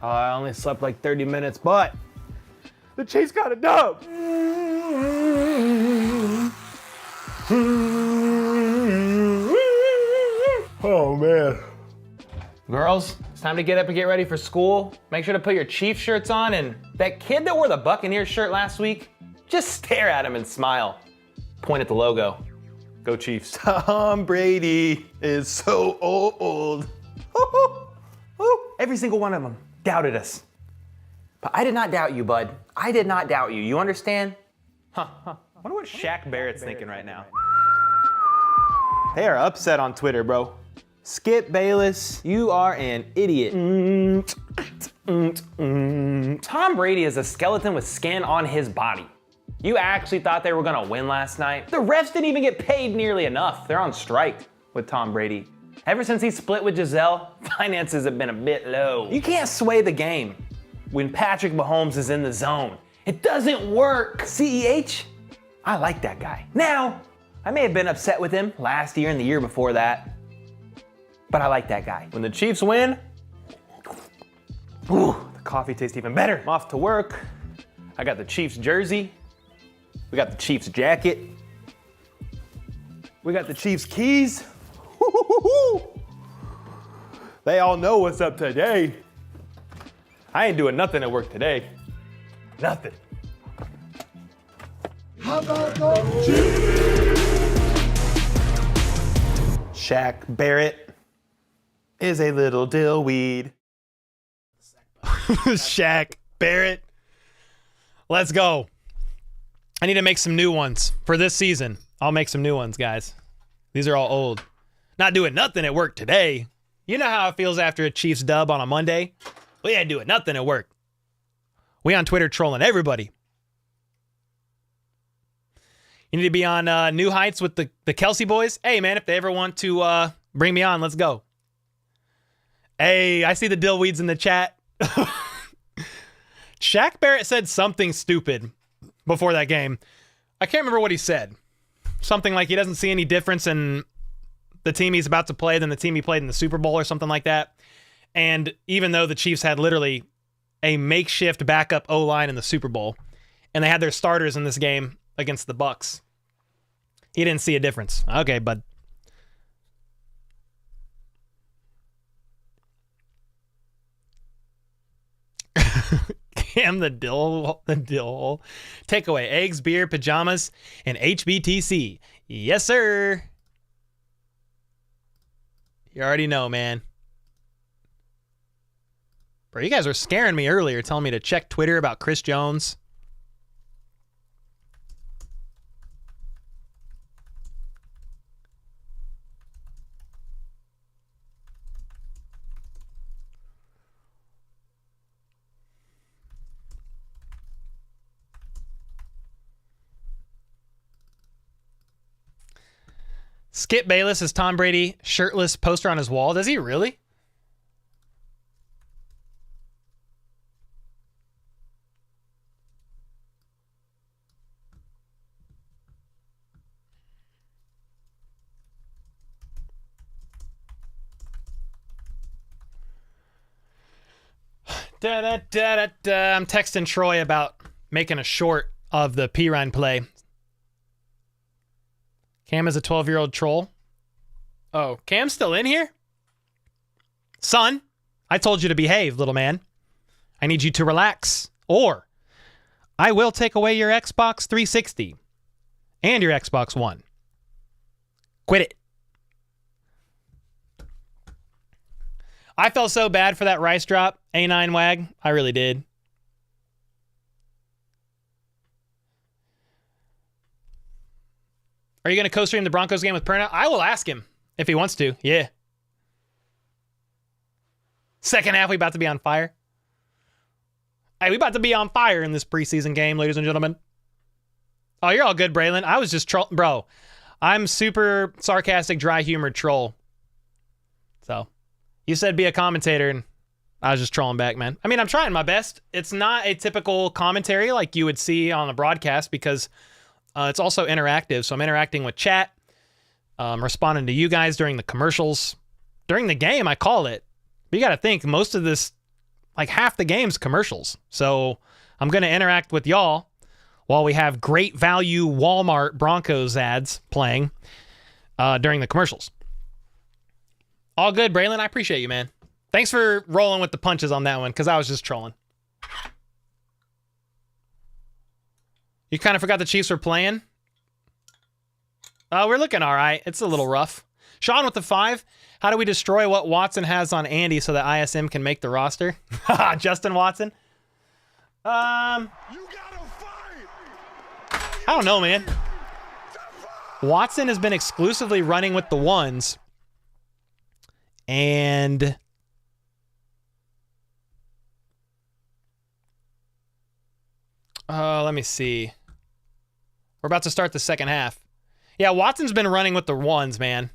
A: Oh, I only slept like 30 minutes, but the Chiefs got a dub. Oh man. Girls, it's time to get up and get ready for school. Make sure to put your Chiefs shirts on, and that kid that wore the Buccaneers shirt last week, just stare at him and smile. Point at the logo. Go Chiefs. Tom Brady is so old. Every single one of them doubted us. But I did not doubt you, bud. I did not doubt you. You understand? I wonder what Shaq Barrett's thinking right now. They are upset on Twitter, bro. Skip Bayless, you are an idiot. Tom Brady is a skeleton with skin on his body. You actually thought they were gonna win last night? The refs didn't even get paid nearly enough. They're on strike with Tom Brady. Ever since he split with Giselle, finances have been a bit low. You can't sway the game when Patrick Mahomes is in the zone. It doesn't work. CEH, I like that guy. Now, I may have been upset with him last year and the year before that, but I like that guy. When the Chiefs win, ooh, the coffee tastes even better. I'm off to work. I got the Chiefs jersey. We got the Chiefs jacket. We got the Chiefs keys. They all know what's up today. I ain't doing nothing at work today. Nothing. How about those Chiefs? Shaq Barrett is a little dill weed. Shaq Barrett. Let's go. I need to make some new ones for this season. I'll make some new ones, guys. These are all old. Not doing nothing at work today. You know how it feels after a Chiefs dub on a Monday? We ain't doing nothing at work. We on Twitter trolling everybody. You need to be on new heights with the Kelsey boys. Hey, man, if they ever want to bring me on, let's go. Hey, I see the dill weeds in the chat. Shaq Barrett said something stupid before that game. I can't remember what he said. Something like he doesn't see any difference in the team he's about to play than the team he played in the Super Bowl or something like that. And even though the Chiefs had literally a makeshift backup O-line in the Super Bowl, and they had their starters in this game against the Bucs, he didn't see a difference. Okay, bud. Cam the dill hole. Takeaway: eggs, beer, pajamas, and HBTC. Yes, sir. You already know, man. Bro, you guys were scaring me earlier, telling me to check Twitter about Chris Jones. Skip Bayless is Tom Brady shirtless poster on his wall. Does he really? I'm texting Troy about making a short of the P-Ryan play. Cam is a 12-year-old troll. Oh, Cam's still in here? Son, I told you to behave, little man. I need you to relax, or I will take away your Xbox 360 and your Xbox One. Quit it. I felt so bad for that Rice drop, A9 wag. I really did. Are you going to co-stream the Broncos game with Perna? I will ask him if he wants to. Yeah. Second half, we about to be on fire. Hey, we about to be on fire in this preseason game, ladies and gentlemen. Oh, you're all good, Braylon. I was just trolling. Bro, I'm super sarcastic, dry humored troll. So, you said be a commentator, and I was just trolling back, man. I mean, I'm trying my best. It's not a typical commentary like you would see on a broadcast because it's also interactive. So I'm interacting with chat, responding to you guys during the commercials. During the game, I call it. But you got to think, most of this, like half the game's commercials. So I'm going to interact with y'all while we have great value Walmart Broncos ads playing during the commercials. All good, Braylon. I appreciate you, man. Thanks for rolling with the punches on that one, because I was just trolling. You kind of forgot the Chiefs were playing? We're looking all right. It's a little rough. Sean with the 5. How do we destroy what Watson has on Andy so that ISM can make the roster? Justin Watson.
B: You gotta fight.
A: I don't know, man. Watson has been exclusively running with the ones. And let me see. We're about to start the second half. Yeah, Watson's been running with the ones, man.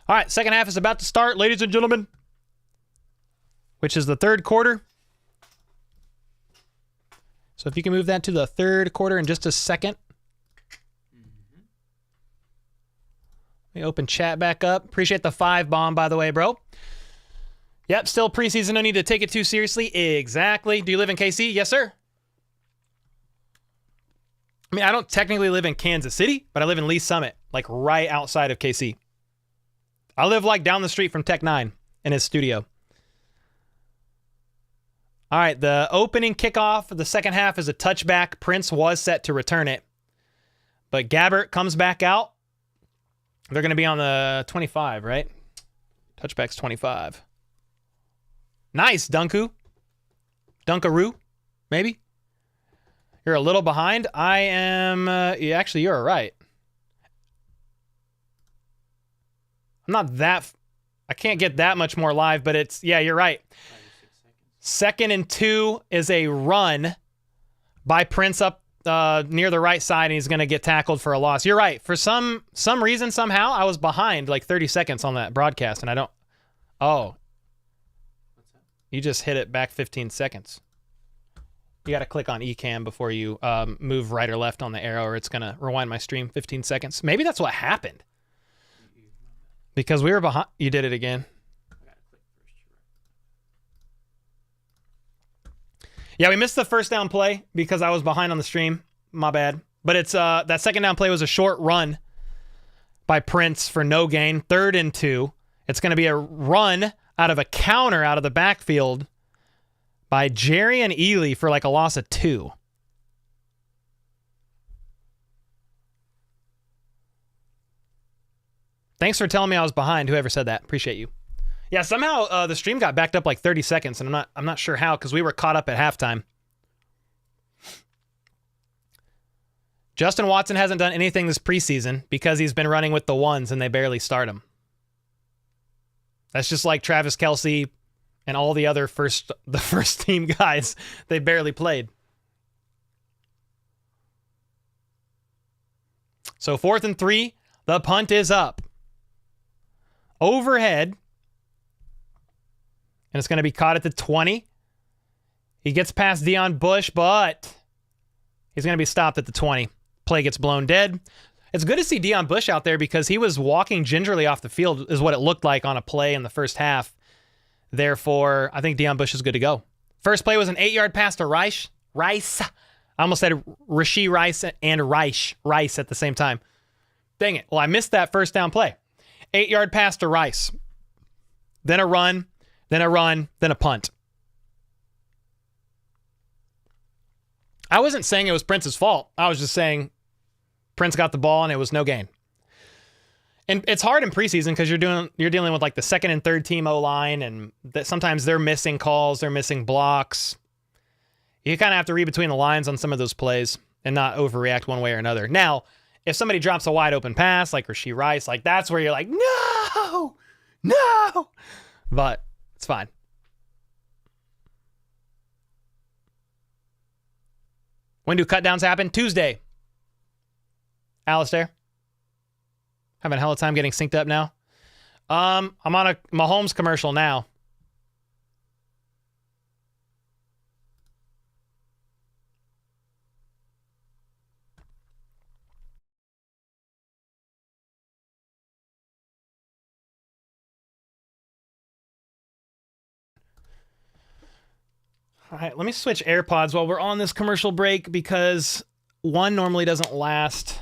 A: All right, second half is about to start, ladies and gentlemen, which is the third quarter. So if you can move that to the third quarter in just a second. Let me open chat back up. Appreciate the 5 bomb, by the way, bro. Yep, still preseason. No need to take it too seriously. Exactly. Do you live in KC? Yes, sir. I mean, I don't technically live in Kansas City, but I live in Lee Summit, like right outside of KC. I live like down the street from Tech 9 in his studio. All right, the opening kickoff of the second half is a touchback. Prince was set to return it, but Gabbert comes back out. They're going to be on the 25, right? Touchback's 25. Nice, Dunkaroo, maybe? You're a little behind. I am... actually, you're right. I'm not that... I can't get that much more live, but it's... Yeah, you're right. 2nd and 2 is a run by Prince up near the right side, and he's going to get tackled for a loss. You're right. For some reason, somehow, I was behind like 30 seconds on that broadcast, and I don't... Oh. You just hit it back 15 seconds. You got to click on eCam before you move right or left on the arrow, or it's going to rewind my stream 15 seconds. Maybe that's what happened. Because we were behind... You did it again. Yeah, we missed the first down play because I was behind on the stream. My bad. But it's that second down play was a short run by Prince for no gain. 3rd and 2. It's going to be a run out of a counter out of the backfield by Jerry and Ely for like a loss of 2. Thanks for telling me I was behind, whoever said that. Appreciate you. Yeah, somehow the stream got backed up like 30 seconds, and I'm not sure how, because we were caught up at halftime. Justin Watson hasn't done anything this preseason because he's been running with the ones and they barely start him. That's just like Travis Kelce and all the other first team guys. They barely played. So 4th and 3, the punt is up. Overhead. And it's going to be caught at the 20. He gets past Deion Bush, but he's going to be stopped at the 20. Play gets blown dead. It's good to see Deion Bush out there because he was walking gingerly off the field is what it looked like on a play in the first half. Therefore, I think Deion Bush is good to go. First play was an 8-yard pass to Rice. I almost said Rashee Rice and Rice at the same time. Dang it. Well, I missed that first down play. 8-yard pass to Rice. Then a run. Then a run, then a punt. I wasn't saying it was Prince's fault. I was just saying Prince got the ball and it was no gain. And it's hard in preseason because you're dealing with like the 2nd and 3rd team O-line, and that sometimes they're missing calls, they're missing blocks. You kind of have to read between the lines on some of those plays and not overreact one way or another. Now, if somebody drops a wide open pass like Rashee Rice, like that's where you're like, no. But it's fine. When do cutdowns happen? Tuesday. Alistair. Having a hell of a time getting synced up now. I'm on a Mahomes commercial now. All right, let me switch AirPods while we're on this commercial break because one normally doesn't last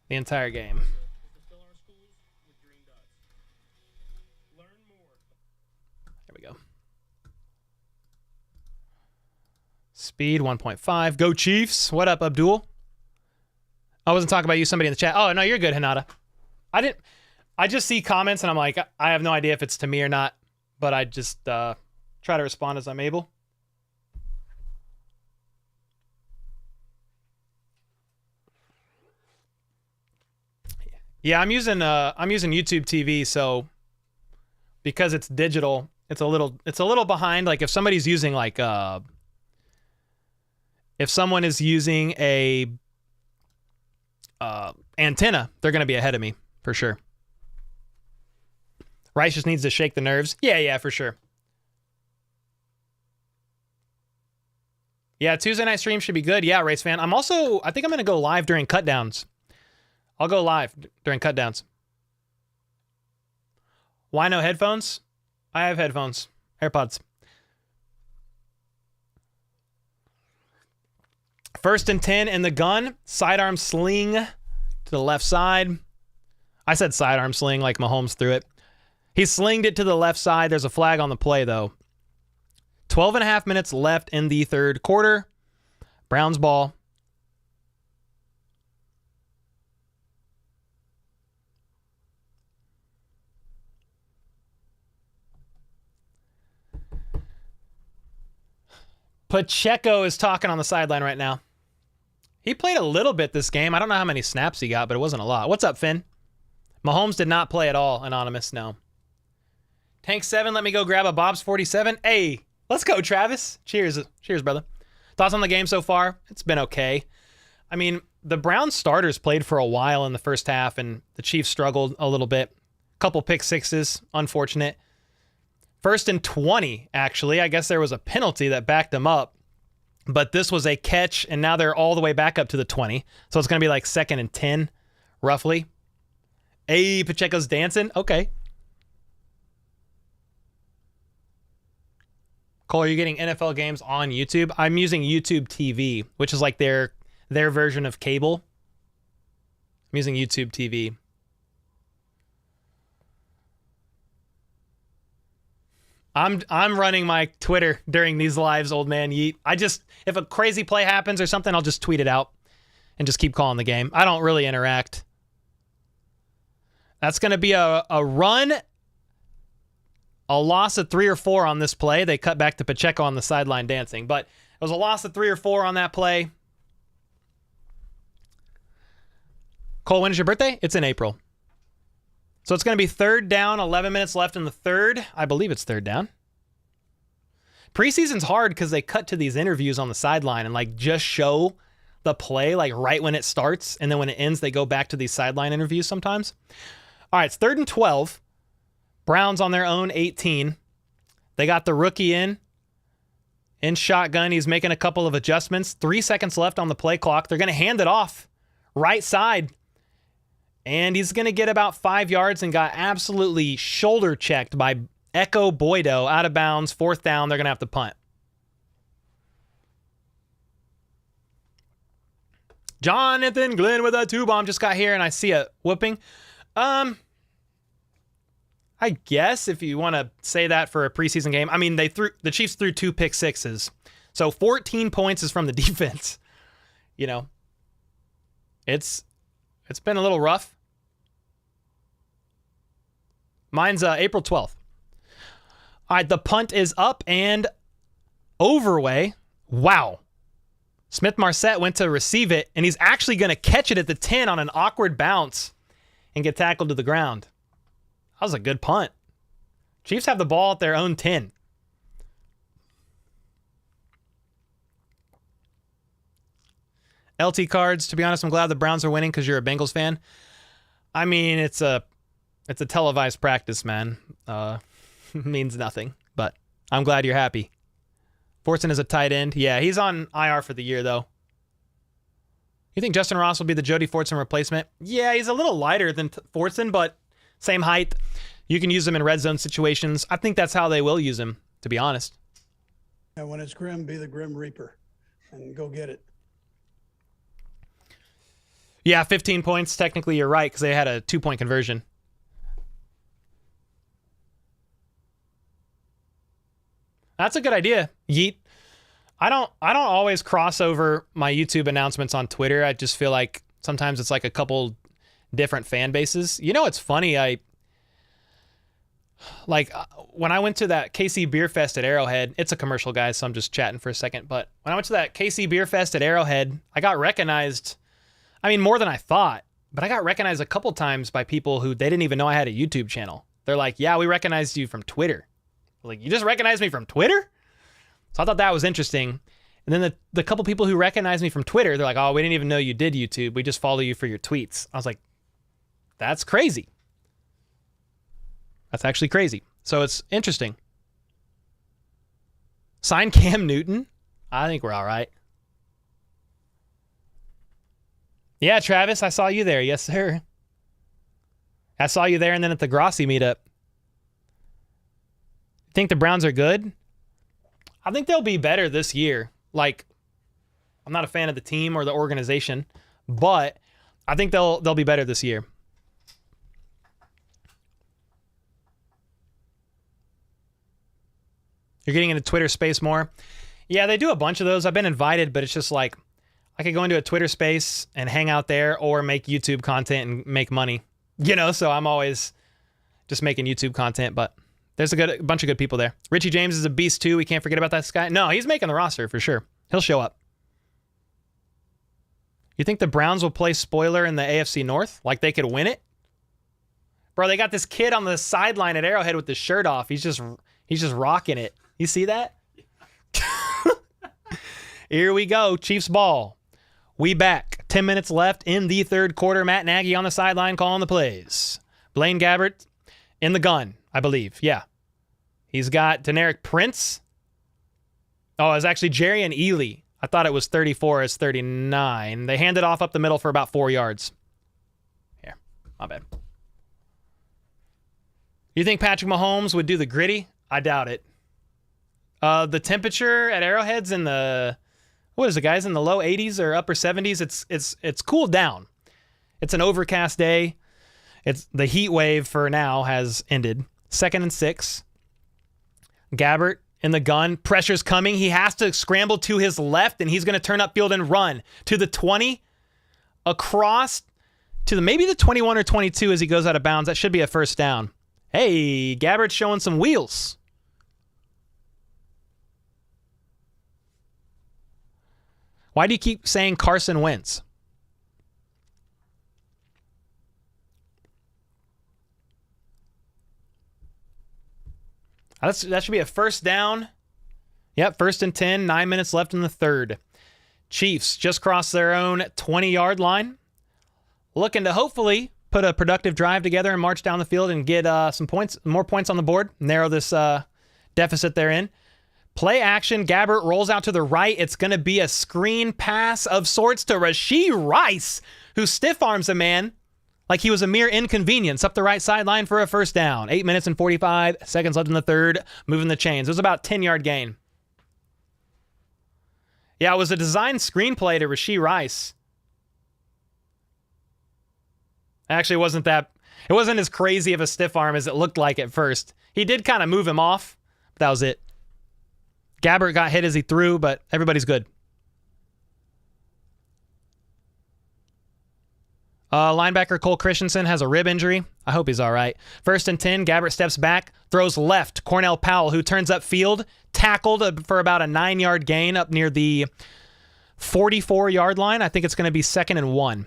A: the entire game. There we go. Speed 1.5. Go Chiefs. What up, Abdul? I wasn't talking about you, somebody in the chat. Oh, no, you're good, Hinata. I just see comments and I'm like, I have no idea if it's to me or not, but I just try to respond as I'm able. Yeah, I'm using YouTube TV, so because it's digital, it's a little behind. Like if somebody's using like if someone is using a antenna, they're gonna be ahead of me for sure. Rice just needs to shake the nerves. Yeah, for sure. Yeah, Tuesday night stream should be good. Yeah, Race fan. I think I'm gonna go live during cutdowns. I'll go live during cutdowns. Why no headphones? I have headphones. AirPods. 1st and 10 in the gun. Sidearm sling to the left side. I said sidearm sling like Mahomes threw it. He slinged it to the left side. There's a flag on the play, though. 12 and a half minutes left in the 3rd quarter. Browns ball. Pacheco is talking on the sideline right now. He played a little bit this game. I don't know how many snaps he got, but it wasn't a lot. What's up, Finn? Mahomes did not play at all. Anonymous, no. Tank 7, let me go grab a Bob's 47. Hey, let's go, Travis. Cheers, brother. Thoughts on the game so far? It's been okay. I mean, the Browns starters played for a while in the first half, and the Chiefs struggled a little bit. Couple pick sixes, unfortunate. 1st and 20, actually. I guess there was a penalty that backed them up, but this was a catch, and now they're all the way back up to the 20. So it's going to be like 2nd and 10, roughly. Hey, Pacheco's dancing. Okay. Cole, are you getting NFL games on YouTube? I'm using YouTube TV, which is like their version of cable. I'm using YouTube TV. I'm running my Twitter during these lives, old man Yeet. If a crazy play happens or something, I'll just tweet it out and just keep calling the game. I don't really interact. That's going to be a run, a loss of 3 or 4 on this play. They cut back to Pacheco on the sideline dancing, but it was a loss of 3 or 4 on that play. Cole, when is your birthday? It's in April. So it's going to be 3rd down, 11 minutes left in the 3rd. I believe it's 3rd down. Preseason's hard because they cut to these interviews on the sideline and like just show the play like right when it starts, and then when it ends, they go back to these sideline interviews sometimes. All right, it's 3rd and 12. Browns on their own 18. They got the rookie in shotgun. He's making a couple of adjustments. 3 seconds left on the play clock. They're going to hand it off right side. And he's going to get about 5 yards and got absolutely shoulder checked by Echo Boydo out of bounds. 4th down. They're going to have to punt. Jonathan Glenn with a 2-bomb just got here, and I see a whooping. I guess if you want to say that for a preseason game. I mean, the Chiefs threw 2 pick sixes. So 14 points is from the defense. You know, it's been a little rough. Mine's April 12th. All right, the punt is up and overway. Wow. Smith-Marset went to receive it, and he's actually going to catch it at the 10 on an awkward bounce and get tackled to the ground. That was a good punt. Chiefs have the ball at their own 10. LT cards, to be honest, I'm glad the Browns are winning because you're a Bengals fan. I mean, it's a televised practice, man. Means nothing, but I'm glad you're happy. Fortson is a tight end. Yeah, he's on IR for the year, though. You think Justin Ross will be the Jody Fortson replacement? Yeah, he's a little lighter than Fortson, but same height. You can use him in red zone situations. I think that's how they will use him, to be honest.
C: And when it's grim, be the Grim Reaper and go get it.
A: Yeah, 15 points. Technically, you're right because they had a 2-point conversion. That's a good idea, Yeet. I don't always cross over my YouTube announcements on Twitter. I just feel like sometimes it's like a couple different fan bases. You know, it's funny. When I went to that KC Beer Fest at Arrowhead, it's a commercial, guys, so I'm just chatting for a second. But when I went to that KC Beer Fest at Arrowhead, I got recognized. I mean, more than I thought, but I got recognized a couple times by people who they didn't even know I had a YouTube channel. They're like, yeah, we recognized you from Twitter. Like, you just recognized me from Twitter? So I thought that was interesting. And then the couple people who recognized me from Twitter, they're like, oh, we didn't even know you did YouTube. We just follow you for your tweets. I was like, that's crazy. That's actually crazy. So it's interesting. Sign Cam Newton? I think we're all right. Yeah, Travis, I saw you there. Yes, sir. I saw you there and then at the Grossi meetup. Think the Browns are good? I think they'll be better this year. Like, I'm not a fan of the team or the organization, but I think they'll be better this year. You're getting into Twitter space more? Yeah, they do a bunch of those. I've been invited, but it's just like, I could go into a Twitter space and hang out there or make YouTube content and make money. You know, so I'm always just making YouTube content, but there's a bunch of good people there. Richie James is a beast too. We can't forget about that guy. No, he's making the roster for sure. He'll show up. You think the Browns will play spoiler in the AFC North? Like they could win it? Bro, they got this kid on the sideline at Arrowhead with his shirt off. He's just rocking it. You see that? Here we go. Chiefs ball. We back. 10 minutes left in the third quarter. Matt Nagy on the sideline calling the plays. Blaine Gabbert in the gun, I believe. Yeah. He's got Deneric Prince. Oh, it was actually Jerry and Ely. I thought it was 34. It's 39. They handed off up the middle for about 4 yards. Here. My bad. You think Patrick Mahomes would do the gritty? I doubt it. The temperature at Arrowhead's in the, what is it, guys? In the low 80s or upper 70s. It's cooled down. It's an overcast day. It's the heat wave for now has ended. 2nd and 6. Gabbert in the gun. Pressure's coming. He has to scramble to his left, and he's going to turn upfield and run to the 20, across to maybe the 21 or 22 as he goes out of bounds. That should be a first down. Hey, Gabbert's showing some wheels. Why do you keep saying Carson Wentz? That should be a first down. Yep, 1st and 10, 9 minutes left in the third. Chiefs just crossed their own 20-yard line. Looking to hopefully put a productive drive together and march down the field and get some points, more points on the board, narrow this deficit they're in. Play action. Gabbert rolls out to the right. It's going to be a screen pass of sorts to Rashee Rice, who stiff arms a man like he was a mere inconvenience up the right sideline for a first down. 8 minutes and 45 seconds left in the third, moving the chains. It was about a 10-yard gain. Yeah, it was a designed screenplay to Rashee Rice. Actually, it wasn't as crazy of a stiff arm as it looked like at first. He did kind of move him off, but that was it. Gabbert got hit as he threw, but everybody's good. Linebacker Cole Christensen has a rib injury. I hope he's all right. 1st and 10, Gabbert steps back, throws left. Cornell Powell, who turns upfield, tackled for about a 9-yard gain up near the 44-yard line. I think it's going to be 2nd and 1.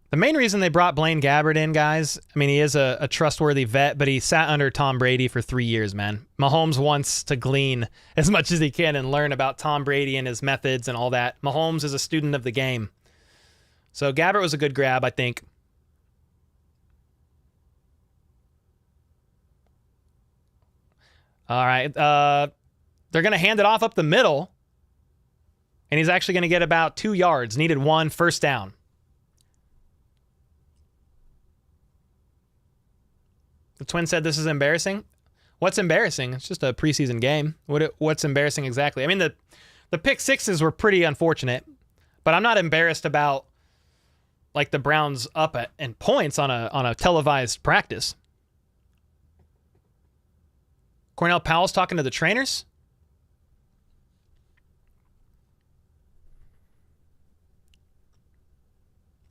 A: The main reason they brought Blaine Gabbert in, guys, I mean, he is a trustworthy vet, but he sat under Tom Brady for 3 years, man. Mahomes wants to glean as much as he can and learn about Tom Brady and his methods and all that. Mahomes is a student of the game. So Gabbert was a good grab, I think. All right. They're going to hand it off up the middle, and he's actually going to get about 2 yards. Needed 1, first down. The Twins said this is embarrassing. What's embarrassing? It's just a preseason game. What's embarrassing exactly? I mean, the pick sixes were pretty unfortunate, but I'm not embarrassed about like the Browns up in points on a televised practice. Cornell Powell's talking to the trainers.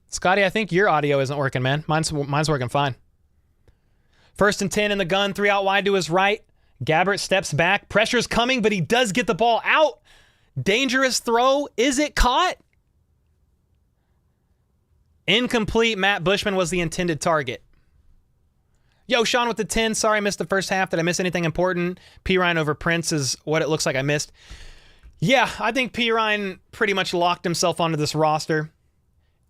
A: Scotty, I think your audio isn't working, man. Mine's working fine. 1st and 10 in the gun, 3 out wide to his right. Gabbert steps back. Pressure's coming, but he does get the ball out. Dangerous throw. Is it caught? Incomplete. Matt Bushman was the intended target. Yo, Sean with the 10. Sorry I missed the first half. Did I miss anything important? P. Ryan over Prince is what it looks like I missed. Yeah, I think P. Ryan pretty much locked himself onto this roster.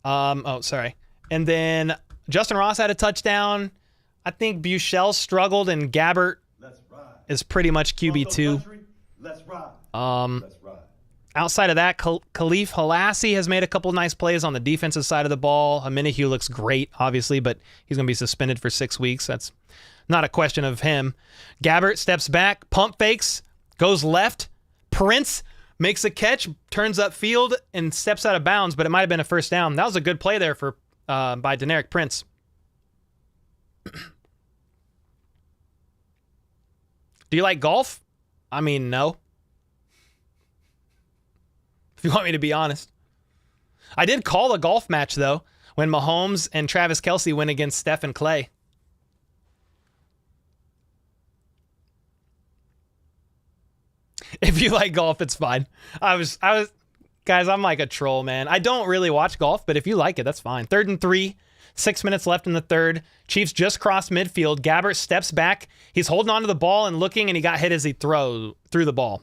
A: Sorry. And then Justin Ross had a touchdown. I think Buechele struggled, and Gabbert is pretty much QB2.
B: Let's ride.
A: Outside of that, Khalif Halassi has made a couple nice plays on the defensive side of the ball. Aminahue looks great, obviously, but he's going to be suspended for 6 weeks. That's not a question of him. Gabbert steps back, pump fakes, goes left. Prince makes a catch, turns upfield, and steps out of bounds, but it might have been a first down. That was a good play there by Deneric Prince. Do you like golf? I mean, no. If you want me to be honest. I did call a golf match, though, when Mahomes and Travis Kelce went against Steph and Clay. If you like golf, it's fine. Guys, I'm like a troll, man. I don't really watch golf, but if you like it, that's fine. 3rd and 3, 6 minutes left in the third. Chiefs just crossed midfield. Gabbert steps back. He's holding onto the ball and looking, and he got hit as he threw the ball.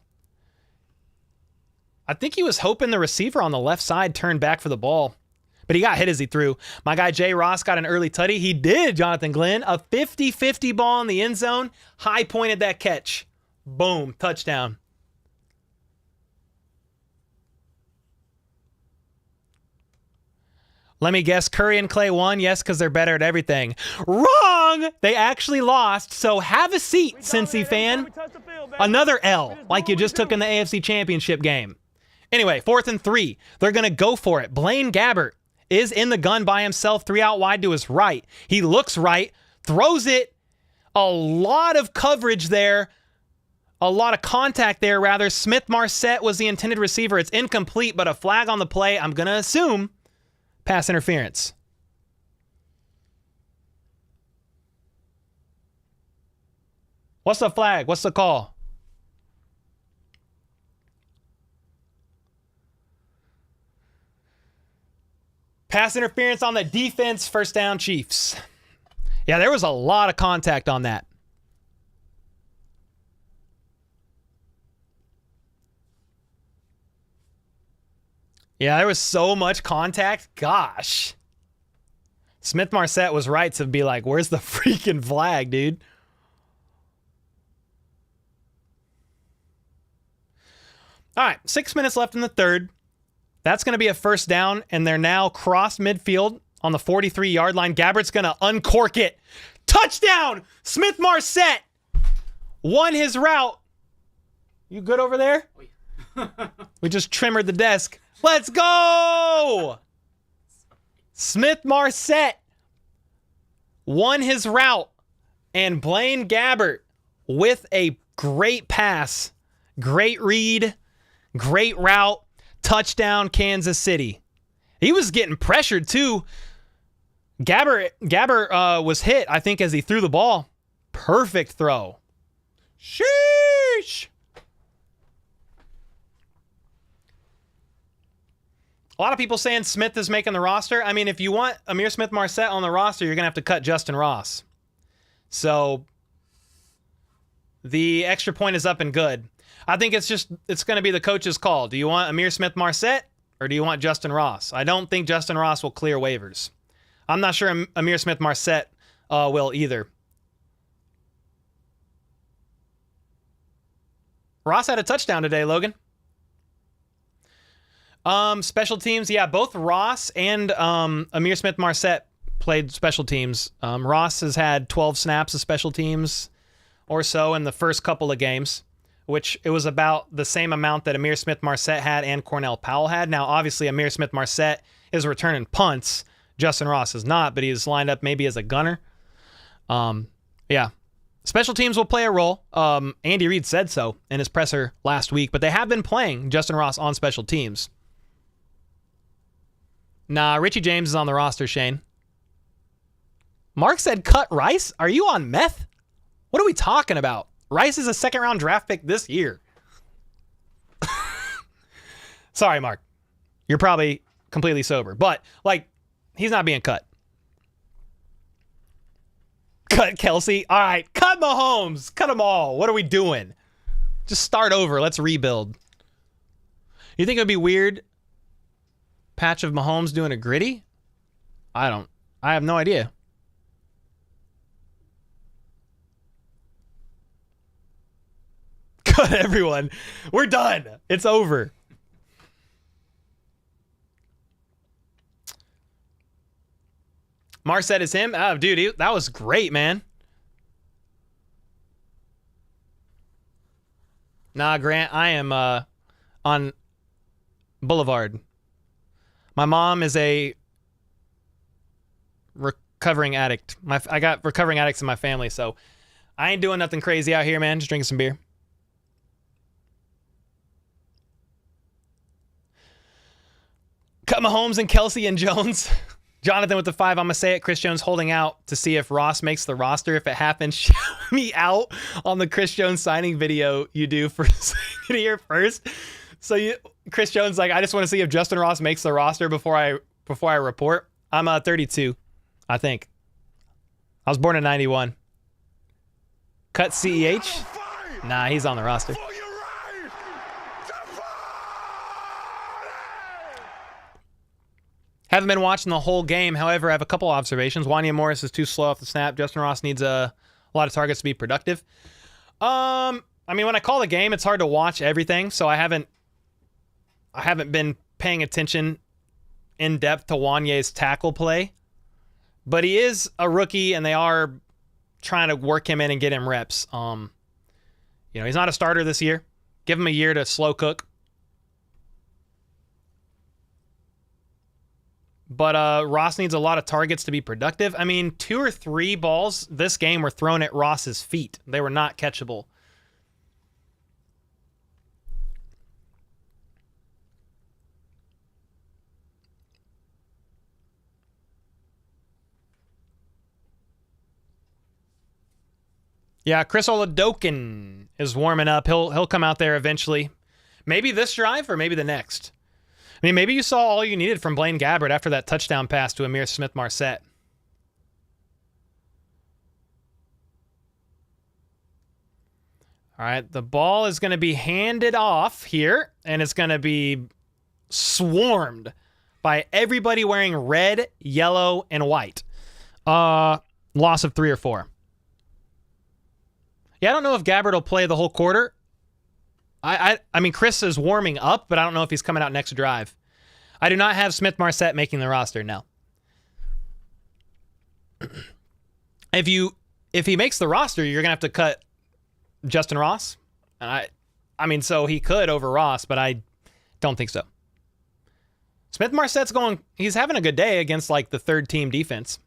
A: I think he was hoping the receiver on the left side turned back for the ball, but he got hit as he threw. My guy Jay Ross got an early tutty. He did, Jonathan Glenn. A 50-50 ball in the end zone. High pointed that catch. Boom, touchdown. Let me guess, Curry and Clay won? Yes, because they're better at everything. Wrong! They actually lost, so have a seat, Cincy fan. Another L, like you just took in the AFC Championship game. Anyway, 4th and 3. They're going to go for it. Blaine Gabbert is in the gun by himself, 3 out wide to his right. He looks right, throws it. A lot of coverage there. A lot of contact there, rather. Smith Marset was the intended receiver. It's incomplete, but a flag on the play. I'm going to assume pass interference. What's the flag? What's the call? Pass interference on the defense. First down, Chiefs. Yeah, there was a lot of contact on that. Yeah, there was so much contact. Gosh. Smith Marset was right to be like, where's the freaking flag, dude? All right, 6 minutes left in the third. That's going to be a first down, and they're now crossed midfield on the 43-yard line. Gabbert's going to uncork it. Touchdown! Smith Marset won his route. You good over there? We just trimmered the desk. Let's go! Smith Marset won his route, and Blaine Gabbert with a great pass, great read, great route, touchdown Kansas City. He was getting pressured too. Gabbert was hit, I think, as he threw the ball. Perfect throw. Sheesh! A lot of people saying Smith is making the roster. I mean, if you want Amir Smith Marset on the roster, you're going to have to cut Justin Ross. So the extra point is up and good. I think it's going to be the coach's call. Do you want Amir Smith Marset or do you want Justin Ross? I don't think Justin Ross will clear waivers. I'm not sure Amir Smith Marset will either. Ross had a touchdown today, Logan. Special teams, yeah, both Ross and Amir Smith Marset played special teams. Ross has had 12 snaps of special teams or so in the first couple of games, which it was about the same amount that Amir Smith Marset had and Cornell Powell had. Now, obviously, Amir Smith Marset is returning punts. Justin Ross is not, but he's lined up maybe as a gunner. Yeah. Special teams will play a role. Andy Reid said so in his presser last week, but they have been playing Justin Ross on special teams. Nah, Richie James is on the roster, Shane. Mark said cut Rice? Are you on meth? What are we talking about? Rice is a second-round draft pick this year. Sorry, Mark. You're probably completely sober. But, he's not being cut. Cut Kelsey. All right, cut Mahomes. Cut them all. What are we doing? Just start over. Let's rebuild. You think it would be weird? Patch of Mahomes doing a gritty? I have no idea. Cut everyone. We're done. It's over. Marset is him? Oh, dude, that was great, man. Nah, Grant, I am on Boulevard. My mom is a recovering addict. I got recovering addicts in my family, so I ain't doing nothing crazy out here, man. Just drinking some beer. Cut Mahomes and Kelsey and Jones. Jonathan with the 5. I'm going to say it. Chris Jones holding out to see if Ross makes the roster. If it happens, shout me out on the Chris Jones signing video you do for here first. So Chris Jones, I just want to see if Justin Ross makes the roster before I report. I'm 32. I think. I was born in 91. Cut CEH? Nah, he's on the roster. Haven't been watching the whole game. However, I have a couple observations. Wanya Morris is too slow off the snap. Justin Ross needs a lot of targets to be productive. I mean, when I call the game, it's hard to watch everything, so I haven't been paying attention in depth to Wanye's tackle play. But he is a rookie, and they are trying to work him in and get him reps. He's not a starter this year. Give him a year to slow cook. But Ross needs a lot of targets to be productive. I mean, 2 or 3 balls this game were thrown at Ross's feet. They were not catchable. Yeah, Chris Oladokin is warming up. He'll come out there eventually. Maybe this drive or maybe the next. I mean, maybe you saw all you needed from Blaine Gabbert after that touchdown pass to Amir Smith-Marset. All right, the ball is going to be handed off here, and it's going to be swarmed by everybody wearing red, yellow, and white. Loss of 3 or 4. Yeah, I don't know if Gabbert will play the whole quarter. I mean, Chris is warming up, but I don't know if he's coming out next drive. I do not have Smith-Marset making the roster, no. If he makes the roster, you're going to have to cut Justin Ross. And I mean, so he could over Ross, but I don't think so. Smith-Marset's he's having a good day against like the third team defense.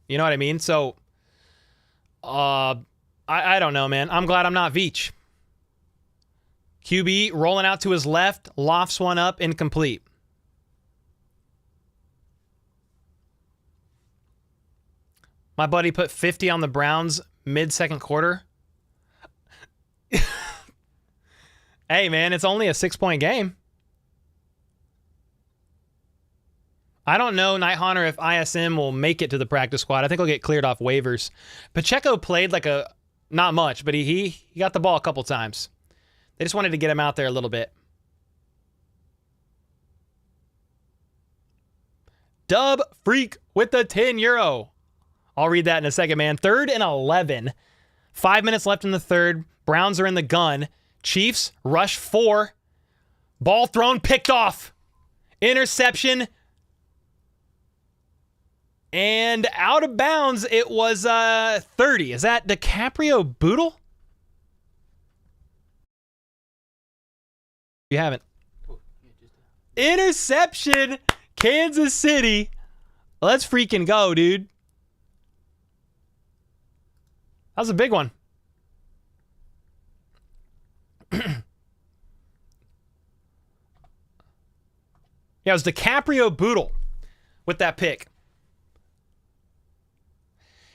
A: You know what I mean? So, I don't know, man. I'm glad I'm not Veach. QB rolling out to his left, lofts one up, incomplete. My buddy put 50 on the Browns mid-second quarter. Hey, man, it's only a 6-point game. I don't know, Night Haunter, if ISM will make it to the practice squad. I think he'll get cleared off waivers. Pacheco played not much, but he got the ball a couple times. They just wanted to get him out there a little bit. Dub Freak with the €10. I'll read that in a second, man. 3rd and 11. 5 minutes left in the third. Browns are in the gun. Chiefs rush 4. Ball thrown, picked off. Interception. And out of bounds, it was 30. Is that DiCaprio Boodle? You haven't. Interception. Kansas City. Let's freaking go, dude. That was a big one. Yeah, it was DiCaprio Boodle with that pick.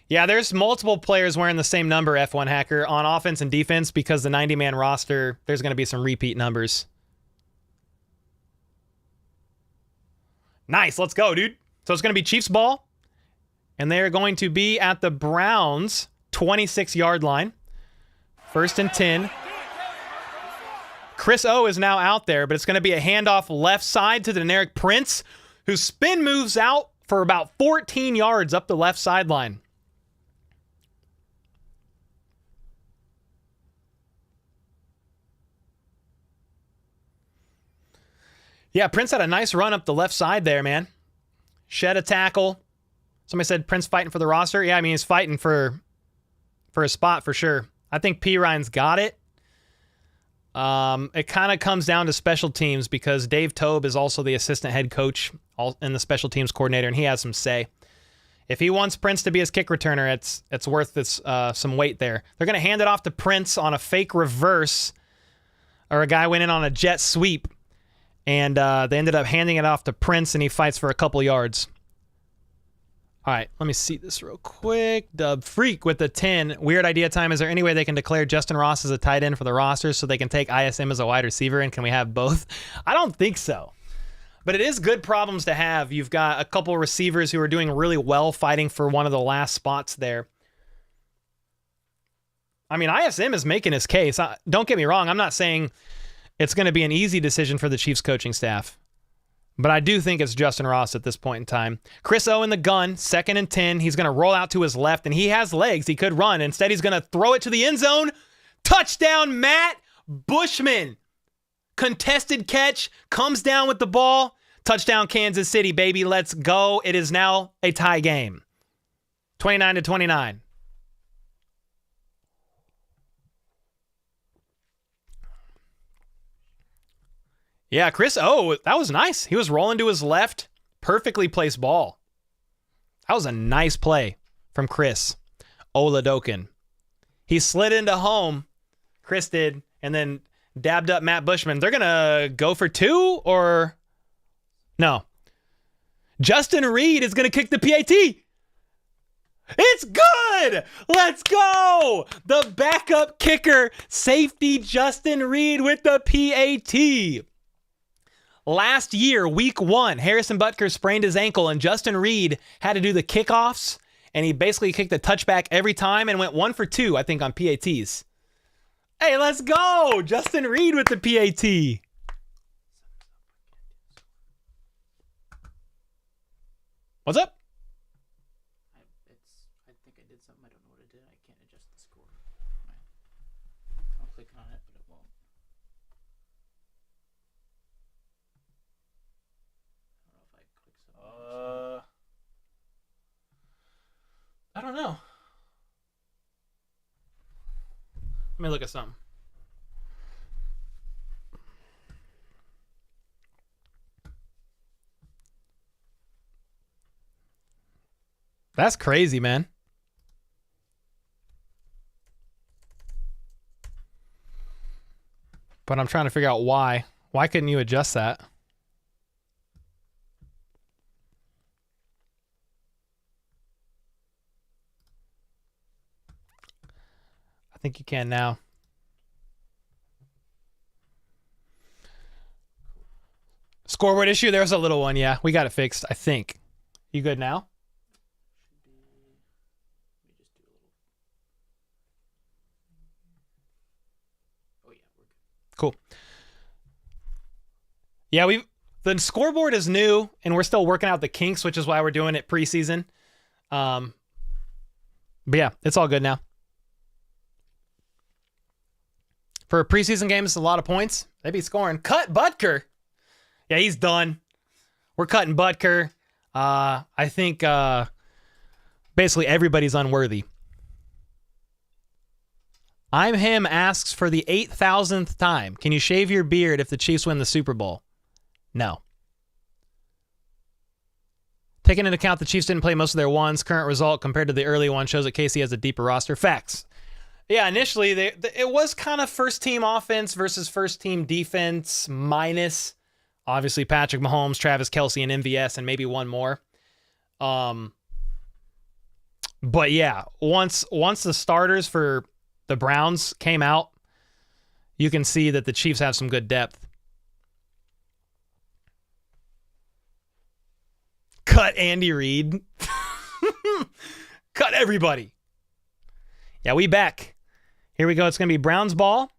A: Yeah, there's multiple players wearing the same number, F1 Hacker, on offense and defense because the 90-man roster, there's going to be some repeat numbers. Nice, let's go, dude. So it's going to be Chiefs ball, and they're going to be at the Browns' 26-yard line. 1st and 10. Chris O is now out there, but it's going to be a handoff left side to the Deneric Prince, whose spin moves out for about 14 yards up the left sideline. Yeah, Prince had a nice run up the left side there, man. Shed a tackle. Somebody said Prince fighting for the roster. Yeah, I mean, he's fighting for a spot for sure. I think P. Ryan's got it. It kind of comes down to special teams because Dave Tobe is also the assistant head coach and the special teams coordinator, and he has some say. If he wants Prince to be his kick returner, it's worth some weight there. They're going to hand it off to Prince on a fake reverse, or a guy went in on a jet sweep, and they ended up handing it off to Prince, and he fights for a couple yards. All right, let me see this real quick. Dub Freak with the 10. Weird idea time. Is there any way they can declare Justin Ross as a tight end for the roster so they can take ISM as a wide receiver, and can we have both? I don't think so. But it is good problems to have. You've got a couple receivers who are doing really well fighting for one of the last spots there. I mean, ISM is making his case. Don't get me wrong. I'm not saying it's going to be an easy decision for the Chiefs coaching staff. But I do think it's Justin Ross at this point in time. Chris O in the gun, 2nd and 10. He's going to roll out to his left, and he has legs. He could run. Instead, he's going to throw it to the end zone. Touchdown, Matt Bushman. Contested catch, comes down with the ball. Touchdown, Kansas City, baby. Let's go. It is now a tie game. 29-29. Yeah, Chris, that was nice. He was rolling to his left. Perfectly placed ball. That was a nice play from Chris Oladokin. He slid into home, Chris did, and then dabbed up Matt Bushman. They're going to go for 2 or no? Justin Reed is going to kick the PAT. It's good. Let's go. The backup kicker, safety Justin Reed with the PAT. Last year, week 1, Harrison Butker sprained his ankle, and Justin Reed had to do the kickoffs, and he basically kicked the touchback every time and went 1 for 2, I think, on PATs. Hey, let's go! Justin Reed with the PAT. What's up?
E: I think I did something. I don't know what I did. I can't adjust the score. I'll click on it, but it won't. I don't know if I click something.
A: I don't know. Let me look at something. That's crazy, man. But I'm trying to figure out why. Why couldn't you adjust that? I think you can now. Scoreboard issue? There's a little one, yeah. We got it fixed, I think. You good now? Cool. Yeah, the scoreboard is new, and we're still working out the kinks, which is why we're doing it preseason. But yeah, it's all good now. For a preseason game, it's a lot of points. They be scoring. Cut Butker. Yeah, he's done. We're cutting Butker. I think basically everybody's unworthy. I'm him asks for the 8,000th time. Can you shave your beard if the Chiefs win the Super Bowl? No. Taking into account the Chiefs didn't play most of their ones, current result compared to the early one shows that Casey has a deeper roster. Facts. Yeah, initially it was kind of first team offense versus first team defense minus obviously Patrick Mahomes, Travis Kelce, and MVS, and maybe one more. But yeah, once the starters for the Browns came out, you can see that the Chiefs have some good depth. Cut Andy Reid. Cut everybody. Yeah, we back. Here we go. It's going to be Browns ball.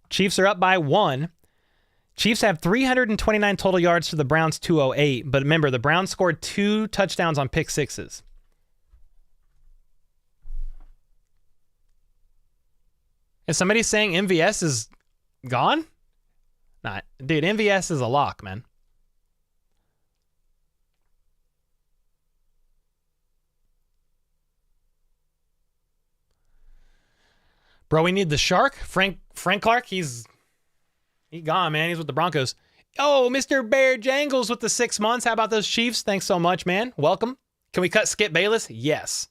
A: Chiefs are up by 1. Chiefs have 329 total yards to the Browns 208. But remember, the Browns scored 2 touchdowns on pick sixes. Is somebody saying MVS is gone? Nah, dude, MVS is a lock, man. Bro, we need the shark. Frank Clark, he's gone, man. He's with the Broncos. Oh, Mr. Bear Jangles with the 6 months. How about those Chiefs? Thanks so much, man. Welcome. Can we cut Skip Bayless? Yes.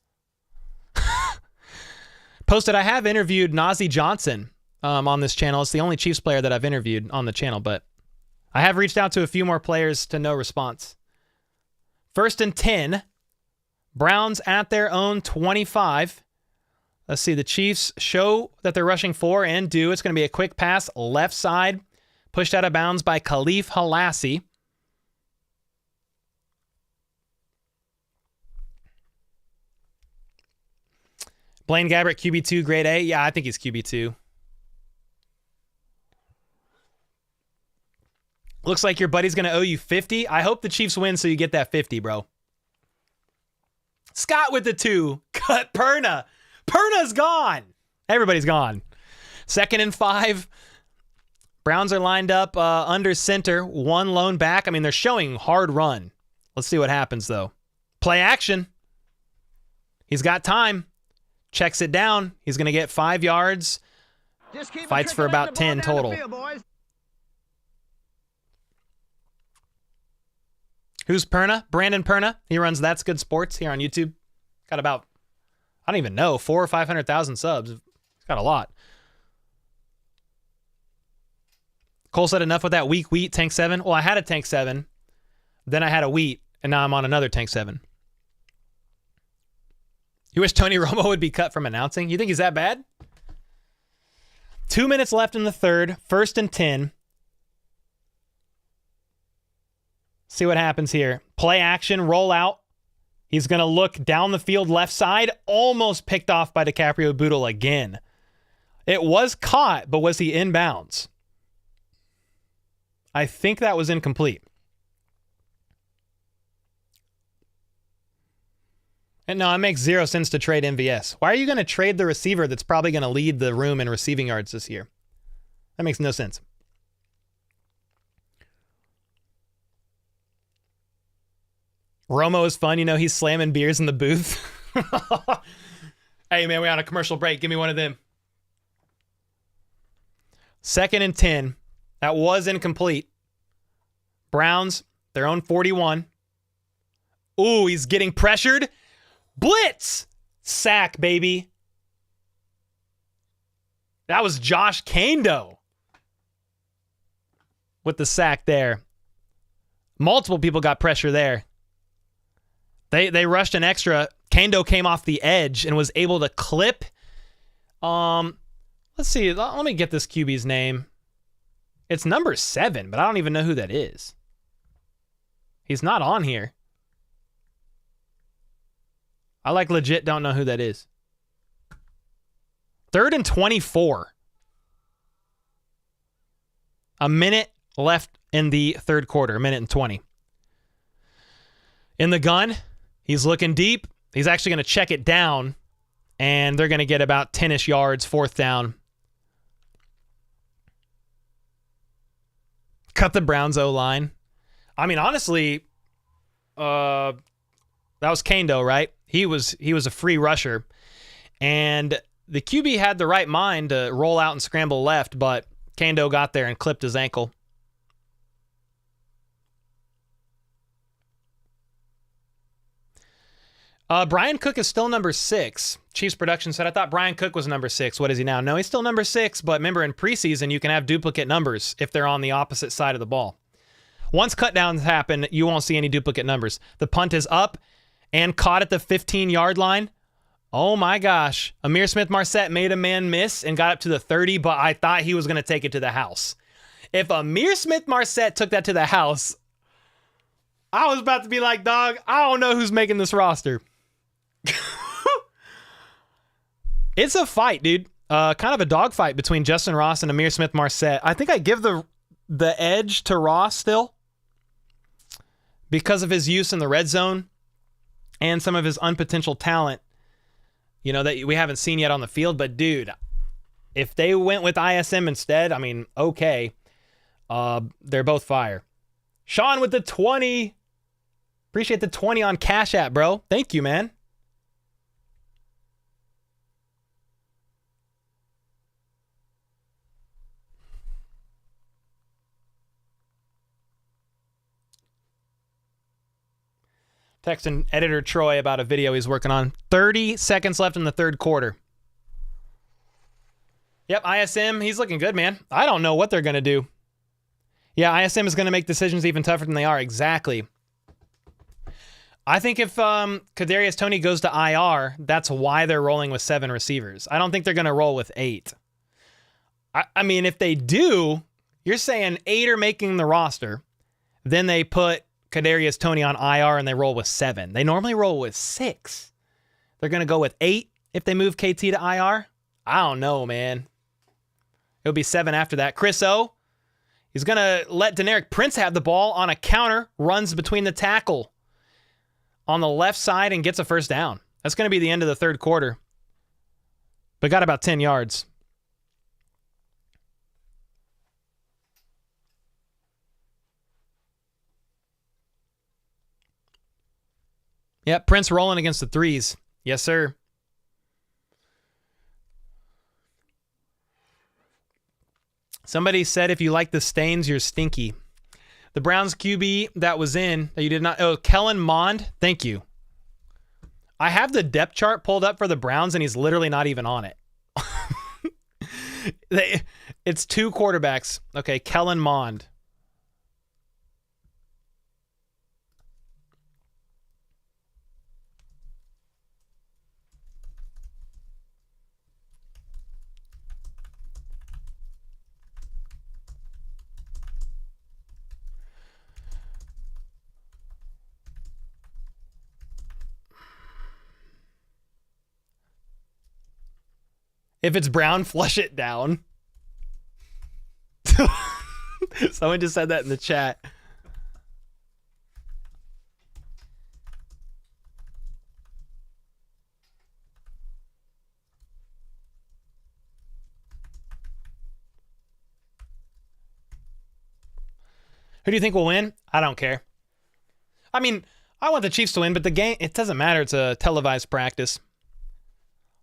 A: Posted, I have interviewed Nazeeh Johnson on this channel. It's the only Chiefs player that I've interviewed on the channel, but I have reached out to a few more players to no response. 1st and 10. Browns at their own 25. Let's see. The Chiefs show that they're rushing 4 and do. It's going to be a quick pass left side. Pushed out of bounds by Khalif Halassi. Blaine Gabbert, QB2, grade A. Yeah, I think he's QB2. Looks like your buddy's going to owe you 50. I hope the Chiefs win so you get that 50, bro. Scott with the 2. Cut Perna. Perna's gone. Everybody's gone. 2nd and 5. Browns are lined up under center. One lone back. I mean, they're showing hard run. Let's see what happens, though. Play action. He's got time. Checks it down. He's going to get 5 yards. Fights for about 10 total. Who's Perna? Brandon Perna. He runs That's Good Sports here on YouTube. Got about, I don't even know, 400,000 or 500,000 subs. He's got a lot. Cole said enough with that weak wheat, tank 7. Well, I had a tank 7. Then I had a wheat, and now I'm on another tank 7. You wish Tony Romo would be cut from announcing? You think he's that bad? 2 minutes left in the third. 1st and 10. See what happens here. Play action, roll out. He's going to look down the field left side. Almost picked off by DiCaprio Bootle again. It was caught, but was he in bounds? I think that was incomplete. And no, it makes 0 sense to trade MVS. Why are you going to trade the receiver that's probably going to lead the room in receiving yards this year? That makes no sense. Romo is fun. You know, he's slamming beers in the booth. Hey, man, we're on a commercial break. Give me one of them. 2nd and 10. That was incomplete. Browns, their own 41. Ooh, he's getting pressured. Blitz! Sack, baby. That was Josh Kando with the sack there. Multiple people got pressure there. They rushed an extra. Kando came off the edge and was able to clip. Let's see. Let me get this QB's name. It's number 7, but I don't even know who that is. He's not on here. I legit don't know who that is. 3rd and 24. A minute left in the third quarter. A minute and 20. In the gun. He's looking deep. He's actually going to check it down. And they're going to get about 10-ish yards. 4th down. Cut the Browns O-line. I mean, honestly, that was Kando, right? He was a free rusher. And the QB had the right mind to roll out and scramble left, but Kando got there and clipped his ankle. Brian Cook is still number 6. Chiefs production said, I thought Brian Cook was number 6. What is he now? No, he's still number 6, but remember in preseason, you can have duplicate numbers if they're on the opposite side of the ball. Once cutdowns happen, you won't see any duplicate numbers. The punt is up and caught at the 15-yard line. Oh my gosh. Amir Smith-Marset made a man miss and got up to the 30, but I thought he was going to take it to the house. If Amir Smith-Marset took that to the house, I was about to be like, dog, I don't know who's making this roster. It's a fight, dude. Kind of a dogfight between Justin Ross and Amir Smith-Marset. I think I give the edge to Ross still because of his use in the red zone and some of his unpotential talent, you know, that we haven't seen yet on the field. But, dude, if they went with ISM instead, I mean, okay. They're both fire. Sean with the 20. Appreciate the 20 on Cash App, bro. Thank you, man. Texting editor Troy about a video he's working on. 30 seconds left in the third quarter. Yep, ISM, he's looking good, man. I don't know what they're going to do. Yeah, ISM is going to make decisions even tougher than they are. Exactly. I think if Kadarius Toney goes to IR, that's why they're rolling with 7 receivers. I don't think they're going to roll with 8. I mean, if they do, you're saying 8 are making the roster. Then they put Kadarius Toney on IR and they roll with 7. They normally roll with 6. They're going to go with 8 if they move KT to IR? I don't know, man. It'll be 7 after that. Chris O, he's going to let Deneric Prince have the ball on a counter, runs between the tackle on the left side and gets a first down. That's going to be the end of the third quarter. But got about 10 yards. Yep, Prince rolling against the threes. Yes, sir. Somebody said if you like the stains, you're stinky. The Browns QB that was in, that you did not... Oh, Kellen Mond. Thank you. I have the depth chart pulled up for the Browns, and he's literally not even on it. It's 2 quarterbacks. Okay, Kellen Mond. If it's brown, flush it down. Someone just said that in the chat. Who do you think will win? I don't care. I mean, I want the Chiefs to win, but the game, it doesn't matter. It's a televised practice.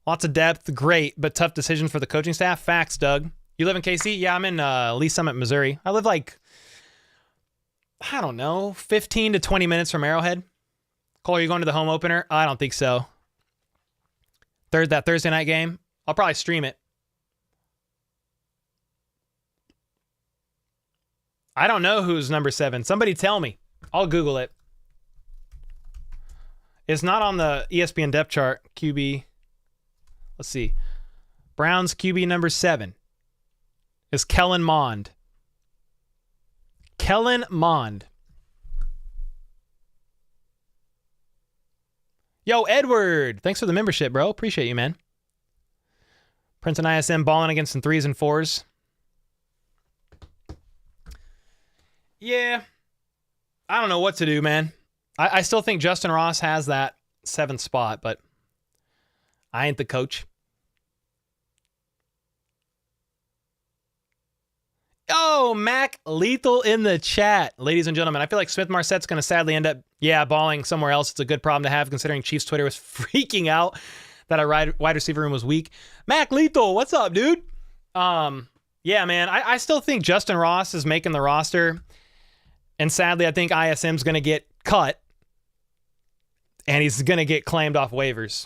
A: Lots of depth, great, but tough decisions for the coaching staff. Facts, Doug. You live in KC? Yeah, I'm in Lee Summit, Missouri. I live like, I don't know, 15 to 20 minutes from Arrowhead. Cole, are you going to the home opener? I don't think so. That Thursday night game? I'll probably stream it. I don't know who's number 7. Somebody tell me. I'll Google it. It's not on the ESPN depth chart, QB. Let's see. Browns QB number 7 is Kellen Mond. Kellen Mond. Yo, Edward. Thanks for the membership, bro. Appreciate you, man. Prince and ISM balling against some 3s and 4s. Yeah. I don't know what to do, man. I still think Justin Ross has that 7th spot, but I ain't the coach. Oh, Mac Lethal in the chat. Ladies and gentlemen, I feel like Smith Marsette's going to sadly end up, balling somewhere else. It's a good problem to have considering Chiefs Twitter was freaking out that our wide receiver room was weak. Mac Lethal, what's up, dude? Yeah, man, I still think Justin Ross is making the roster. And sadly, I think ISM's going to get cut. And he's going to get claimed off waivers.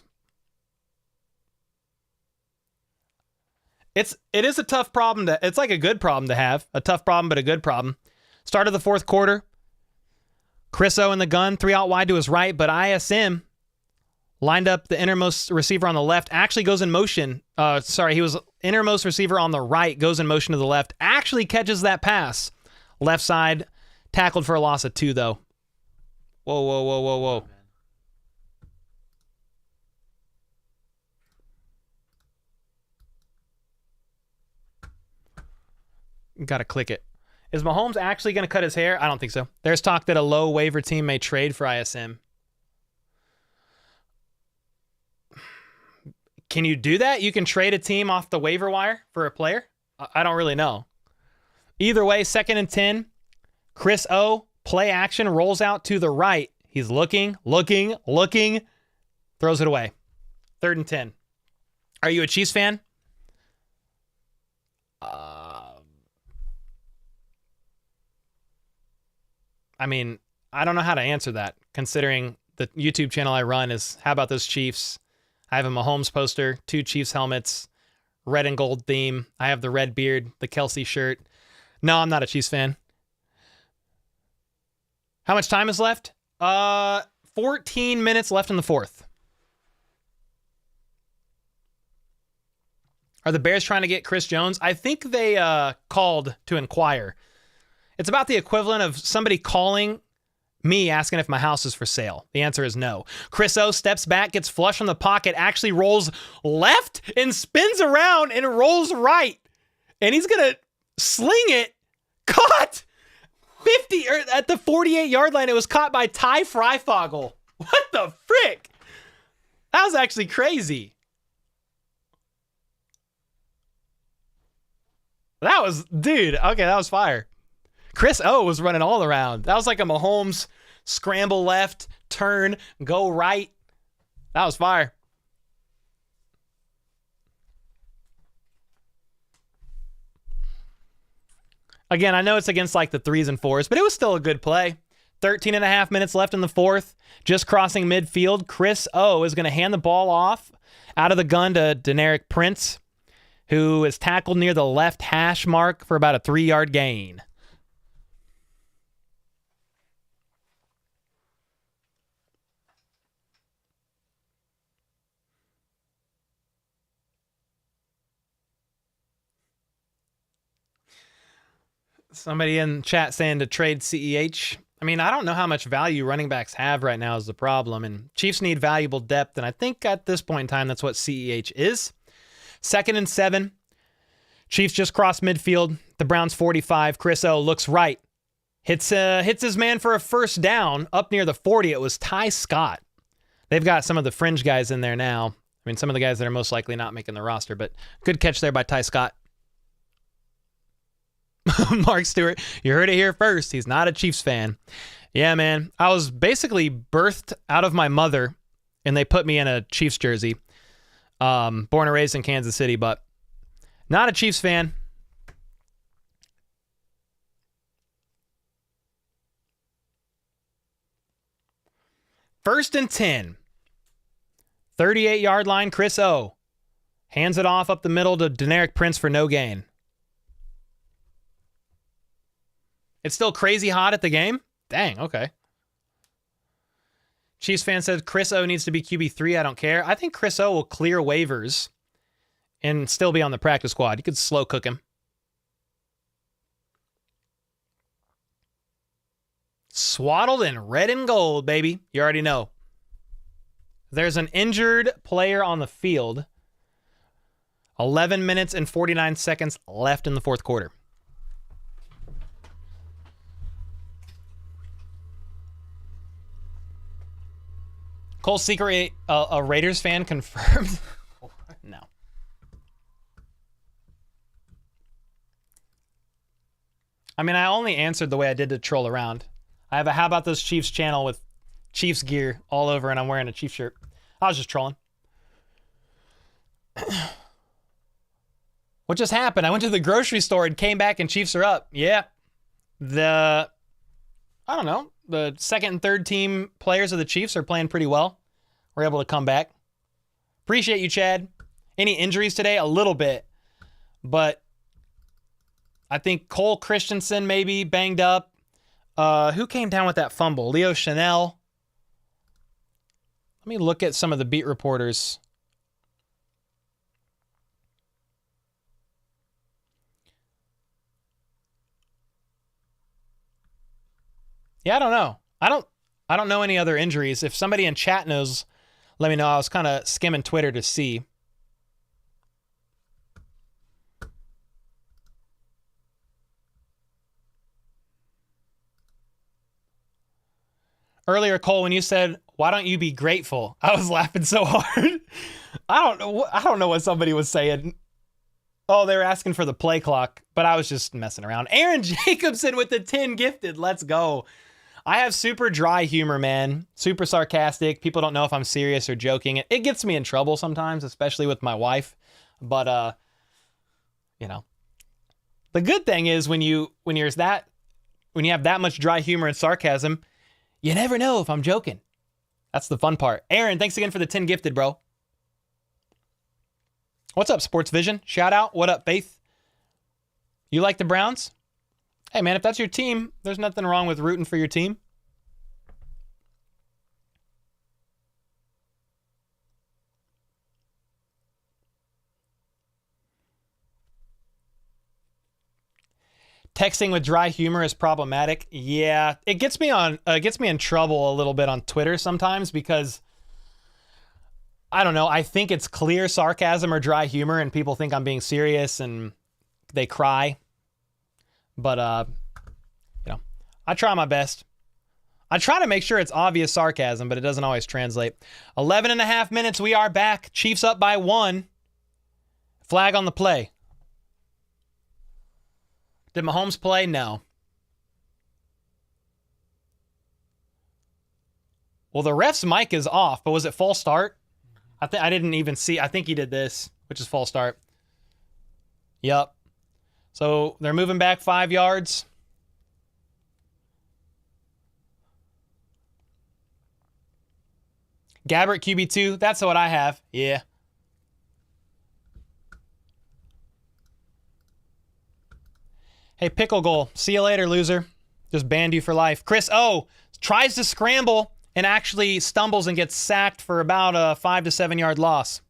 A: It is a tough problem it's like a good problem to have. A tough problem, but a good problem. Start of the fourth quarter. Chris O in the gun, 3 out wide to his right, but ISM lined up the innermost receiver on the left, actually goes in motion. He was innermost receiver on the right, goes in motion to the left, actually catches that pass. Left side, tackled for a loss of 2, though. Whoa. Gotta click it. Is Mahomes actually going to cut his hair? I don't think so. There's talk that a low waiver team may trade for ISM. Can you do that? You can trade a team off the waiver wire for a player? I don't really know. Either way, 2nd and 10. Chris O, play action, rolls out to the right. He's looking, throws it away. 3rd and 10. Are you a Chiefs fan? I mean, I don't know how to answer that, considering the YouTube channel I run is How About Those Chiefs? I have a Mahomes poster, 2 Chiefs helmets, red and gold theme. I have the red beard, the Kelsey shirt. No, I'm not a Chiefs fan. How much time is left? 14 minutes left in the 4th. Are the Bears trying to get Chris Jones? I think they called to inquire. It's about the equivalent of somebody calling Me asking if my house is for sale. The answer is no. Chris O steps back, gets flush from the pocket, actually rolls left and spins around and rolls right. And he's going to sling it. Caught! 50 or at the 48-yard line. It was caught by Ty Freifogel. What the frick? That was actually crazy. That was, dude, okay, that was fire. Chris O was running all around. That was like a Mahomes scramble left, turn, go right. That was fire. Again, I know it's against like the 3s and 4s, but it was still a good play. 13 and a half minutes left in the fourth. Just crossing midfield. Chris O is going to hand the ball off out of the gun to Deneric Prince, who is tackled near the left hash mark for about a 3-yard gain. Somebody in chat saying to trade CEH. I mean, I don't know how much value running backs have right now is the problem, and Chiefs need valuable depth, and I think at this point in time, that's what CEH is. 2nd and 7. Chiefs just crossed midfield. The Browns 45. Chris O looks right. Hits his man for a first down up near the 40. It was Ty Scott. They've got some of the fringe guys in there now. I mean, some of the guys that are most likely not making the roster, but good catch there by Ty Scott. Mark Stewart, you heard it here first. He's not a Chiefs fan. Yeah, man. I was basically birthed out of my mother, and they put me in a Chiefs jersey. Born and raised in Kansas City, but not a Chiefs fan. First and 10. 38-yard line, Chris O. Hands it off up the middle to Deneric Prince for no gain. It's still crazy hot at the game? Dang, okay. Chiefs fan says Chris O needs to be QB3. I don't care. I think Chris O will clear waivers and still be on the practice squad. You could slow cook him. Swaddled in red and gold, baby. You already know. There's an injured player on the field. 11 minutes and 49 seconds left in the fourth quarter. Cole Secret, a Raiders fan confirmed. No. I mean, I only answered the way I did to troll around. I have a How About Those Chiefs channel with Chiefs gear all over, and I'm wearing a Chiefs shirt. I was just trolling. What just happened? I went to the grocery store and came back and Chiefs are up. Yeah. I don't know. The second and third team players of the Chiefs are playing pretty well. We're able to come back. Appreciate you, Chad. Any injuries today? A little bit. But I think Cole Christensen maybe banged up. Who came down with that fumble? Leo Chanel. Let me look at some of the beat reporters. Yeah, I don't know. I don't know any other injuries. If somebody in chat knows, let me know. I was kind of skimming Twitter to see. Earlier, Cole, when you said, "Why don't you be grateful?" I was laughing so hard. I don't know what somebody was saying. Oh, they were asking for the play clock, but I was just messing around. Aaron Jacobson with the 10 gifted. Let's go. I have super dry humor, man. Super sarcastic. People don't know if I'm serious or joking. It gets me in trouble sometimes, especially with my wife. But you know, the good thing is when you have that much dry humor and sarcasm, you never know if I'm joking. That's the fun part. Aaron, thanks again for the 10 gifted, bro. What's up, Sports Vision? Shout out. What up, Faith? You like the Browns? Hey, man, if that's your team, there's nothing wrong with rooting for your team. Texting with dry humor is problematic. Yeah, it gets me in trouble a little bit on Twitter sometimes because I don't know. I think it's clear sarcasm or dry humor, and people think I'm being serious and they cry. But you know, I try my best. I try to make sure it's obvious sarcasm, but it doesn't always translate. 11 and a half minutes. We are back. Chiefs up by 1. Flag on the play. Did Mahomes play? No. Well, the ref's mic is off, but was it false start? I didn't even see. I think he did this, which is false start. Yep. So they're moving back 5 yards. Gabbert QB2. That's what I have. Yeah. Hey, Pickle Goal. See you later, loser. Just banned you for life. Chris O tries to scramble and actually stumbles and gets sacked for about a 5 to 7 yard loss.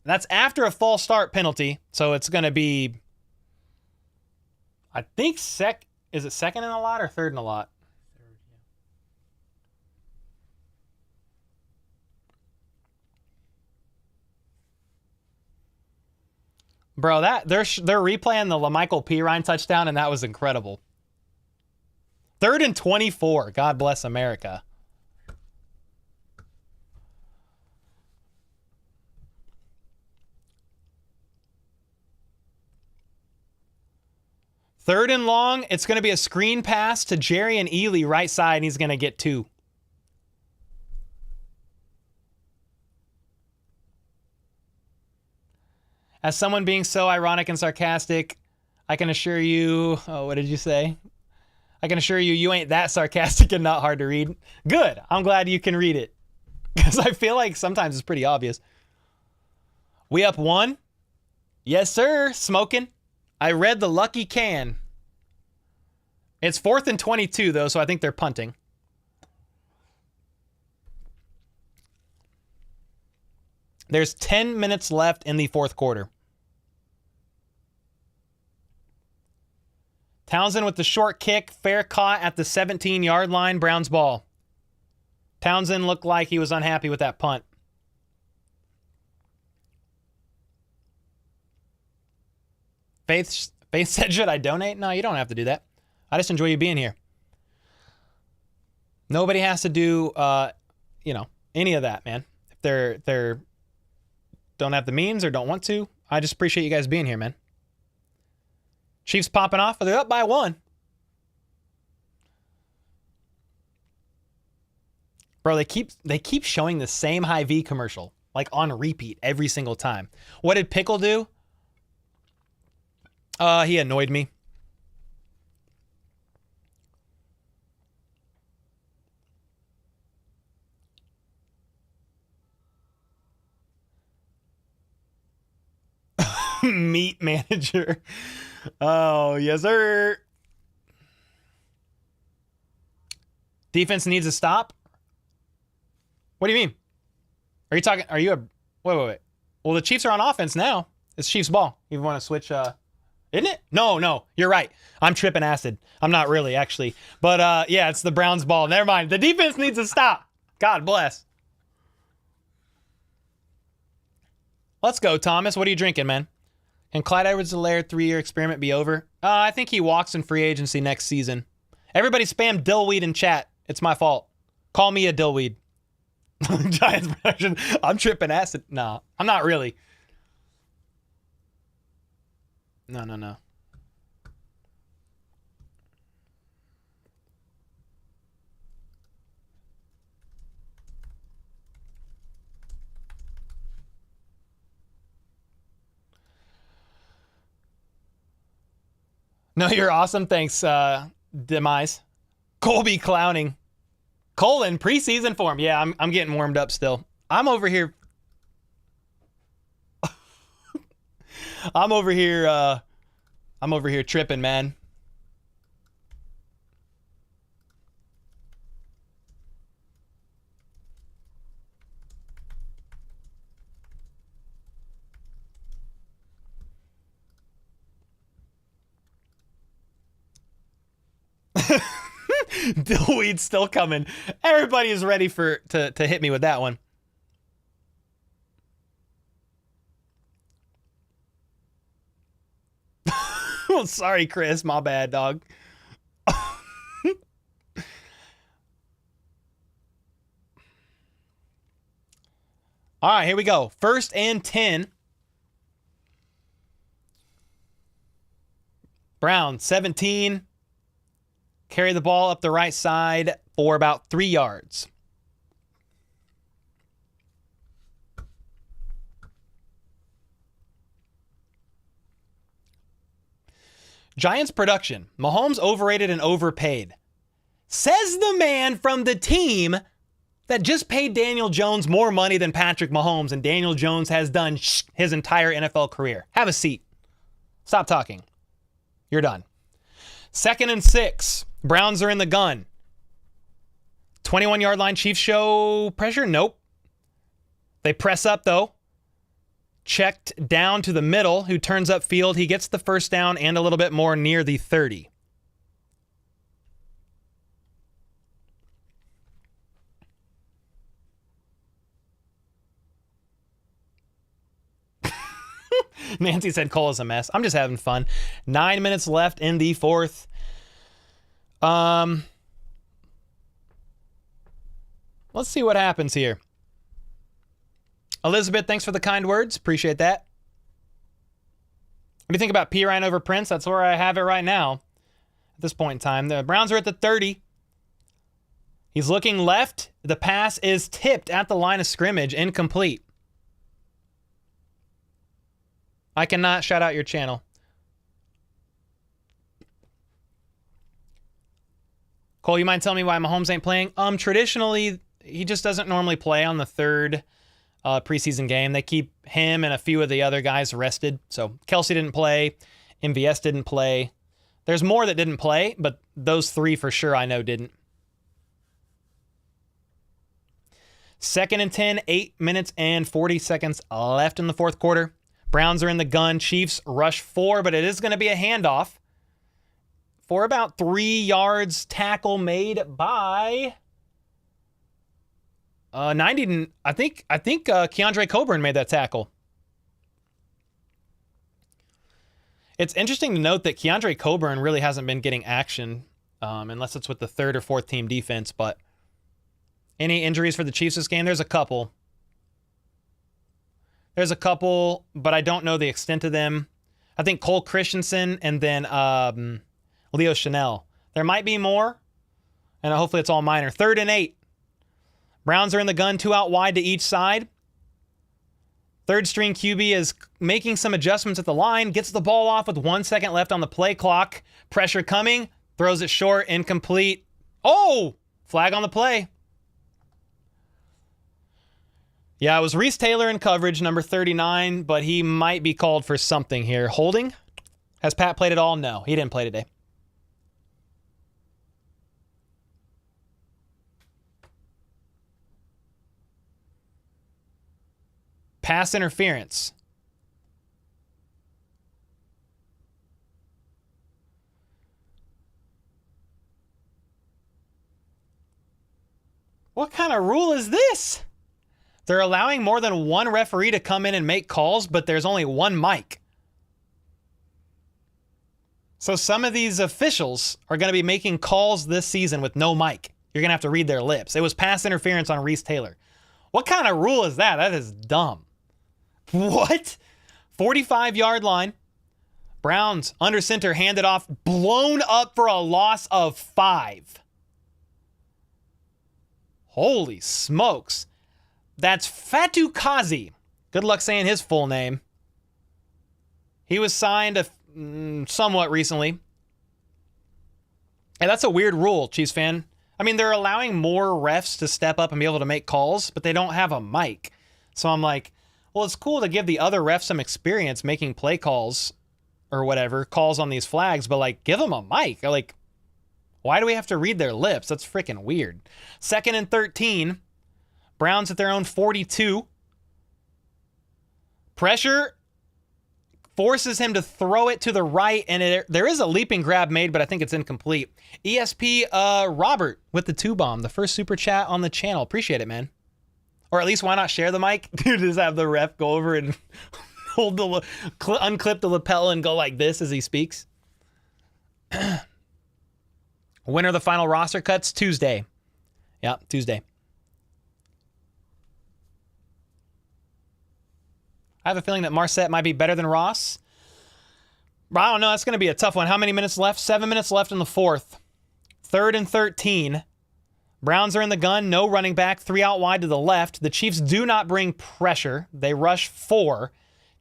A: That's after a false start penalty, so it's going to be, I think, is it second in a lot or third in a lot? Bro, they're replaying the LaMichael Pirine touchdown, and that was incredible. 3rd and 24. God bless America. Third and long. It's going to be a screen pass to Jerry and Ely right side, and he's going to get 2. As someone being so ironic and sarcastic, I can assure you... Oh, what did you say? I can assure you, you ain't that sarcastic and not hard to read. Good. I'm glad you can read it. Because I feel like sometimes it's pretty obvious. We up 1? Yes, sir. Smoking. I read the lucky can. It's 4th and 22, though, so I think they're punting. There's 10 minutes left in the 4th quarter. Townsend with the short kick, fair caught at the 17-yard line, Browns ball. Townsend looked like he was unhappy with that punt. Faith said, should I donate? No, you don't have to do that. I just enjoy you being here. Nobody has to do, any of that, man. If they're don't have the means or don't want to, I just appreciate you guys being here, man. Chiefs popping off. They're up by 1. Bro, they keep showing the same Hy-Vee commercial, like on repeat every single time. What did Pickle do? He annoyed me. Meat manager. Oh, yes, sir. Defense needs a stop? What do you mean? Wait. Well, the Chiefs are on offense now. It's Chiefs ball. You want to switch, isn't it? No, you're right. I'm tripping acid. I'm not really, actually. But, yeah, it's the Browns ball. Never mind. The defense needs a stop. God bless. Let's go, Thomas. What are you drinking, man? Can Clyde Edwards-Helaire 3-year experiment be over? I think he walks in free agency next season. Everybody spam dillweed in chat. It's my fault. Call me a dillweed. Giants production. I'm tripping acid. No, I'm not really. No. No, you're awesome. Thanks, Demise. Colby clowning. Colin, preseason form. Yeah, I'm getting warmed up still. I'm over here. I'm over here tripping, man. Dillweed's still coming. Everybody is ready to hit me with that one. Well, sorry, Chris. My bad, dog. All right, here we go. 1st and 10. Brown, 17. Carry the ball up the right side for about 3 yards. Giants production. Mahomes overrated and overpaid. Says the man from the team that just paid Daniel Jones more money than Patrick Mahomes, and Daniel Jones has done his entire NFL career. Have a seat. Stop talking. You're done. 2nd and 6. Browns are in the gun. 21-yard line. Chiefs show pressure? Nope. They press up, though. Checked down to the middle, who turns up field. He gets the first down and a little bit more near the 30. Nancy said Cole is a mess. I'm just having fun. 9 minutes left in the 4th. Let's see what happens here. Elizabeth, thanks for the kind words. Appreciate that. What do you think about P. Ryan over Prince? That's where I have it right now at this point in time. The Browns are at the 30. He's looking left. The pass is tipped at the line of scrimmage, incomplete. I cannot shout out your channel. Cole, you mind telling me why Mahomes ain't playing? Traditionally, he just doesn't normally play on the 3rd preseason game. They keep him and a few of the other guys rested. So Kelsey didn't play. MVS didn't play. There's more that didn't play, but those 3 for sure I know didn't. 2nd and 10, 8 minutes and 40 seconds left in the 4th quarter. Browns are in the gun. Chiefs rush 4, but it is going to be a handoff for about 3 yards. Tackle made by 90. I think Keandre Coburn made that tackle. It's interesting to note that Keandre Coburn really hasn't been getting action unless it's with the 3rd or 4th team defense. But any injuries for the Chiefs this game? There's a couple. But I don't know the extent of them. I think Cole Christensen and then Leo Chanel. There might be more, and hopefully it's all minor. 3rd and 8. Browns are in the gun, 2 out wide to each side. 3rd string QB is making some adjustments at the line, gets the ball off with 1 second left on the play clock. Pressure coming, throws it short, incomplete. Oh, flag on the play. Yeah, it was Reese Taylor in coverage, number 39, but he might be called for something here. Holding? Has Pat played at all? No, he didn't play today. Pass interference. What kind of rule is this? They're allowing more than one referee to come in and make calls, but there's only one mic. So some of these officials are going to be making calls this season with no mic. You're going to have to read their lips. It was pass interference on Reese Taylor. What kind of rule is that? That is dumb. What? 45-yard line. Browns under center, handed off, blown up for a loss of 5. Holy smokes. That's Fatou Kazi. Good luck saying his full name. He was signed somewhat recently. And that's a weird rule, Chiefs fan. I mean, they're allowing more refs to step up and be able to make calls, but they don't have a mic. So I'm like, well, it's cool to give the other refs some experience making play calls or whatever, calls on these flags, but like, give them a mic. Like, why do we have to read their lips? That's freaking weird. 2nd and 13. Browns at their own 42. Pressure. forces him to throw it to the right, and there is a leaping grab made, but I think it's incomplete. ESP Robert with the 2-bomb, the first super chat on the channel. Appreciate it, man. Or at least why not share the mic? Dude, just have the ref go over and hold the unclip the lapel and go like this as he speaks. When are the final roster cuts? Tuesday. Yeah, Tuesday. I have a feeling that Marset might be better than Ross. But I don't know. That's going to be a tough one. How many minutes left? 7 minutes left in the fourth. 3rd and 13. Browns are in the gun. No running back. 3 out wide to the left. The Chiefs do not bring pressure. They rush 4.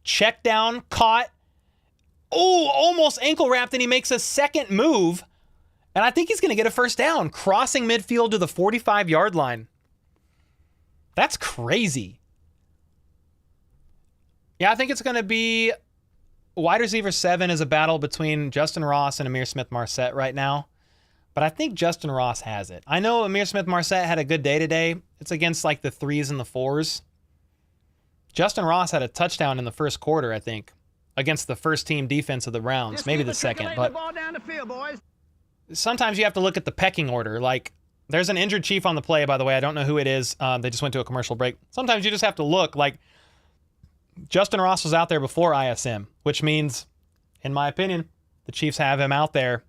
A: Check down. Caught. Oh, almost ankle wrapped, and he makes a second move. And I think he's going to get a first down. Crossing midfield to the 45-yard line. That's crazy. Yeah, I think it's going to be wide receiver 7 is a battle between Justin Ross and Amir Smith-Marset right now. But I think Justin Ross has it. I know Amir Smith-Marset had a good day today. It's against like the 3s and the 4s. Justin Ross had a touchdown in the first quarter, I think, against the first team defense of the Browns.
D: Just
A: Maybe
D: keep
A: the second.
D: matriculating
A: But
D: the ball down the field, boys.
A: sometimes you have to look at the pecking order. Like, there's an injured Chief on the play, by the way. I don't know who it is. They just went to a commercial break. Sometimes you just have to look. Like, Justin Ross was out there before ISM, which means, in my opinion, the Chiefs have him out there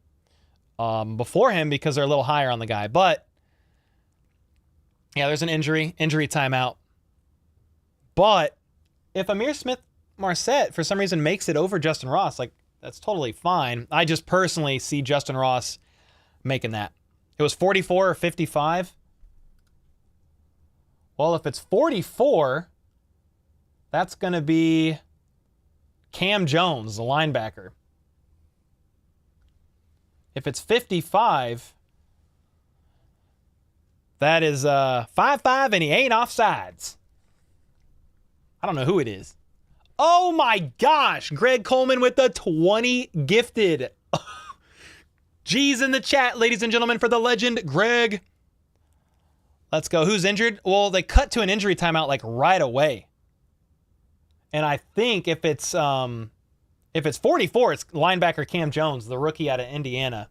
A: before him because they're a little higher on the guy. But, yeah, there's an injury timeout. But if Amir Smith-Marset, for some reason, makes it over Justin Ross, like, that's totally fine. I just personally see Justin Ross making that. It was 44 or 55. Well, if it's 44... that's going to be Cam Jones, the linebacker. If it's 55, that is 5-5, and he ain't offsides. I don't know who it is. Oh my gosh, Greg Coleman with the 20 gifted. G's in the chat, ladies and gentlemen, for the legend, Greg. Let's go. Who's injured? Well, they cut to an injury timeout like right away. And I think if it's 44, it's linebacker Cam Jones, the rookie out of Indiana.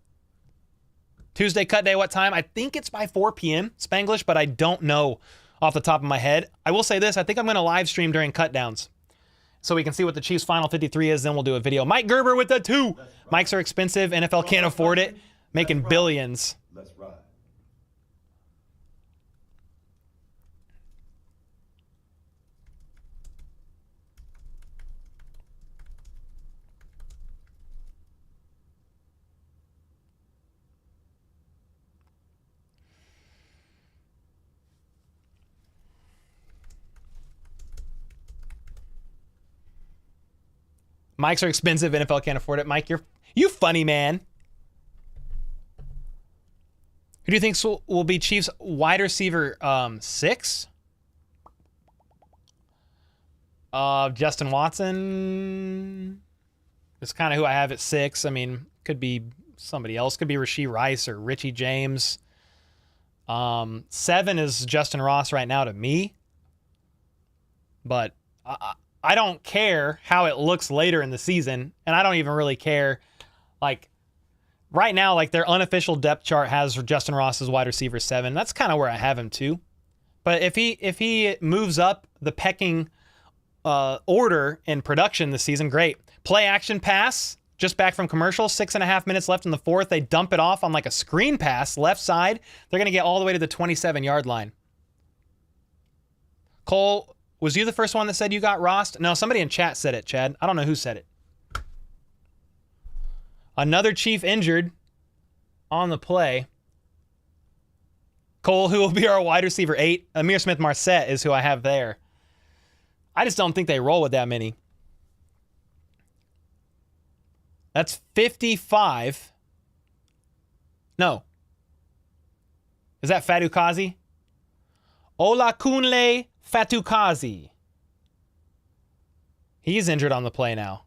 A: Tuesday cut day, what time? I think it's by 4 p.m. Spanglish, but I don't know off the top of my head. I will say this. I think I'm going to live stream during cut downs so we can see what the Chiefs' final 53 is. Then we'll do a video. Mike Gerber with the 2. Mics are expensive. NFL can't afford it. Making billions.
B: Let's ride.
A: Mics are expensive. NFL can't afford it. Mike, you funny, man. Who do you think will be Chiefs wide receiver 6? Justin Watson is kind of who I have at 6. I mean, could be somebody else. Could be Rashee Rice or Richie James. 7 is Justin Ross right now to me. But I don't care how it looks later in the season, and I don't even really care. Like, right now, like, their unofficial depth chart has Justin Ross as wide receiver 7. That's kind of where I have him too. But if he moves up the pecking order in production this season, great. Play action pass, just back from commercial, 6.5 minutes left in the fourth. They dump it off on like a screen pass, left side. They're going to get all the way to the 27-yard line. Cole, was you the first one that said you got Ross? No, somebody in chat said it, Chad. I don't know who said it. Another Chief injured on the play. Cole, who will be our wide receiver 8. Amir Smith-Marset is who I have there. I just don't think they roll with that many. That's 55. No. Is that Fatukasi? Olakunle Fatukasi. He's injured on the play now.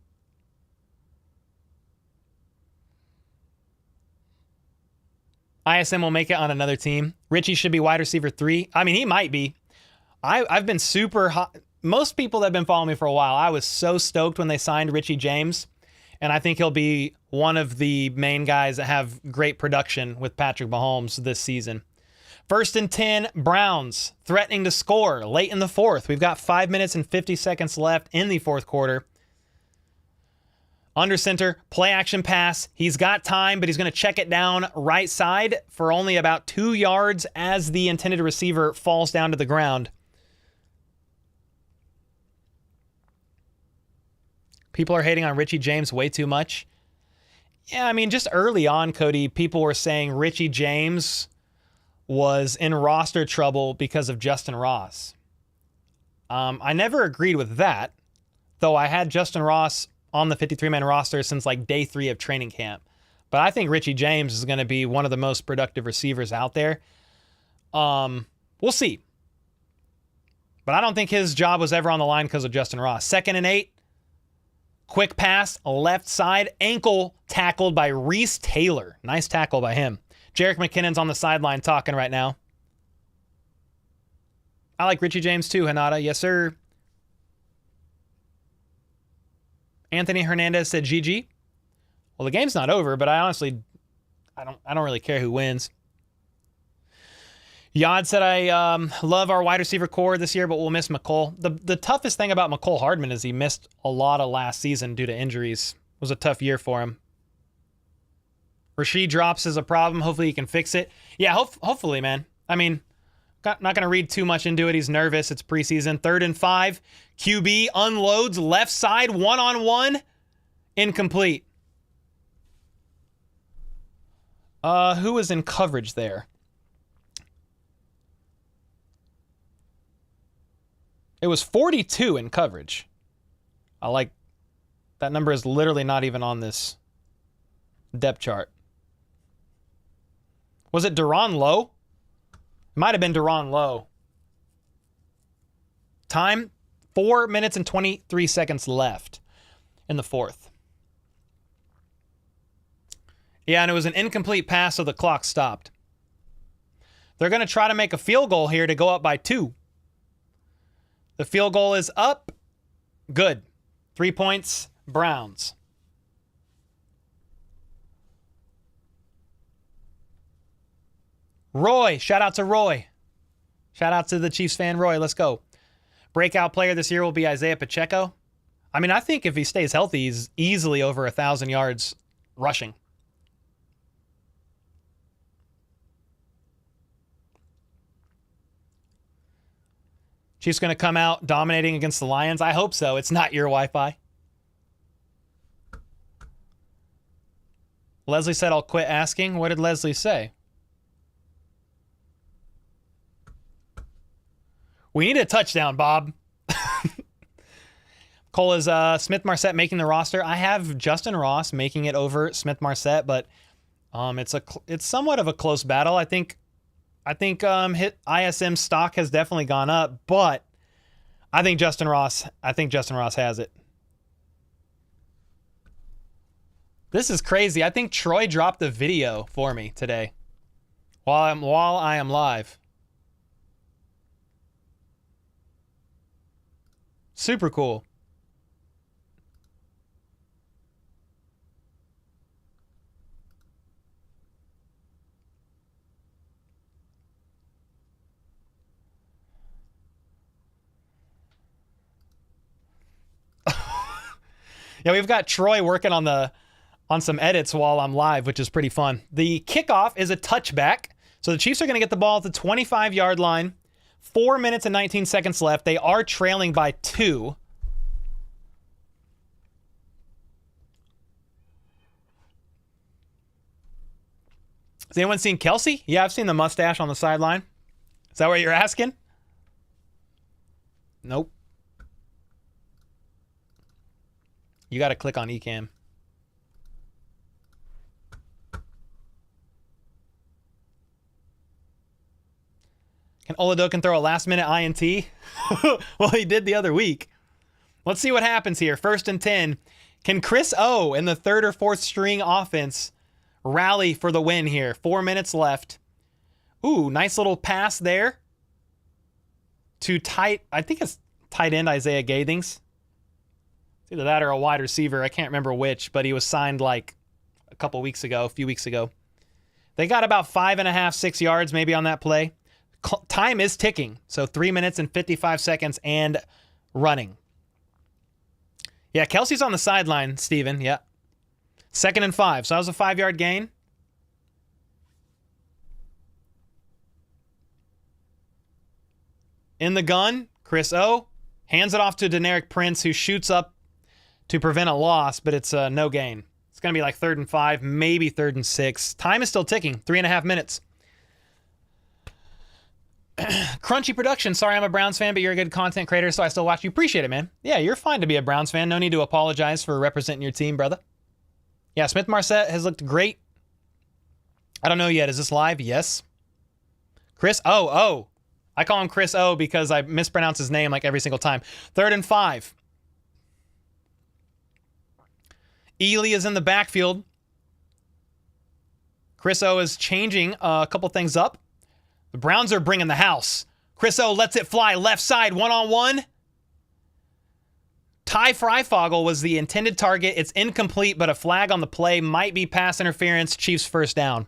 A: ISM will make it on another team. Richie should be wide receiver 3. I mean, he might be. I've been super hot. most people that have been following me for a while, I was so stoked when they signed Richie James. And I think he'll be one of the main guys that have great production with Patrick Mahomes this season. 1st and 10, Browns threatening to score late in the fourth. We've got 5 minutes and 50 seconds left in the fourth quarter. Under center, play action pass. He's got time, but he's going to check it down right side for only about 2 yards as the intended receiver falls down to the ground. People are hating on Richie James way too much. Yeah, I mean, just early on, Cody, people were saying Richie James was in roster trouble because of Justin Ross. I never agreed with that, though I had Justin Ross on the 53-man roster since like day 3 of training camp. But I think Richie James is going to be one of the most productive receivers out there. We'll see. But I don't think his job was ever on the line because of Justin Ross. 2nd and 8. Quick pass, left side, ankle tackled by Reese Taylor. Nice tackle by him. Jerick McKinnon's on the sideline talking right now. I like Richie James too, Hanada. Yes, sir. Anthony Hernandez said GG. Well, the game's not over, but I honestly, I don't really care who wins. Yod said, I love our wide receiver core this year, but we'll miss McCole. The toughest thing about McCole Hardman is he missed a lot of last season due to injuries. It was a tough year for him. Rasheed drops is a problem. Hopefully he can fix it. Yeah, hopefully, man. I mean, not going to read too much into it. He's nervous. It's preseason. 3rd and 5. QB unloads left side, one-on-one. Incomplete. Who was in coverage there? It was 42 in coverage. I like that number is literally not even on this depth chart. Was it Deron Lowe? It might have been Deron Lowe. Time, 4 minutes and 23 seconds left in the fourth. Yeah, and it was an incomplete pass, so the clock stopped. They're going to try to make a field goal here to go up by 2. The field goal is up. Good. 3 points, Browns. Roy. Shout out to Roy. Shout out to the Chiefs fan, Roy. Let's go. Breakout player this year will be Isaiah Pacheco. I mean, I think if he stays healthy, he's easily over 1,000 yards rushing. Chiefs going to come out dominating against the Lions? I hope so. It's not your Wi-Fi. Leslie said, I'll quit asking. What did Leslie say? We need a touchdown, Bob. Cole is Smith-Marset making the roster. I have Justin Ross making it over Smith-Marset, but it's somewhat of a close battle. I think hit ISM stock has definitely gone up, but I think Justin Ross has it. This is crazy. I think Troy dropped the video for me today while I am live. Super cool. Yeah, we've got Troy working on some edits while I'm live, which is pretty fun. The kickoff is a touchback. So the Chiefs are going to get the ball at the 25-yard line. 4 minutes and 19 seconds left. They are trailing by 2. Has anyone seen Kelsey? Yeah, I've seen the mustache on the sideline. Is that what you're asking? Nope. You got to click on eCam. Can Oladokin throw a last-minute INT? Well, he did the other week. Let's see what happens here. 1st and 10. Can Chris O in the 3rd or 4th string offense rally for the win here? 4 minutes left. Ooh, nice little pass there to tight. I think it's tight end Isaiah Gathings. It's either that or a wide receiver. I can't remember which, but he was signed like a few weeks ago. They got about 5.5, 6 yards maybe on that play. Time is ticking. So 3 minutes and 55 seconds and running. Yeah, Kelsey's on the sideline, Steven. Yeah. 2nd and 5. So that was a 5-yard gain. In the gun, Chris O hands it off to Deneric Prince, who shoots up to prevent a loss, but it's no gain. It's going to be like 3rd and 5, maybe 3rd and 6. Time is still ticking. 3.5 minutes. Crunchy Production. Sorry, I'm a Browns fan, but you're a good content creator, so I still watch you. Appreciate it, man. Yeah, you're fine to be a Browns fan. No need to apologize for representing your team, brother. Yeah, Smith Marset has looked great. I don't know yet. Is this live? Yes. Chris O. I call him Chris O because I mispronounce his name like every single time. 3rd and 5. Ely is in the backfield. Chris O is changing a couple things up. The Browns are bringing the house. Chris O lets it fly left side, one-on-one. Ty Freifogel was the intended target. It's incomplete, but a flag on the play might be pass interference. Chiefs first down.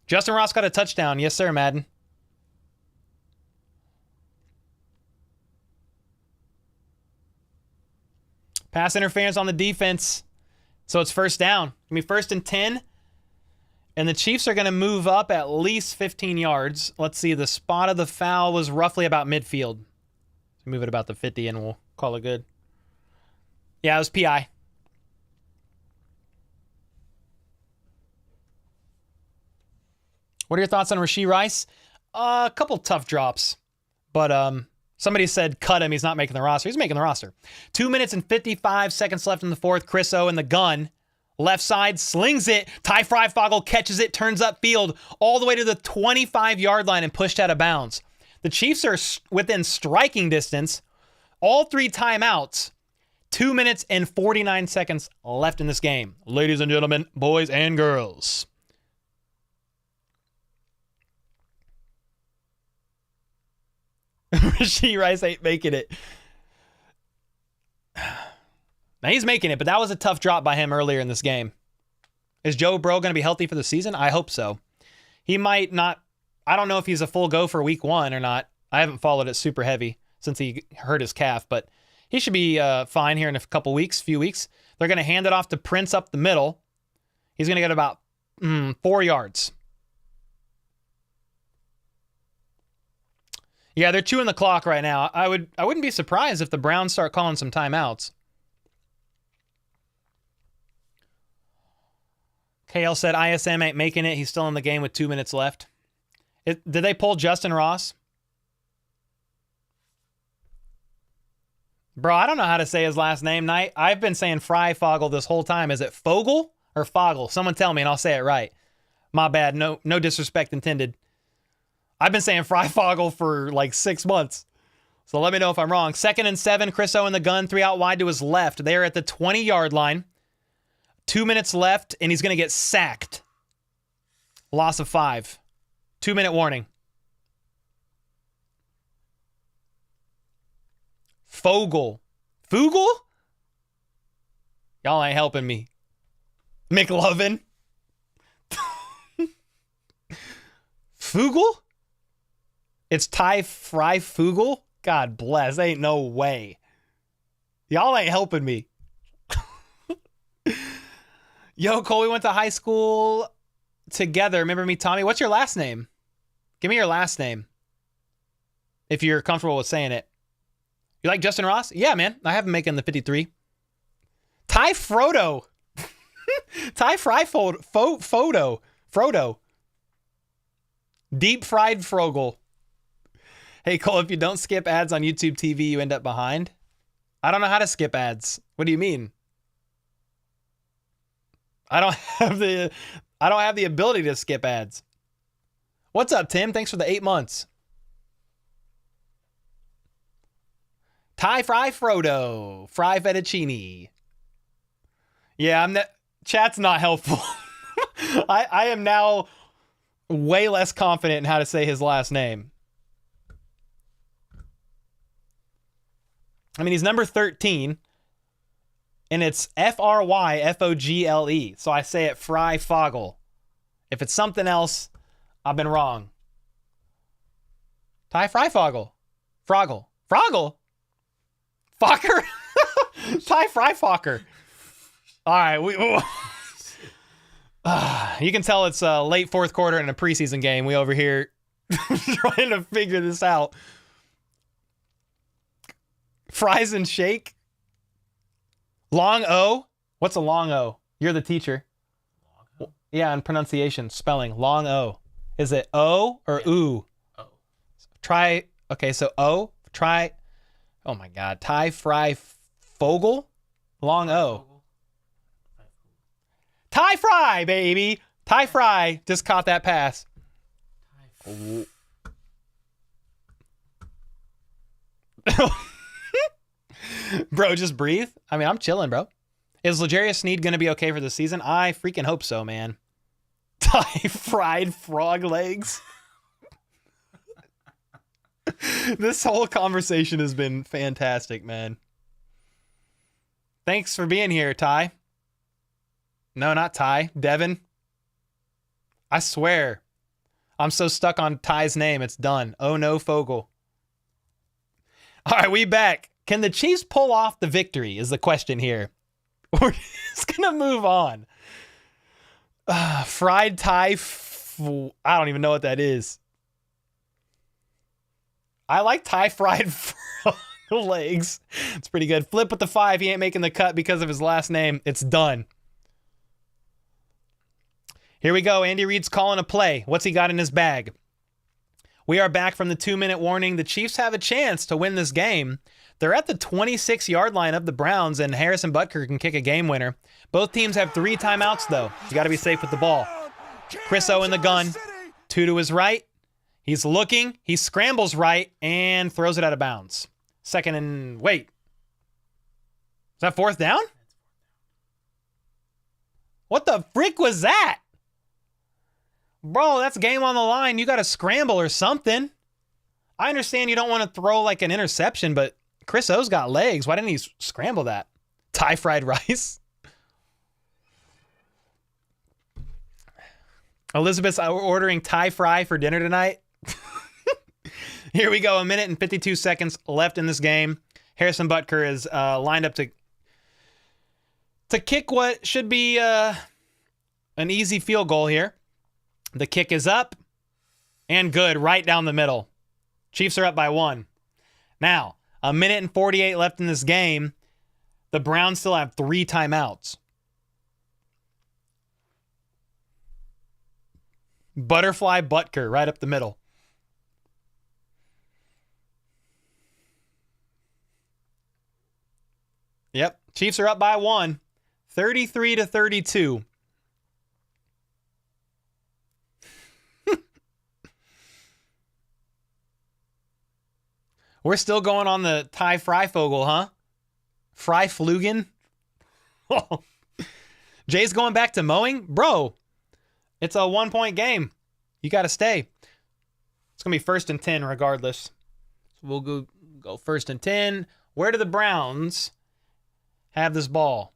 A: Justin Ross got a touchdown. Yes, sir, Madden. Pass interference on the defense. So it's first down. I mean, 1st and 10. And the Chiefs are going to move up at least 15 yards. Let's see. The spot of the foul was roughly about midfield. So move it about the 50 and we'll call it good. Yeah, it was PI. What are your thoughts on Rashee Rice? A couple tough drops. But somebody said cut him. He's not making the roster. He's making the roster. 2 minutes and 55 seconds left in the 4th. Chris O in the gun. Left side, slings it. Ty Freifogel catches it, turns upfield all the way to the 25-yard line and pushed out of bounds. The Chiefs are within striking distance. All 3 timeouts. 2 minutes and 49 seconds left in this game. Ladies and gentlemen, boys and girls. Rashee Rice ain't making it. Now he's making it, but that was a tough drop by him earlier in this game. Is Joe Burrow going to be healthy for the season? I hope so. He might not. I don't know if he's a full go for week 1 or not. I haven't followed it super heavy since he hurt his calf, but he should be fine here in a few weeks. They're going to hand it off to Prince up the middle. He's going to get about 4 yards. Yeah, they're chewing the clock right now. I wouldn't be surprised if the Browns start calling some timeouts. KL said ISM ain't making it. He's still in the game with 2 minutes left. Did they pull Justin Ross? Bro, I don't know how to say his last name. I've been saying Freifogel this whole time. Is it Fogel or Fogel? Someone tell me and I'll say it right. My bad. No disrespect intended. I've been saying Freifogel for like 6 months. So let me know if I'm wrong. 2nd and 7, Chris O in the gun, 3 out wide to his left. They're at the 20-yard line. 2 minutes left, and he's going to get sacked. Loss of 5. 2-minute warning. Fogel. Fugel? Y'all ain't helping me. McLovin. Fugel? It's Ty Freifogel? God bless. Ain't no way. Y'all ain't helping me. Yo, Cole, we went to high school together. Remember me, Tommy? What's your last name? Give me your last name. If you're comfortable with saying it. You like Justin Ross? Yeah, man. I have him making the 53. Ty Frodo. Ty Frodo. Frodo. Deep fried Frogel. Hey, Cole, if you don't skip ads on YouTube TV, you end up behind. I don't know how to skip ads. What do you mean? I don't have the ability to skip ads. What's up, Tim? Thanks for the 8 months. Ty Fry Frodo. Fry Fettuccine. Yeah, chat's not helpful. I am now way less confident in how to say his last name. I mean, he's number 13, and it's Fryfogle. So I say it Fry-Foggle. If it's something else, I've been wrong. Ty Fry-Foggle. Froggle. Froggle? Fokker? Ty Fry-Fokker. All right. You can tell it's late fourth quarter in a preseason game. We over here trying to figure this out. Fries and shake. Long O. What's a long O? You're the teacher. Long O? Yeah, and pronunciation, spelling. Long O. Is it O or oo?
E: O.
A: Try. Okay, so O. Try. Oh my God. Ty Fry Fogel. Long O. Ty Fry, baby. Ty Fry just caught that pass. Bro, just breathe. I mean, I'm chilling, bro. Is L'Jarius Sneed going to be okay for the season? I freaking hope so, man. Ty fried frog legs. This whole conversation has been fantastic, man. Thanks for being here, Ty. No, not Ty. Devin. I swear. I'm so stuck on Ty's name, it's done. Oh no, Fogel. All right, we back. Can the Chiefs pull off the victory is the question here. We're just going to move on. Fried Thai. I don't even know what that is. I like Thai fried legs. It's pretty good. Flip with the 5. He ain't making the cut because of his last name. It's done. Here we go. Andy Reid's calling a play. What's he got in his bag? We are back from the 2-minute warning. The Chiefs have a chance to win this game. They're at the 26-yard line of the Browns, and Harrison Butker can kick a game winner. Both teams have 3 timeouts, though. You got to be safe with the ball. Chris O in the gun. 2 to his right. He's looking. He scrambles right and throws it out of bounds. Second and wait. Is that 4th down? What the frick was that? Bro, that's game on the line. You got to scramble or something. I understand you don't want to throw like an interception, but Chris O's got legs. Why didn't he scramble that? Thai fried rice. Elizabeth's ordering Thai fry for dinner tonight. Here we go. 1 minute and 52 seconds left in this game. Harrison Butker is lined up to kick what should be an easy field goal here. The kick is up and good, right down the middle. Chiefs are up by 1. Now, 1 minute and 48 left in this game. The Browns still have 3 timeouts. Butterfly Butker right up the middle. Yep, Chiefs are up by 1. 33-32. We're still going on the Ty Fryfogle, huh? Fry-Flugen? Oh. Jay's going back to mowing? Bro, it's a 1-point game. You got to stay. It's going to be 1st and 10 regardless. So we'll go 1st and 10. Where do the Browns have this ball?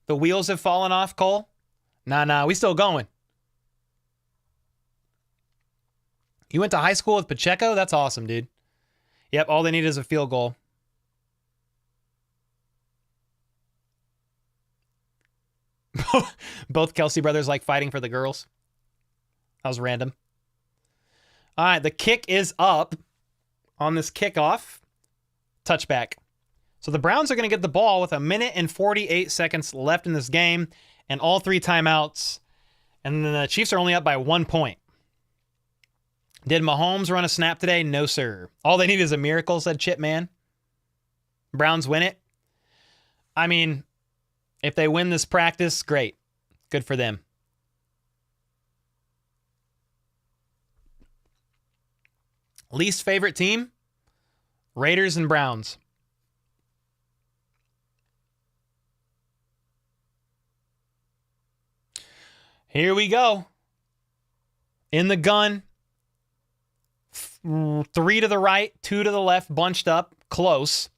A: The wheels have fallen off, Cole? Nah, we still going. You went to high school with Pacheco? That's awesome, dude. Yep, all they need is a field goal. Both Kelsey brothers like fighting for the girls. That was random. All right, the kick is up on this kickoff. Touchback. So the Browns are going to get the ball with 1 minute and 48 seconds left in this game and all 3 timeouts. And then the Chiefs are only up by 1 point. Did Mahomes run a snap today? No, sir. All they need is a miracle, said Chip Man. Browns win it. I mean, if they win this practice, great. Good for them. Least favorite team? Raiders and Browns. Here we go. In the gun. 3 to the right, 2 to the left, bunched up, close.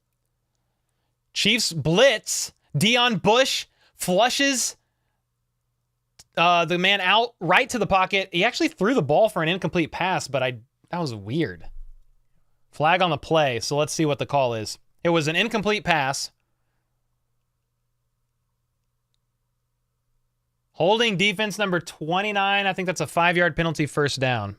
A: Chiefs blitz. Deion Bush flushes the man out right to the pocket. He actually threw the ball for an incomplete pass, but that was weird. Flag on the play, so let's see what the call is. It was an incomplete pass. Holding defense number 29. I think that's a 5-yard penalty, first down.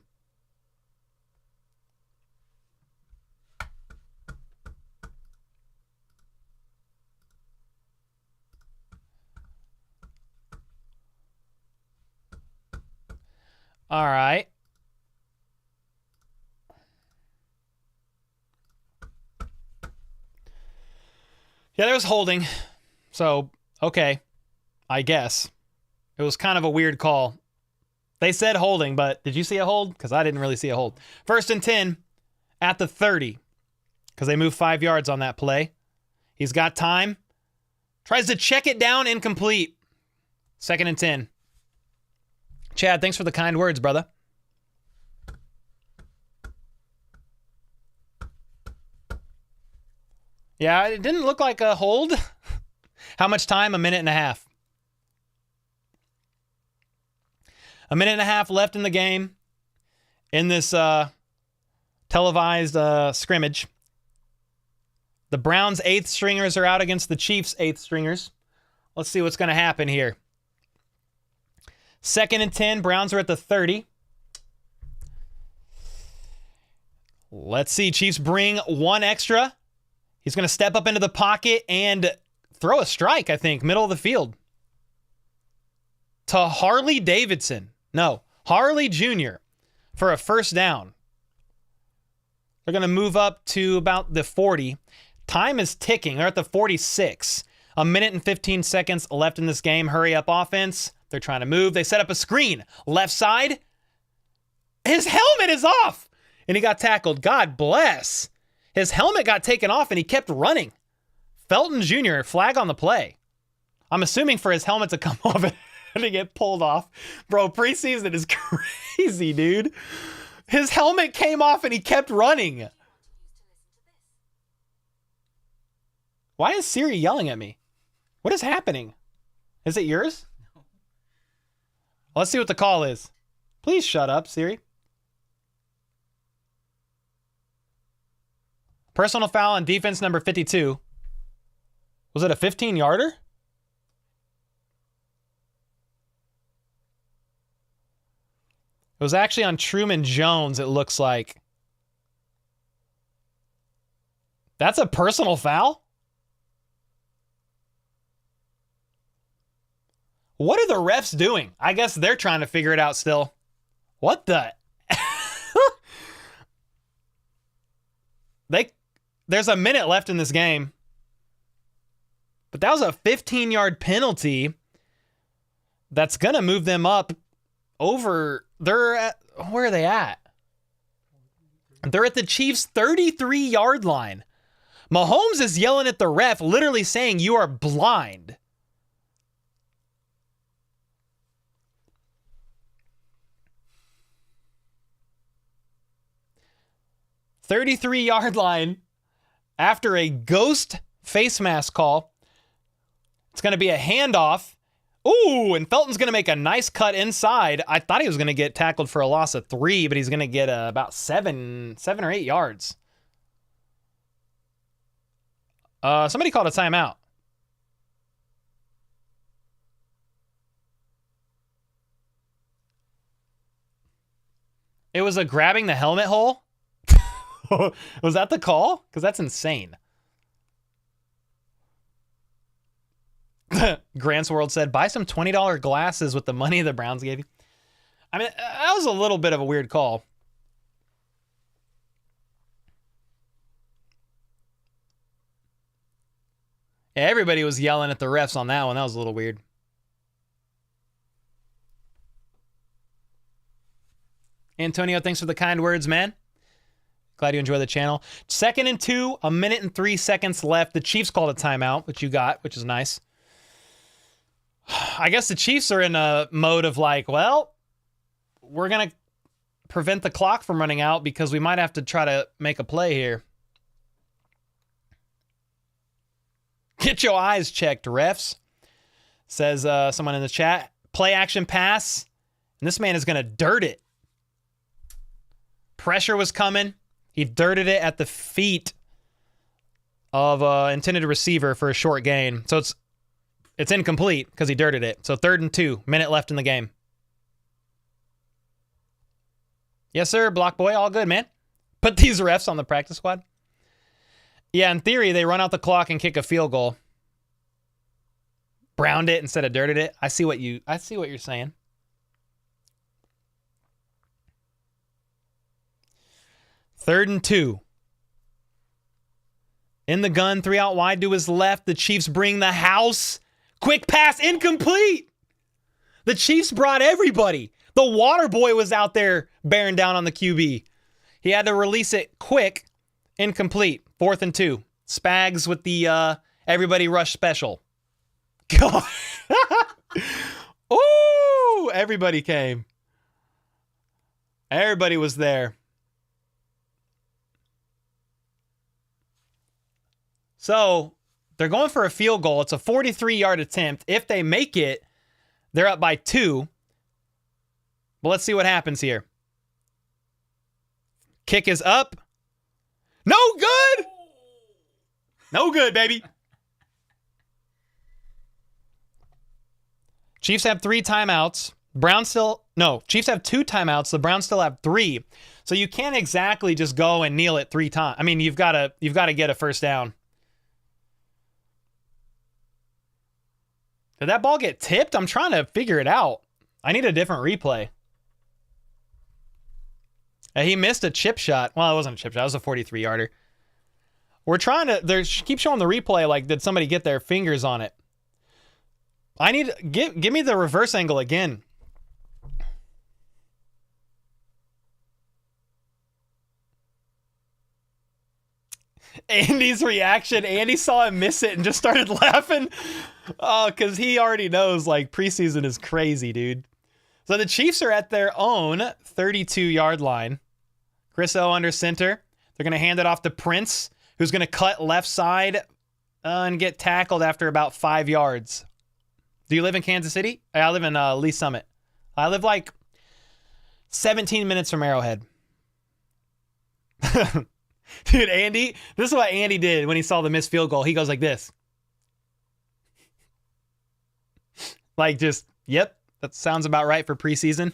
A: All right. Yeah, there was holding. So, okay, I guess. It was kind of a weird call. They said holding, but did you see a hold? Because I didn't really see a hold. 1st and 10 at the 30, because they moved 5 yards on that play. He's got time. Tries to check it down, incomplete. 2nd and 10. Chad, thanks for the kind words, brother. Yeah, it didn't look like a hold. How much time? 1.5 minutes. A minute and a half left in the game in this televised scrimmage. The Browns' 8th stringers are out against the Chiefs' 8th stringers. Let's see what's going to happen here. 2nd and 10. Browns are at the 30. Let's see. Chiefs bring 1 extra. He's going to step up into the pocket and throw a strike, I think, middle of the field. To Harley Davidson. No, Harley Jr. for a first down. They're going to move up to about the 40. Time is ticking. They're at the 46. 1 minute and 15 seconds left in this game. Hurry up offense. They're trying to move. They set up a screen. Left side. His helmet is off. And he got tackled. God bless. His helmet got taken off and he kept running. Felton Jr., flag on the play. I'm assuming for his helmet to come off and to get pulled off. Bro, preseason is crazy, dude. His helmet came off and he kept running. Why is Siri yelling at me? What is happening? Is it yours? No. Let's see what the call is. Please shut up, Siri. Personal foul on defense number 52. Was it a 15-yarder? It was actually on Truman Jones, it looks like. That's a personal foul? What are the refs doing? I guess they're trying to figure it out still. What the? There's a minute left in this game. But that was a 15-yard penalty that's going to move them up over. Where are they at? They're at the Chiefs' 33-yard line. Mahomes is yelling at the ref, literally saying, "You are blind." "33-yard line after a ghost face mask call. It's going to be a handoff. Ooh, and Felton's going to make a nice cut inside. I thought he was going to get tackled for a loss of 3, but he's going to get about 7 or 8 yards. Somebody called a timeout. It was a grabbing the helmet hole. Was that the call? Because that's insane. Grant's World said, buy some $20 glasses with the money the Browns gave you. I mean, that was a little bit of a weird call. Yeah, everybody was yelling at the refs on that one. That was a little weird. Antonio, thanks for the kind words, man. Glad you enjoy the channel. 2nd and 2, 1 minute and 3 seconds left. The Chiefs called a timeout, which you got, which is nice. I guess the Chiefs are in a mode of like, well, we're going to prevent the clock from running out because we might have to try to make a play here. Get your eyes checked, refs, says someone in the chat. Play action pass, and this man is going to dirt it. Pressure was coming. He dirted it at the feet of intended receiver for a short gain. So it's incomplete because he dirted it. So 3rd and 2, minute left in the game. Yes, sir, Block Boy. All good, man. Put these refs on the practice squad. Yeah, in theory, they run out the clock and kick a field goal. Browned it instead of dirted it. I see what you're saying. Third and 2. In the gun, 3 out wide to his left. The Chiefs bring the house. Quick pass, incomplete. The Chiefs brought everybody. The water boy was out there bearing down on the QB. He had to release it quick. Incomplete. 4th and 2. Spags with the everybody rush special. God. Ooh, everybody came. Everybody was there. So they're going for a field goal. It's a 43-yard attempt. If they make it, they're up by 2. But let's see what happens here. Kick is up. No good. No good, baby. Chiefs have 3 timeouts. Chiefs have 2 timeouts. The Browns still have 3. So you can't exactly just go and kneel it 3 times. I mean, you've got to get a first down. Did that ball get tipped? I'm trying to figure it out. I need a different replay. He missed a chip shot. Well, it wasn't a chip shot. It was a 43-yarder. We're trying to... keep showing the replay like, did somebody get their fingers on it? I need... Give me the reverse angle again. Andy's reaction. Andy saw him miss it and just started laughing. Oh, because he already knows, like, preseason is crazy, dude. So the Chiefs are at their own 32-yard line. Chris O under center. They're going to hand it off to Prince, who's going to cut left side and get tackled after about 5 yards. Do you live in Kansas City? I live in Lee Summit. I live like 17 minutes from Arrowhead. Dude, Andy, this is what Andy did when he saw the missed field goal. He goes like this. Like just, yep, that sounds about right for preseason.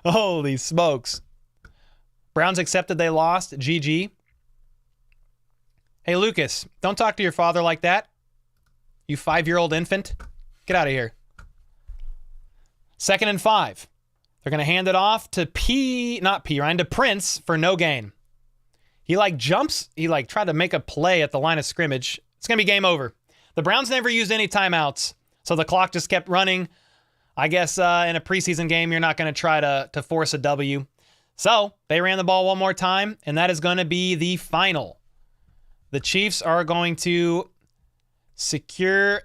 A: Holy smokes. Browns accepted they lost. GG. Hey, Lucas, don't talk to your father like that. You 5-year-old infant. Get out of here. 2nd and 5. They're going to hand it off to to Prince for no gain. He jumps. He tried to make a play at the line of scrimmage. It's going to be game over. The Browns never used any timeouts, so the clock just kept running. I guess in a preseason game, you're not going to try to force a W. So they ran the ball one more time, and that is going to be the final. The Chiefs are going to secure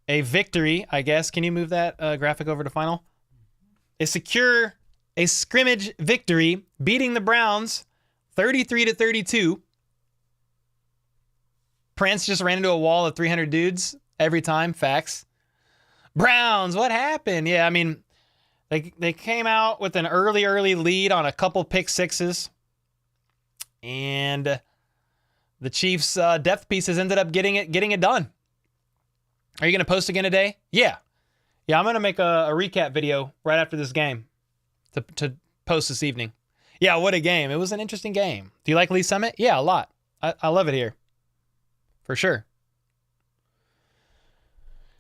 A: a victory, I guess. Can you move that graphic over to final? Secure a scrimmage victory, beating the Browns 33-32. Prince just ran into a wall of 300 dudes every time. Facts. Browns, what happened? Yeah, I mean, they came out with an early lead on a couple pick sixes. And the Chiefs' depth pieces ended up getting it done. Are you going to post again today? Yeah. Yeah, I'm going to make a recap video right after this game to post this evening. Yeah, what a game. It was an interesting game. Do you like Lee Summit? Yeah, a lot. I love it here. For sure.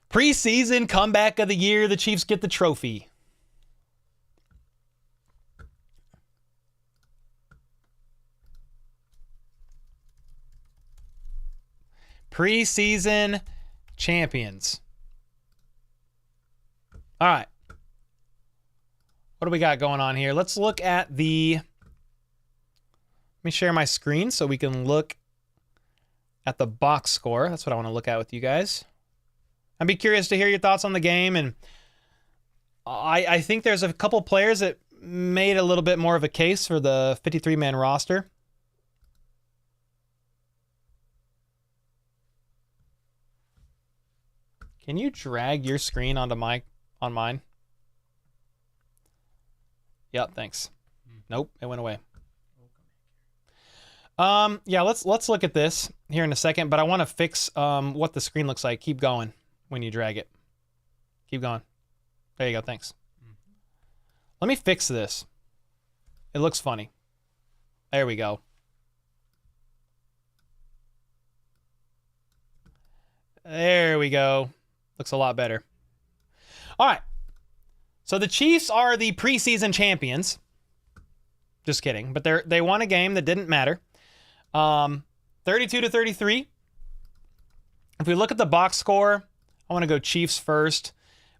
A: Preseason comeback of the year. The Chiefs get the trophy. Preseason champions. All right. What do we got going on here? Let's look at the... Let me share my screen so we can look at the box score. That's what I want to look at with you guys. I'd be curious to hear your thoughts on the game and I think there's a couple players that made a little bit more of a case for the 53-man roster. Can you drag your screen onto on mine? Yep, thanks. Nope, it went away. Yeah, let's look at this here in a second, but I want to fix what the screen looks like. Keep going when you drag it. Keep going. There you go, thanks. Let me fix this. It looks funny. There we go. There we go. Looks a lot better. All right. So the Chiefs are the preseason champions. Just kidding. But they won a game that didn't matter. 32-33. If we look at the box score, I want to go Chiefs first.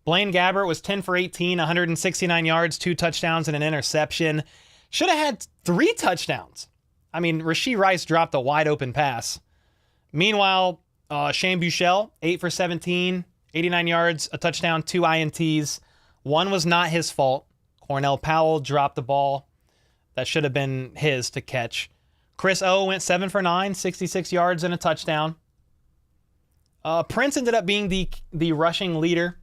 A: Blaine Gabbert was 10 for 18, 169 yards, 2 touchdowns, and an interception. Should have had 3 touchdowns. I mean, Rashee Rice dropped a wide open pass. Meanwhile, Shane Buechele, 8 for 17, 89 yards, a touchdown, 2 INTs. One was not his fault. Cornell Powell dropped the ball. That should have been his to catch. Chris O went 7 for 9, 66 yards and a touchdown. Prince ended up being the rushing leader.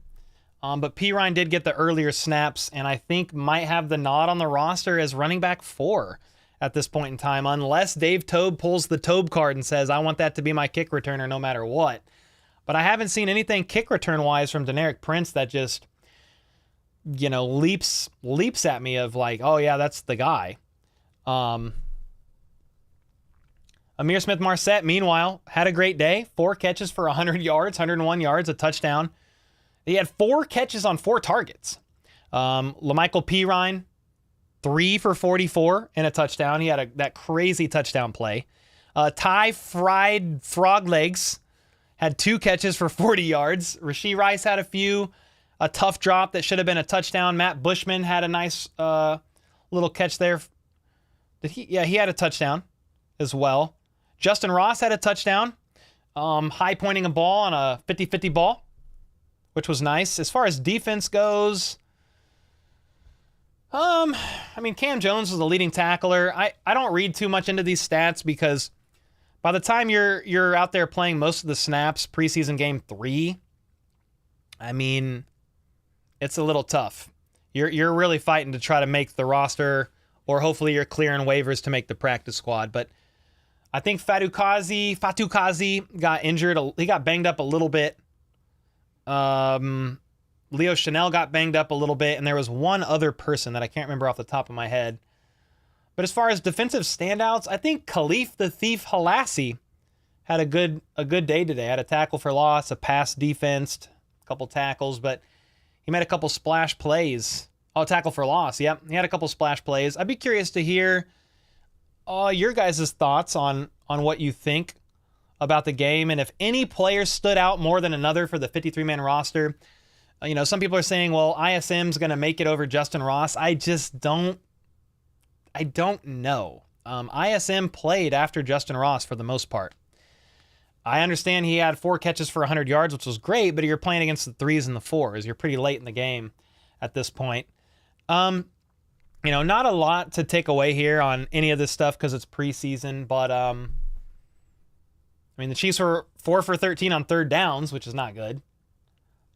A: But Pirine did get the earlier snaps, and I think might have the nod on the roster as running back 4 at this point in time, unless Dave Tobe pulls the Tobe card and says, I want that to be my kick returner no matter what. But I haven't seen anything kick return-wise from Deneric Prince that just, leaps at me of like, oh yeah, that's the guy. Amir Smith-Marset, meanwhile, had a great day. 4 catches for 100 yards, 101 yards, a touchdown. He had 4 catches on 4 targets. LaMichael Pirine, 3 for 44 and a touchdown. He had that crazy touchdown play. Ty Fried Frog Legs had 2 catches for 40 yards. Rashee Rice had a tough drop that should have been a touchdown. Matt Bushman had a nice little catch there. Did he? Yeah, he had a touchdown as well. Justin Ross had a touchdown. High pointing a ball on a 50-50 ball, which was nice. As far as defense goes, Cam Jones was the leading tackler. I don't read too much into these stats because by the time you're out there playing most of the snaps, preseason game 3, it's a little tough. You're really fighting to try to make the roster, or hopefully you're clearing waivers to make the practice squad. But I think Fatukazi got injured. He got banged up a little bit. Leo Chanel got banged up a little bit, and there was one other person that I can't remember off the top of my head. But as far as defensive standouts, I think Khalif the Thief Halassi had a good day today. Had a tackle for loss, a pass defensed, a couple tackles, but he made a couple splash plays. Oh, tackle for loss. Yep, he had a couple splash plays. I'd be curious to hear your guys' thoughts on what you think about the game, and if any player stood out more than another for the 53-man roster. Some people are saying, well, ISM's going to make it over Justin Ross. I don't know. ISM played after Justin Ross for the most part. I understand he had 4 catches for 100 yards, which was great, but you're playing against the 3s and the 4s. You're pretty late in the game at this point. Not a lot to take away here on any of this stuff because it's preseason, but the Chiefs were 4 for 13 on 3rd downs, which is not good.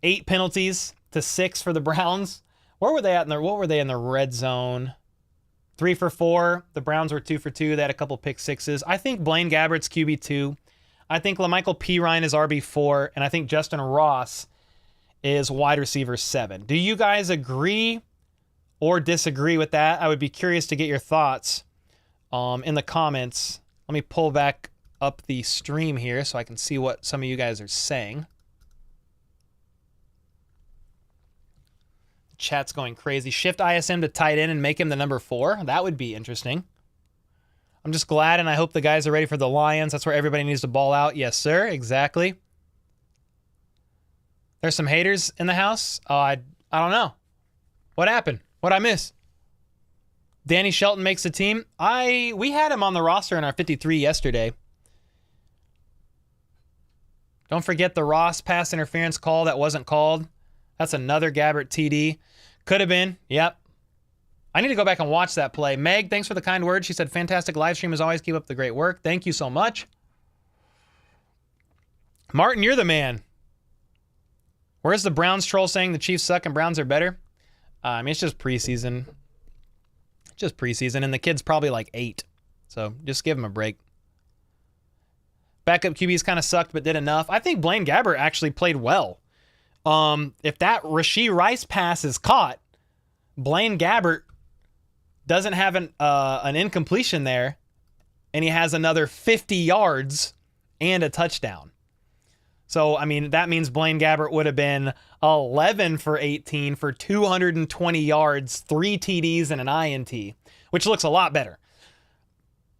A: 8 penalties to 6 for the Browns. Where were they at what were they in the red zone? 3 for 4. The Browns were 2 for 2. They had a couple pick sixes. I think Blaine Gabbert's QB2. I think LaMichael Pirine is RB4, and I think Justin Ross is wide receiver 7. Do you guys agree or disagree with that? I would be curious to get your thoughts in the comments. Let me pull back up the stream here so I can see what some of you guys are saying. Chat's going crazy. Shift ISM to tight end and make him the number 4. That would be interesting. I'm just glad, and I hope the guys are ready for the Lions. That's where everybody needs to ball out. Yes, sir. Exactly. There's some haters in the house. I don't know. What happened? What'd I miss? Danny Shelton makes the team. We had him on the roster in our 53 yesterday. Don't forget the Ross pass interference call that wasn't called. That's another Gabbert TD. Could have been. Yep. I need to go back and watch that play. Meg, thanks for the kind words. She said, fantastic live stream as always. Keep up the great work. Thank you so much. Martin, you're the man. Where's the Browns troll saying the Chiefs suck and Browns are better? I mean, it's just preseason. Just preseason, and the kid's probably like 8. So just give him a break. Backup QBs kind of sucked, but did enough. I think Blaine Gabbert actually played well. If that Rashee Rice pass is caught, Blaine Gabbert doesn't have an incompletion there, and he has another 50 yards and a touchdown. So, I mean, that means Blaine Gabbert would have been 11 for 18 for 220 yards, 3 TDs, and an INT, which looks a lot better.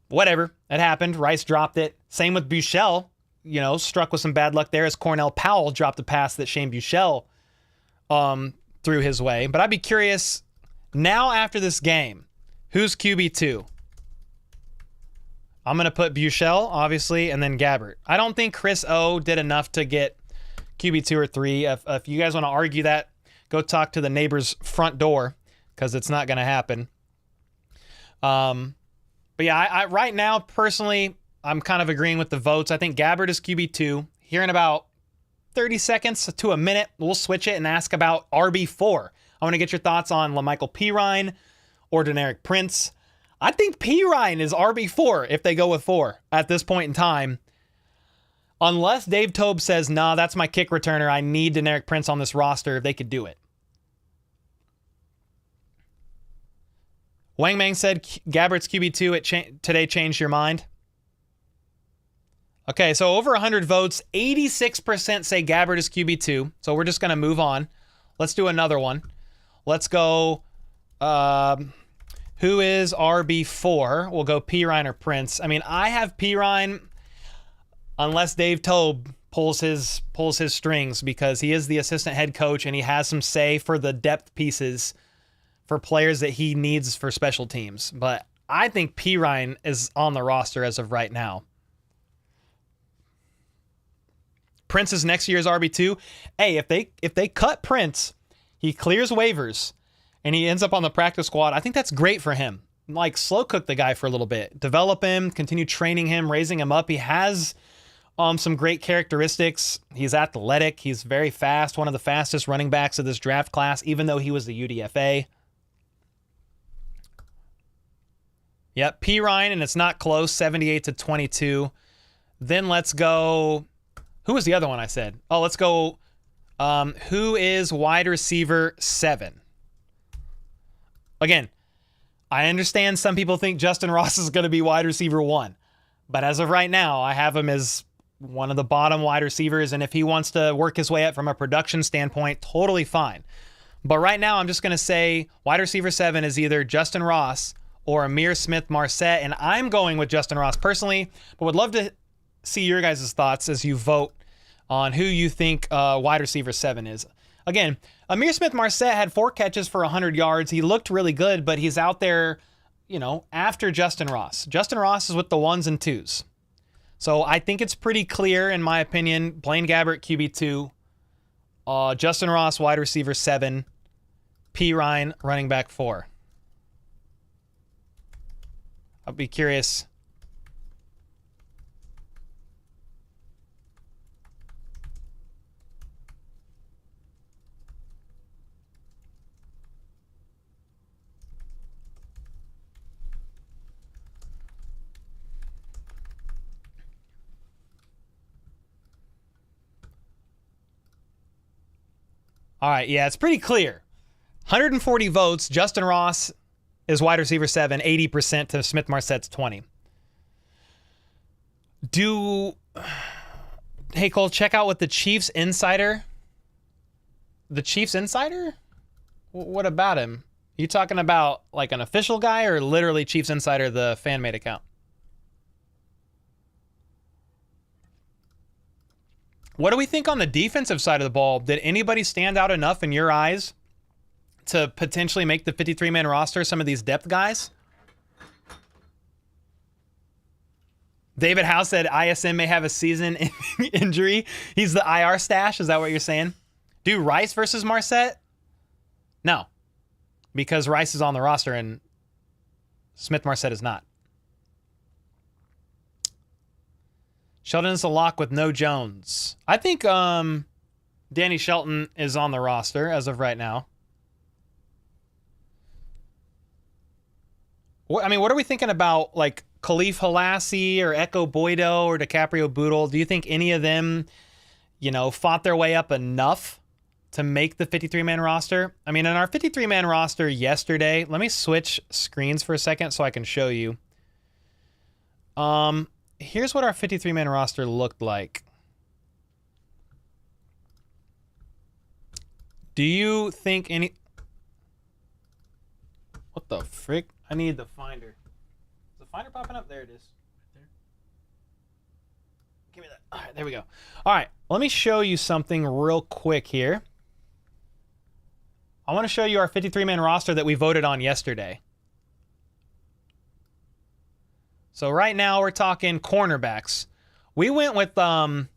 A: Whatever, it happened. Rice dropped it. Same with Buechele, struck with some bad luck there as Cornell Powell dropped a pass that Shane Buechele threw his way. But I'd be curious, now after this game, who's QB2? I'm going to put Buechele, obviously, and then Gabbert. I don't think Chris O did enough to get QB2 or 3. If you guys want to argue that, go talk to the neighbor's front door, because it's not going to happen. But yeah, I right now, personally, I'm kind of agreeing with the votes. I think Gabbert is QB2. Here in about 30 seconds to a minute, we'll switch it and ask about RB4. I want to get your thoughts on LaMichael Pirine or Deneric Prince. I think Pirine is RB4 if they go with 4 at this point in time. Unless Dave Tobe says, nah, that's my kick returner. I need Deneric Prince on this roster. They could do it. Wang Mang said Gabbert's QB2 today changed your mind. Okay, so over 100 votes, 86% say Gabbert is QB2. So we're just going to move on. Let's do another one. Let's go, who is RB4? We'll go Pirine or Prince. I mean, I have Pirine unless Dave Tobe pulls his strings, because he is the assistant head coach and he has some say for the depth pieces for players that he needs for special teams. But I think Pirine is on the roster as of right now. Prince is next year's RB2. Hey, if they cut Prince, he clears waivers, and he ends up on the practice squad, I think that's great for him. Like, slow cook the guy for a little bit. Develop him, continue training him, raising him up. He has some great characteristics. He's athletic. He's very fast. One of the fastest running backs of this draft class, even though he was the UDFA. Yep, Pirine, and it's not close, 78-22. Then let's go... Who was the other one I said? Oh, let's go... who is wide receiver 7? Again, I understand some people think Justin Ross is going to be wide receiver 1. But as of right now, I have him as one of the bottom wide receivers. And if he wants to work his way up from a production standpoint, totally fine. But right now, I'm just going to say wide receiver 7 is either Justin Ross or Amir Smith-Marset, and I'm going with Justin Ross personally, but would love to see your guys' thoughts as you vote on who you think wide receiver 7 is. Again, Amir Smith-Marset had 4 catches for 100 yards. He looked really good, but he's out there, after Justin Ross. Justin Ross is with the 1s and 2s. So I think it's pretty clear, in my opinion, Blaine Gabbert, QB2, Justin Ross, wide receiver 7, Pirine, running back 4. I'll be curious. All right, yeah, it's pretty clear. 140 votes, Justin Ross is wide receiver 7, 80% to Smith-Marset's 20. Hey, Cole, check out what the Chiefs Insider. The Chiefs Insider? What about him? You talking about like an official guy or literally Chiefs Insider, the fan-made account? What do we think on the defensive side of the ball? Did anybody stand out enough in your eyes to potentially make the 53-man roster, some of these depth guys? David Howe said ISM may have a season injury. He's the IR stash. Is that what you're saying? Do Rice versus Marset? No. because Rice is on the roster and Smith-Marset is not. Shelton is a lock with no Jones. I think Danny Shelton is on the roster as of right now. What are we thinking about, like Khalif Halassi or Echo Boydo or DiCaprio Boodle? Do you think any of them, fought their way up enough to make the 53-man roster? I mean, in our 53-man roster yesterday, let me switch screens for a second so I can show you. Here's what our 53-man roster looked like. Do you think any... What the frick? I need the finder. Is the finder popping up? There it is. Right there. Give me that. All right, there we go. All right, let me show you something real quick here. I want to show you our 53-man roster that we voted on yesterday. So right now we're talking cornerbacks. We went with 5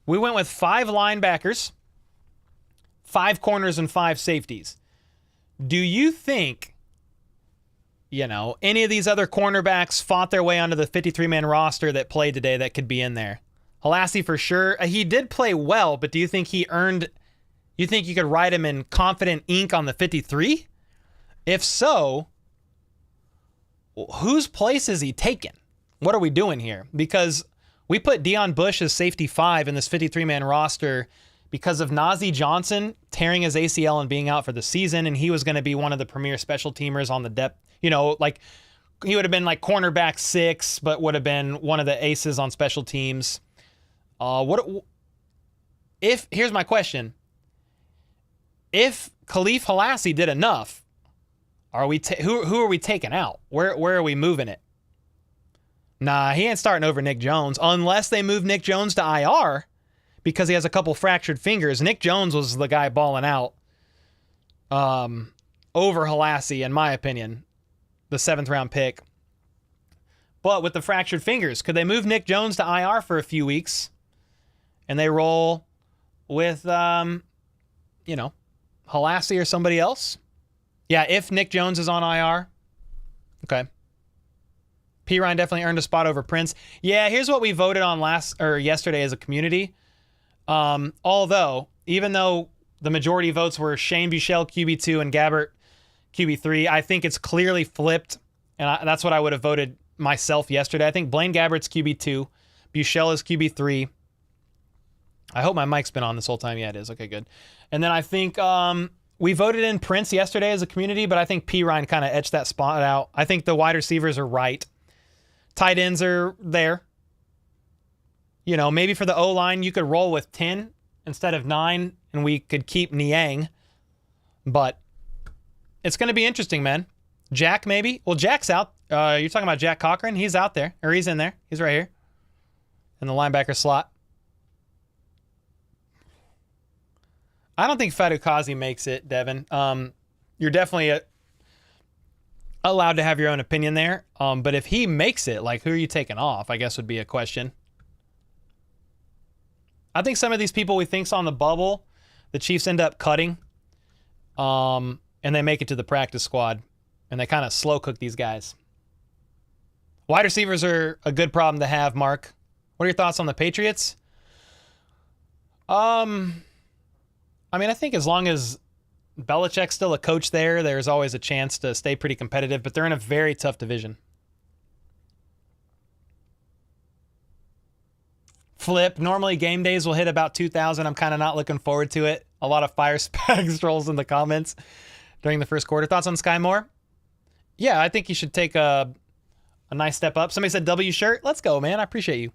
A: linebackers, 5 corners, and 5 safeties. Do you think, any of these other cornerbacks fought their way onto the 53-man roster that played today that could be in there? Halassi for sure. He did play well, but do you think you think you could write him in confident ink on the 53? If so, whose place is he taking? What are we doing here? Because we put Deion Bush as safety 5 in this 53-man roster because of Nazeeh Johnson tearing his ACL and being out for the season, and he was going to be one of the premier special teamers on the depth. He would have been like cornerback 6, but would have been one of the aces on special teams. Here's my question. If Khalif Halassi did enough, who are we taking out? Where are we moving it? Nah, he ain't starting over Nick Jones unless they move Nick Jones to IR because he has a couple fractured fingers. Nick Jones was the guy balling out over Halassi, in my opinion, the 7th round pick. But with the fractured fingers, could they move Nick Jones to IR for a few weeks and they roll with, Halassi or somebody else? Yeah, if Nick Jones is on IR. Okay. P. Ryan definitely earned a spot over Prince. Yeah, here's what we voted on yesterday as a community. Although, even though the majority votes were Shane Buechele QB2 and Gabbert QB3, I think it's clearly flipped, and that's what I would have voted myself yesterday. I think Blaine Gabbert's QB2, Buechele is QB3. I hope my mic's been on this whole time. Yeah, it is. Okay, good. And then I think we voted in Prince yesterday as a community, but I think P. Ryan kind of etched that spot out. I think the wide receivers are right. Tight ends are there. Maybe for the O-line, you could roll with 10 instead of 9, and we could keep Niang. But it's going to be interesting, man. Jack, maybe? Well, Jack's out. You're talking about Jack Cochran? He's out there, or he's in there. He's right here in the linebacker slot. I don't think Fadukazi makes it, Devin. You're definitely allowed to have your own opinion there. But if he makes it, who are you taking off, I guess would be a question. I think some of these people we think's on the bubble, the Chiefs end up cutting, and they make it to the practice squad, and they kind of slow cook these guys. Wide receivers are a good problem to have, Mark. What are your thoughts on the Patriots? I think as long as Belichick's still a coach there, there's always a chance to stay pretty competitive, but they're in a very tough division. Flip. Normally game days will hit about 2,000. I'm kind of not looking forward to it. A lot of fire spag trolls in the comments during the first quarter. Thoughts on Sky Moore? Yeah, I think you should take a nice step up. Somebody said W shirt. Let's go, man. I appreciate you.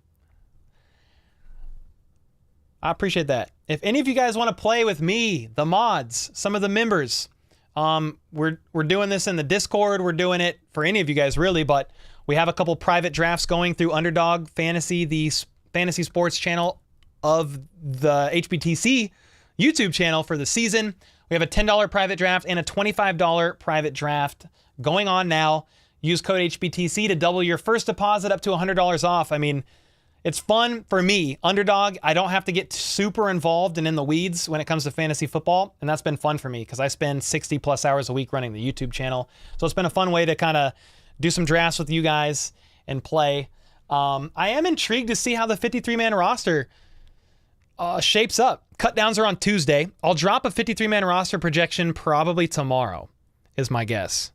A: I appreciate that. If any of you guys want to play with me, the mods, some of the members, we're doing this in the Discord. We're doing it for any of you guys, really, but we have a couple private drafts going through Underdog Fantasy, the fantasy sports channel of the HBTC YouTube channel for the season. We have a $10 private draft and a $25 private draft going on now. Use code HBTC to double your first deposit up to $100 off. It's fun for me, underdog. I don't have to get super involved and in the weeds when it comes to fantasy football, and that's been fun for me because I spend 60 plus hours a week running the YouTube channel. So it's been a fun way to kind of do some drafts with you guys and play. I am intrigued to see how the 53-man roster shapes up. Cut downs are on Tuesday. I'll drop a 53-man roster projection probably tomorrow, is my guess.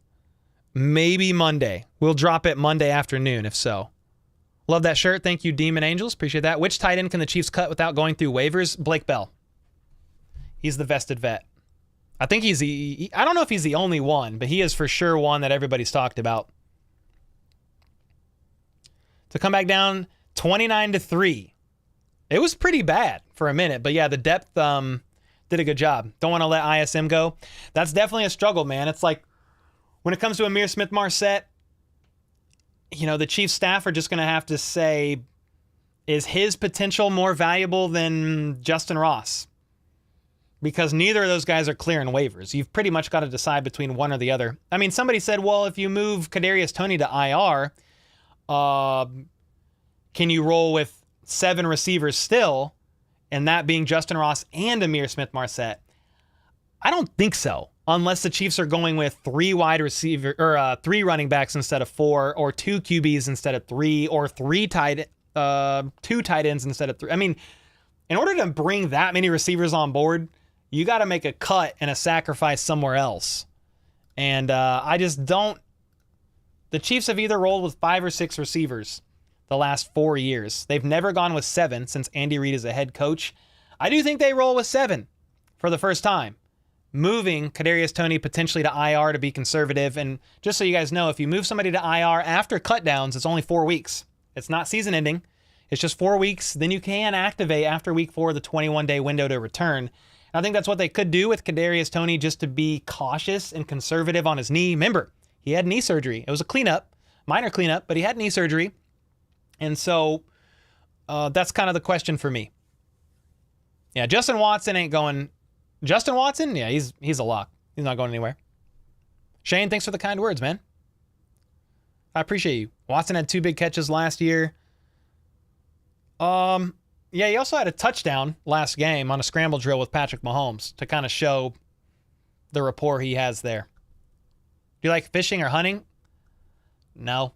A: Maybe Monday. We'll drop it Monday afternoon, if so. Love that shirt. Thank you, Demon Angels. Appreciate that. Which tight end can the Chiefs cut without going through waivers? Blake Bell. He's the vested vet. I think I don't know if he's the only one, but he is for sure one that everybody's talked about. To come back down 29-3. It was pretty bad for a minute, but yeah, the depth did a good job. Don't want to let ISM go. That's definitely a struggle, man. It's like when it comes to Amir Smith-Marset, the Chiefs staff are just going to have to say, is his potential more valuable than Justin Ross? Because neither of those guys are clearing waivers. You've pretty much got to decide between one or the other. I mean, somebody said, well, if you move Kadarius Toney to IR, can you roll with 7 receivers still, and that being Justin Ross and Amir Smith-Marset? I don't think so, unless the Chiefs are going with 3 running backs instead of 4, or 2 QBs instead of 3, or 2 tight ends instead of 3. I mean, in order to bring that many receivers on board, you got to make a cut and a sacrifice somewhere else. And I just don't. The Chiefs have either rolled with 5 or 6 receivers the last 4 years. They've never gone with 7 since Andy Reid is a head coach. I do think they roll with 7 for the first time, moving Kadarius Toney potentially to IR to be conservative. And just so you guys know, if you move somebody to IR after cut downs, it's only 4 weeks. It's not season ending. It's just 4 weeks. Then you can activate after week 4 the 21-day window to return. And I think that's what they could do with Kadarius Toney, just to be cautious and conservative on his knee. Remember, he had knee surgery. It was a cleanup, minor cleanup, but he had knee surgery. And so that's kind of the question for me. Yeah, Justin Watson ain't going. Justin Watson? Yeah, he's a lock. He's not going anywhere. Shane, thanks for the kind words, man. I appreciate you. Watson had 2 big catches last year. Yeah, he also had a touchdown last game on a scramble drill with Patrick Mahomes to kind of show the rapport he has there. Do you like fishing or hunting? No.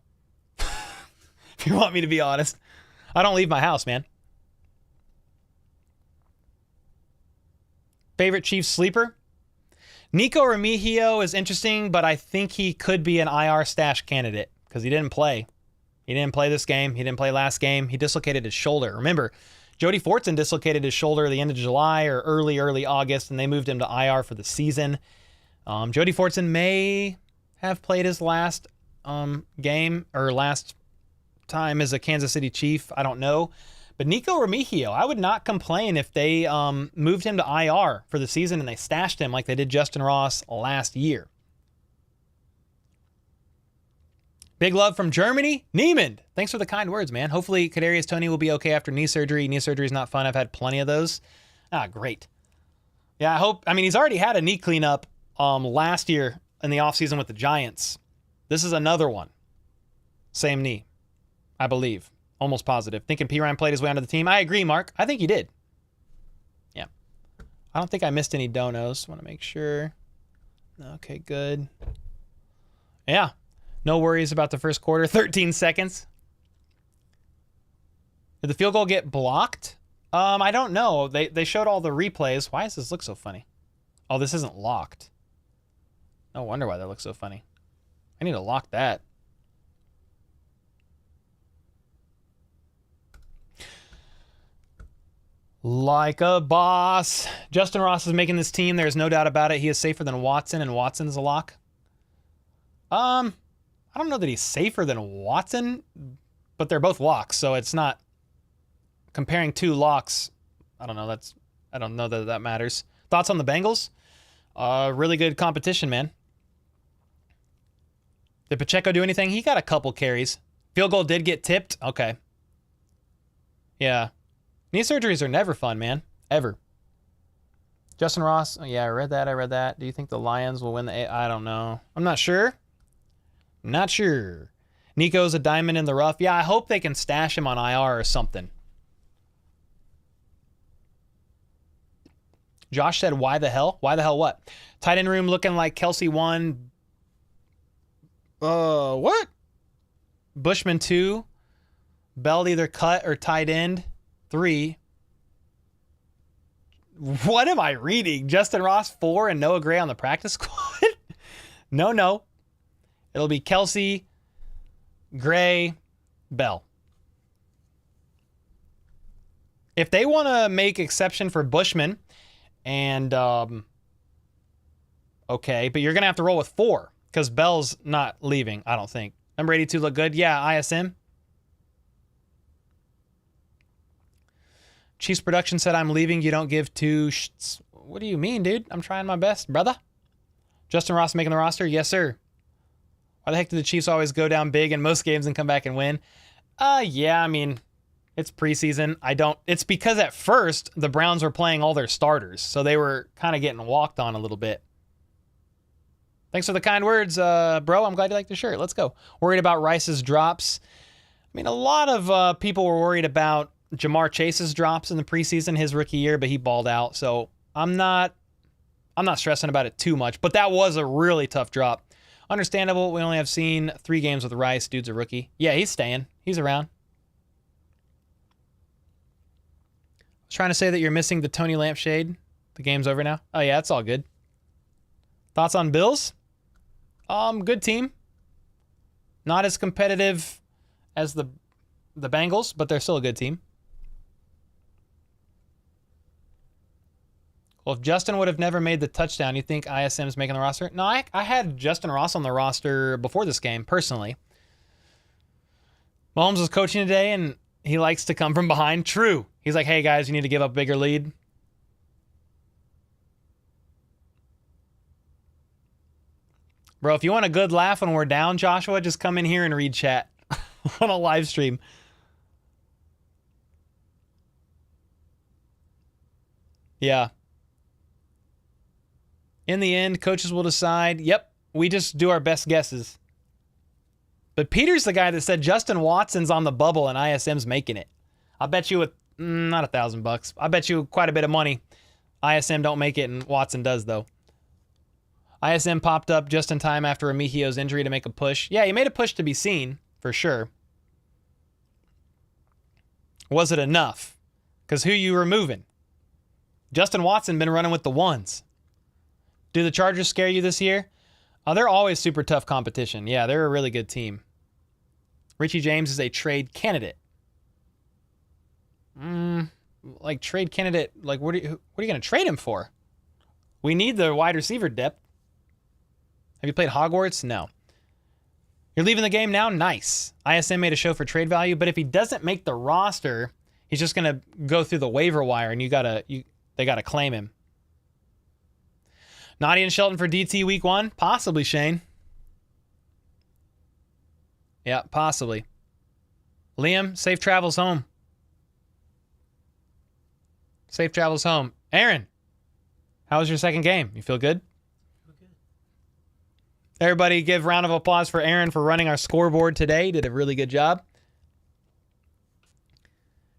A: If you want me to be honest. I don't leave my house, man. Favorite Chiefs sleeper? Nico Remigio is interesting, but I think he could be an IR stash candidate because he didn't play. He didn't play this game. He didn't play last game. He dislocated his shoulder. Remember, Jody Fortson dislocated his shoulder at the end of July or early August, and they moved him to IR for the season. Jody Fortson may have played his last game or last time as a Kansas City Chief. I don't know. But Nico Remigio, I would not complain if they moved him to IR for the season and they stashed him like they did Justin Ross last year. Big love from Germany. Niemand, thanks for the kind words, man. Hopefully Kadarius Toney will be okay after knee surgery. Knee surgery is not fun. I've had plenty of those. Great. Yeah, I hope. I mean, he's already had a knee cleanup last year in the offseason with the Giants. This is another one. Same knee, I believe. Almost positive. Thinking P. Ryan played his way onto the team. I agree, Mark. I think he did. Yeah. I don't think I missed any donos. Want to make sure. Okay, good. Yeah. No worries about the first quarter. 13 seconds. Did the field goal get blocked? I don't know. They showed all the replays. Why does this look so funny? Oh, this isn't locked. No wonder why that looks so funny. I need to lock that. Like a boss. Justin Ross is making this team. There's no doubt about it. He is safer than Watson, and Watson is a lock. I don't know that he's safer than Watson, but they're both locks, so it's not comparing 2 locks. I don't know that matters. Thoughts on the Bengals? Really good competition, man. Did Pacheco do anything? He got a couple carries. Field goal did get tipped. Okay. Yeah. Knee surgeries are never fun, man. Ever. Justin Ross. Oh, yeah, I read that. Do you think the Lions will win the I don't know. I'm not sure. Not sure. Nico's a diamond in the rough. Yeah, I hope they can stash him on IR or something. Josh said, why the hell? Why the hell what? Tight end room looking like Kelsey 1. What? Bushman 2. Bell either cut or tight end 3. What am I reading? Justin Ross 4 and Noah Gray on the practice squad? No. It'll be Kelsey, Gray, Bell. If they want to make exception for Bushman and okay, but you're going to have to roll with 4 because Bell's not leaving, I don't think. Number 82 look good. Yeah, ISM. Chiefs production said I'm leaving. You don't give 2 shits. What do you mean, dude? I'm trying my best, brother. Justin Ross making the roster? Yes, sir. Why the heck do the Chiefs always go down big in most games and come back and win? Yeah, I mean, it's preseason. It's because at first the Browns were playing all their starters, so they were kind of getting walked on a little bit. Thanks for the kind words, bro. I'm glad you like the shirt. Let's go. Worried about Rice's drops. I mean, a lot of people were worried about Jamar Chase's drops in the preseason, his rookie year, but he balled out. So I'm not stressing about it too much, but that was a really tough drop. Understandable. We only have seen 3 games with Rice. Dude's a rookie. Yeah, he's staying. He's around. I was trying to say that you're missing the Tony lampshade. The game's over now. Oh yeah, it's all good. Thoughts on Bills? Good team. Not as competitive as the Bengals, but they're still a good team. Well, if Justin would have never made the touchdown, you think ISM's making the roster? No, I had Justin Ross on the roster before this game, personally. Mahomes was coaching today, and he likes to come from behind. True. He's like, hey, guys, you need to give up a bigger lead. Bro, if you want a good laugh when we're down, Joshua, just come in here and read chat on a live stream. Yeah. In the end, coaches will decide. Yep, we just do our best guesses. But Peter's the guy that said Justin Watson's on the bubble and ISM's making it. I'll bet you with not $1,000. I bet you quite a bit of money. ISM don't make it and Watson does, though. ISM popped up just in time after Remigio's injury to make a push. Yeah, he made a push to be seen, for sure. Was it enough? Because who you removing? Justin Watson been running with the ones. Do the Chargers scare you this year? They're always super tough competition. Yeah, they're a really good team. Richie James is a trade candidate. Like trade candidate, like what are you going to trade him for? We need the wide receiver depth. Have you played Hogwarts? No. You're leaving the game now? Nice. ISM made a show for trade value, but if he doesn't make the roster, he's just going to go through the waiver wire and they got to claim him. Naughty and Shelton for DT week 1? Possibly, Shane. Yeah, possibly. Liam, safe travels home. Safe travels home. Aaron, how was your second game? You feel good?
E: Feel good.
A: Everybody give a round of applause for Aaron for running our scoreboard today. He did a really good job.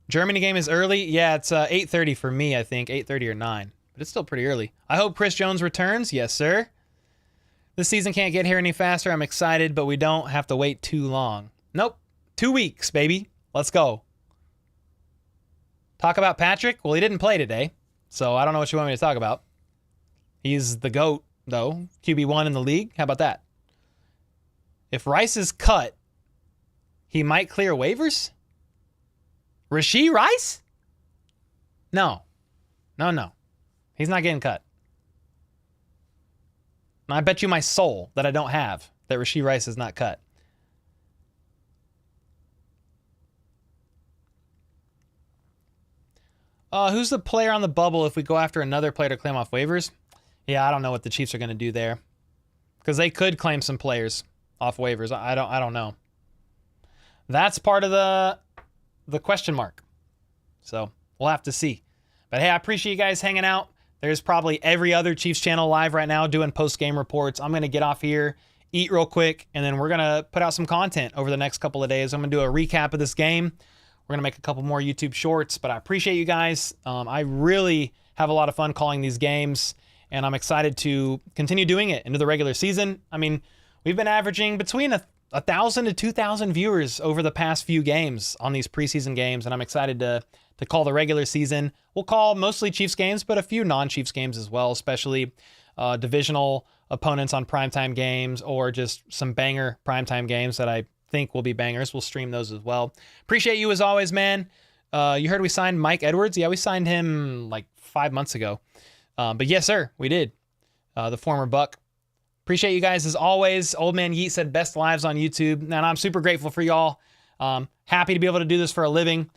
A: Germany game is early. Yeah, it's 8:30 for me, I think. 8:30 or 9. But it's still pretty early. I hope Chris Jones returns. Yes, sir. This season can't get here any faster. I'm excited, but we don't have to wait too long. Nope. 2 weeks, baby. Let's go. Talk about Patrick? Well, he didn't play today, so I don't know what you want me to talk about. He's the GOAT, though. QB1 in the league. How about that? If Rice is cut, he might clear waivers? Rashee Rice? No. No. He's not getting cut. And I bet you my soul that I don't have that Rashee Rice is not cut. Who's the player on the bubble if we go after another player to claim off waivers? Yeah, I don't know what the Chiefs are going to do there. Because they could claim some players off waivers. I don't know. That's part of the question mark. So we'll have to see. But hey, I appreciate you guys hanging out. There's probably every other Chiefs channel live right now doing post-game reports. I'm going to get off here eat real quick, and then we're going to put out some content over the next couple of days. I'm going to do a recap of this game. We're going to make a couple more YouTube shorts, but I appreciate you guys. I really have a lot of fun calling these games, and I'm excited to continue doing it into the regular season. I mean, we've been averaging between 1,000 to 2,000 viewers over the past few games on these preseason games, and I'm excited to call the regular season. We'll call mostly Chiefs games, but a few non-Chiefs games as well, especially divisional opponents on primetime games or just some banger primetime games that I think will be bangers. We'll stream those as well. Appreciate you as always, man. You heard we signed Mike Edwards? Yeah, we signed him like 5 months ago. But yes, sir, we did. The former Buck. Appreciate you guys as always. Old Man Yeet said best lives on YouTube. And I'm super grateful for y'all. Happy to be able to do this for a living.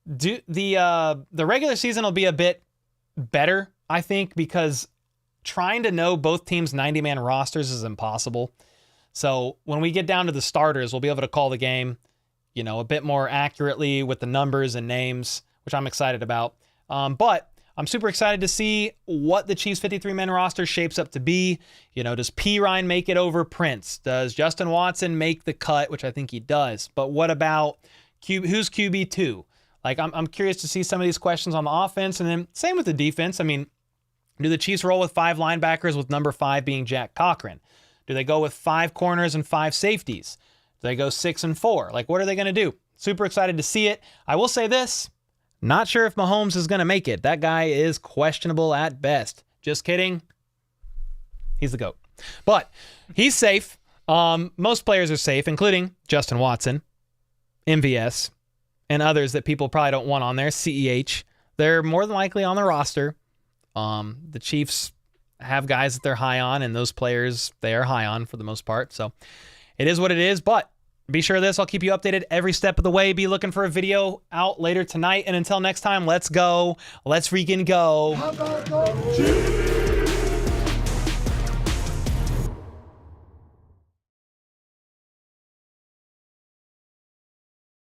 A: The regular season will be a bit better, I think, because trying to know both teams' 90-man rosters is impossible. So when we get down to the starters, we'll be able to call the game, you know, a bit more accurately with the numbers and names, which I'm excited about. But I'm super excited to see what the Chiefs 53-man roster shapes up to be. You know, does P. Ryan make it over Prince? Does Justin Watson make the cut, which I think he does? But what about who's QB2? Like, I'm curious to see some of these questions on the offense, and then same with the defense. I mean, do the Chiefs roll with 5 linebackers with number 5 being Jack Cochran? Do they go with 5 corners and 5 safeties? Do they go 6 and 4? Like, what are they going to do? Super excited to see it. I will say this. Not sure if Mahomes is going to make it. That guy is questionable at best. Just kidding. He's the GOAT. But he's safe. Most players are safe, including Justin Watson, MVS, and others that people probably don't want on there, CEH. They're more than likely on the roster. The Chiefs have guys that they're high on, and those players they are high on for the most part. So it is what it is, but be sure of this. I'll keep you updated every step of the way. Be looking for a video out later tonight. And until next time, let's go. Let's freaking go.
C: How about those Chiefs?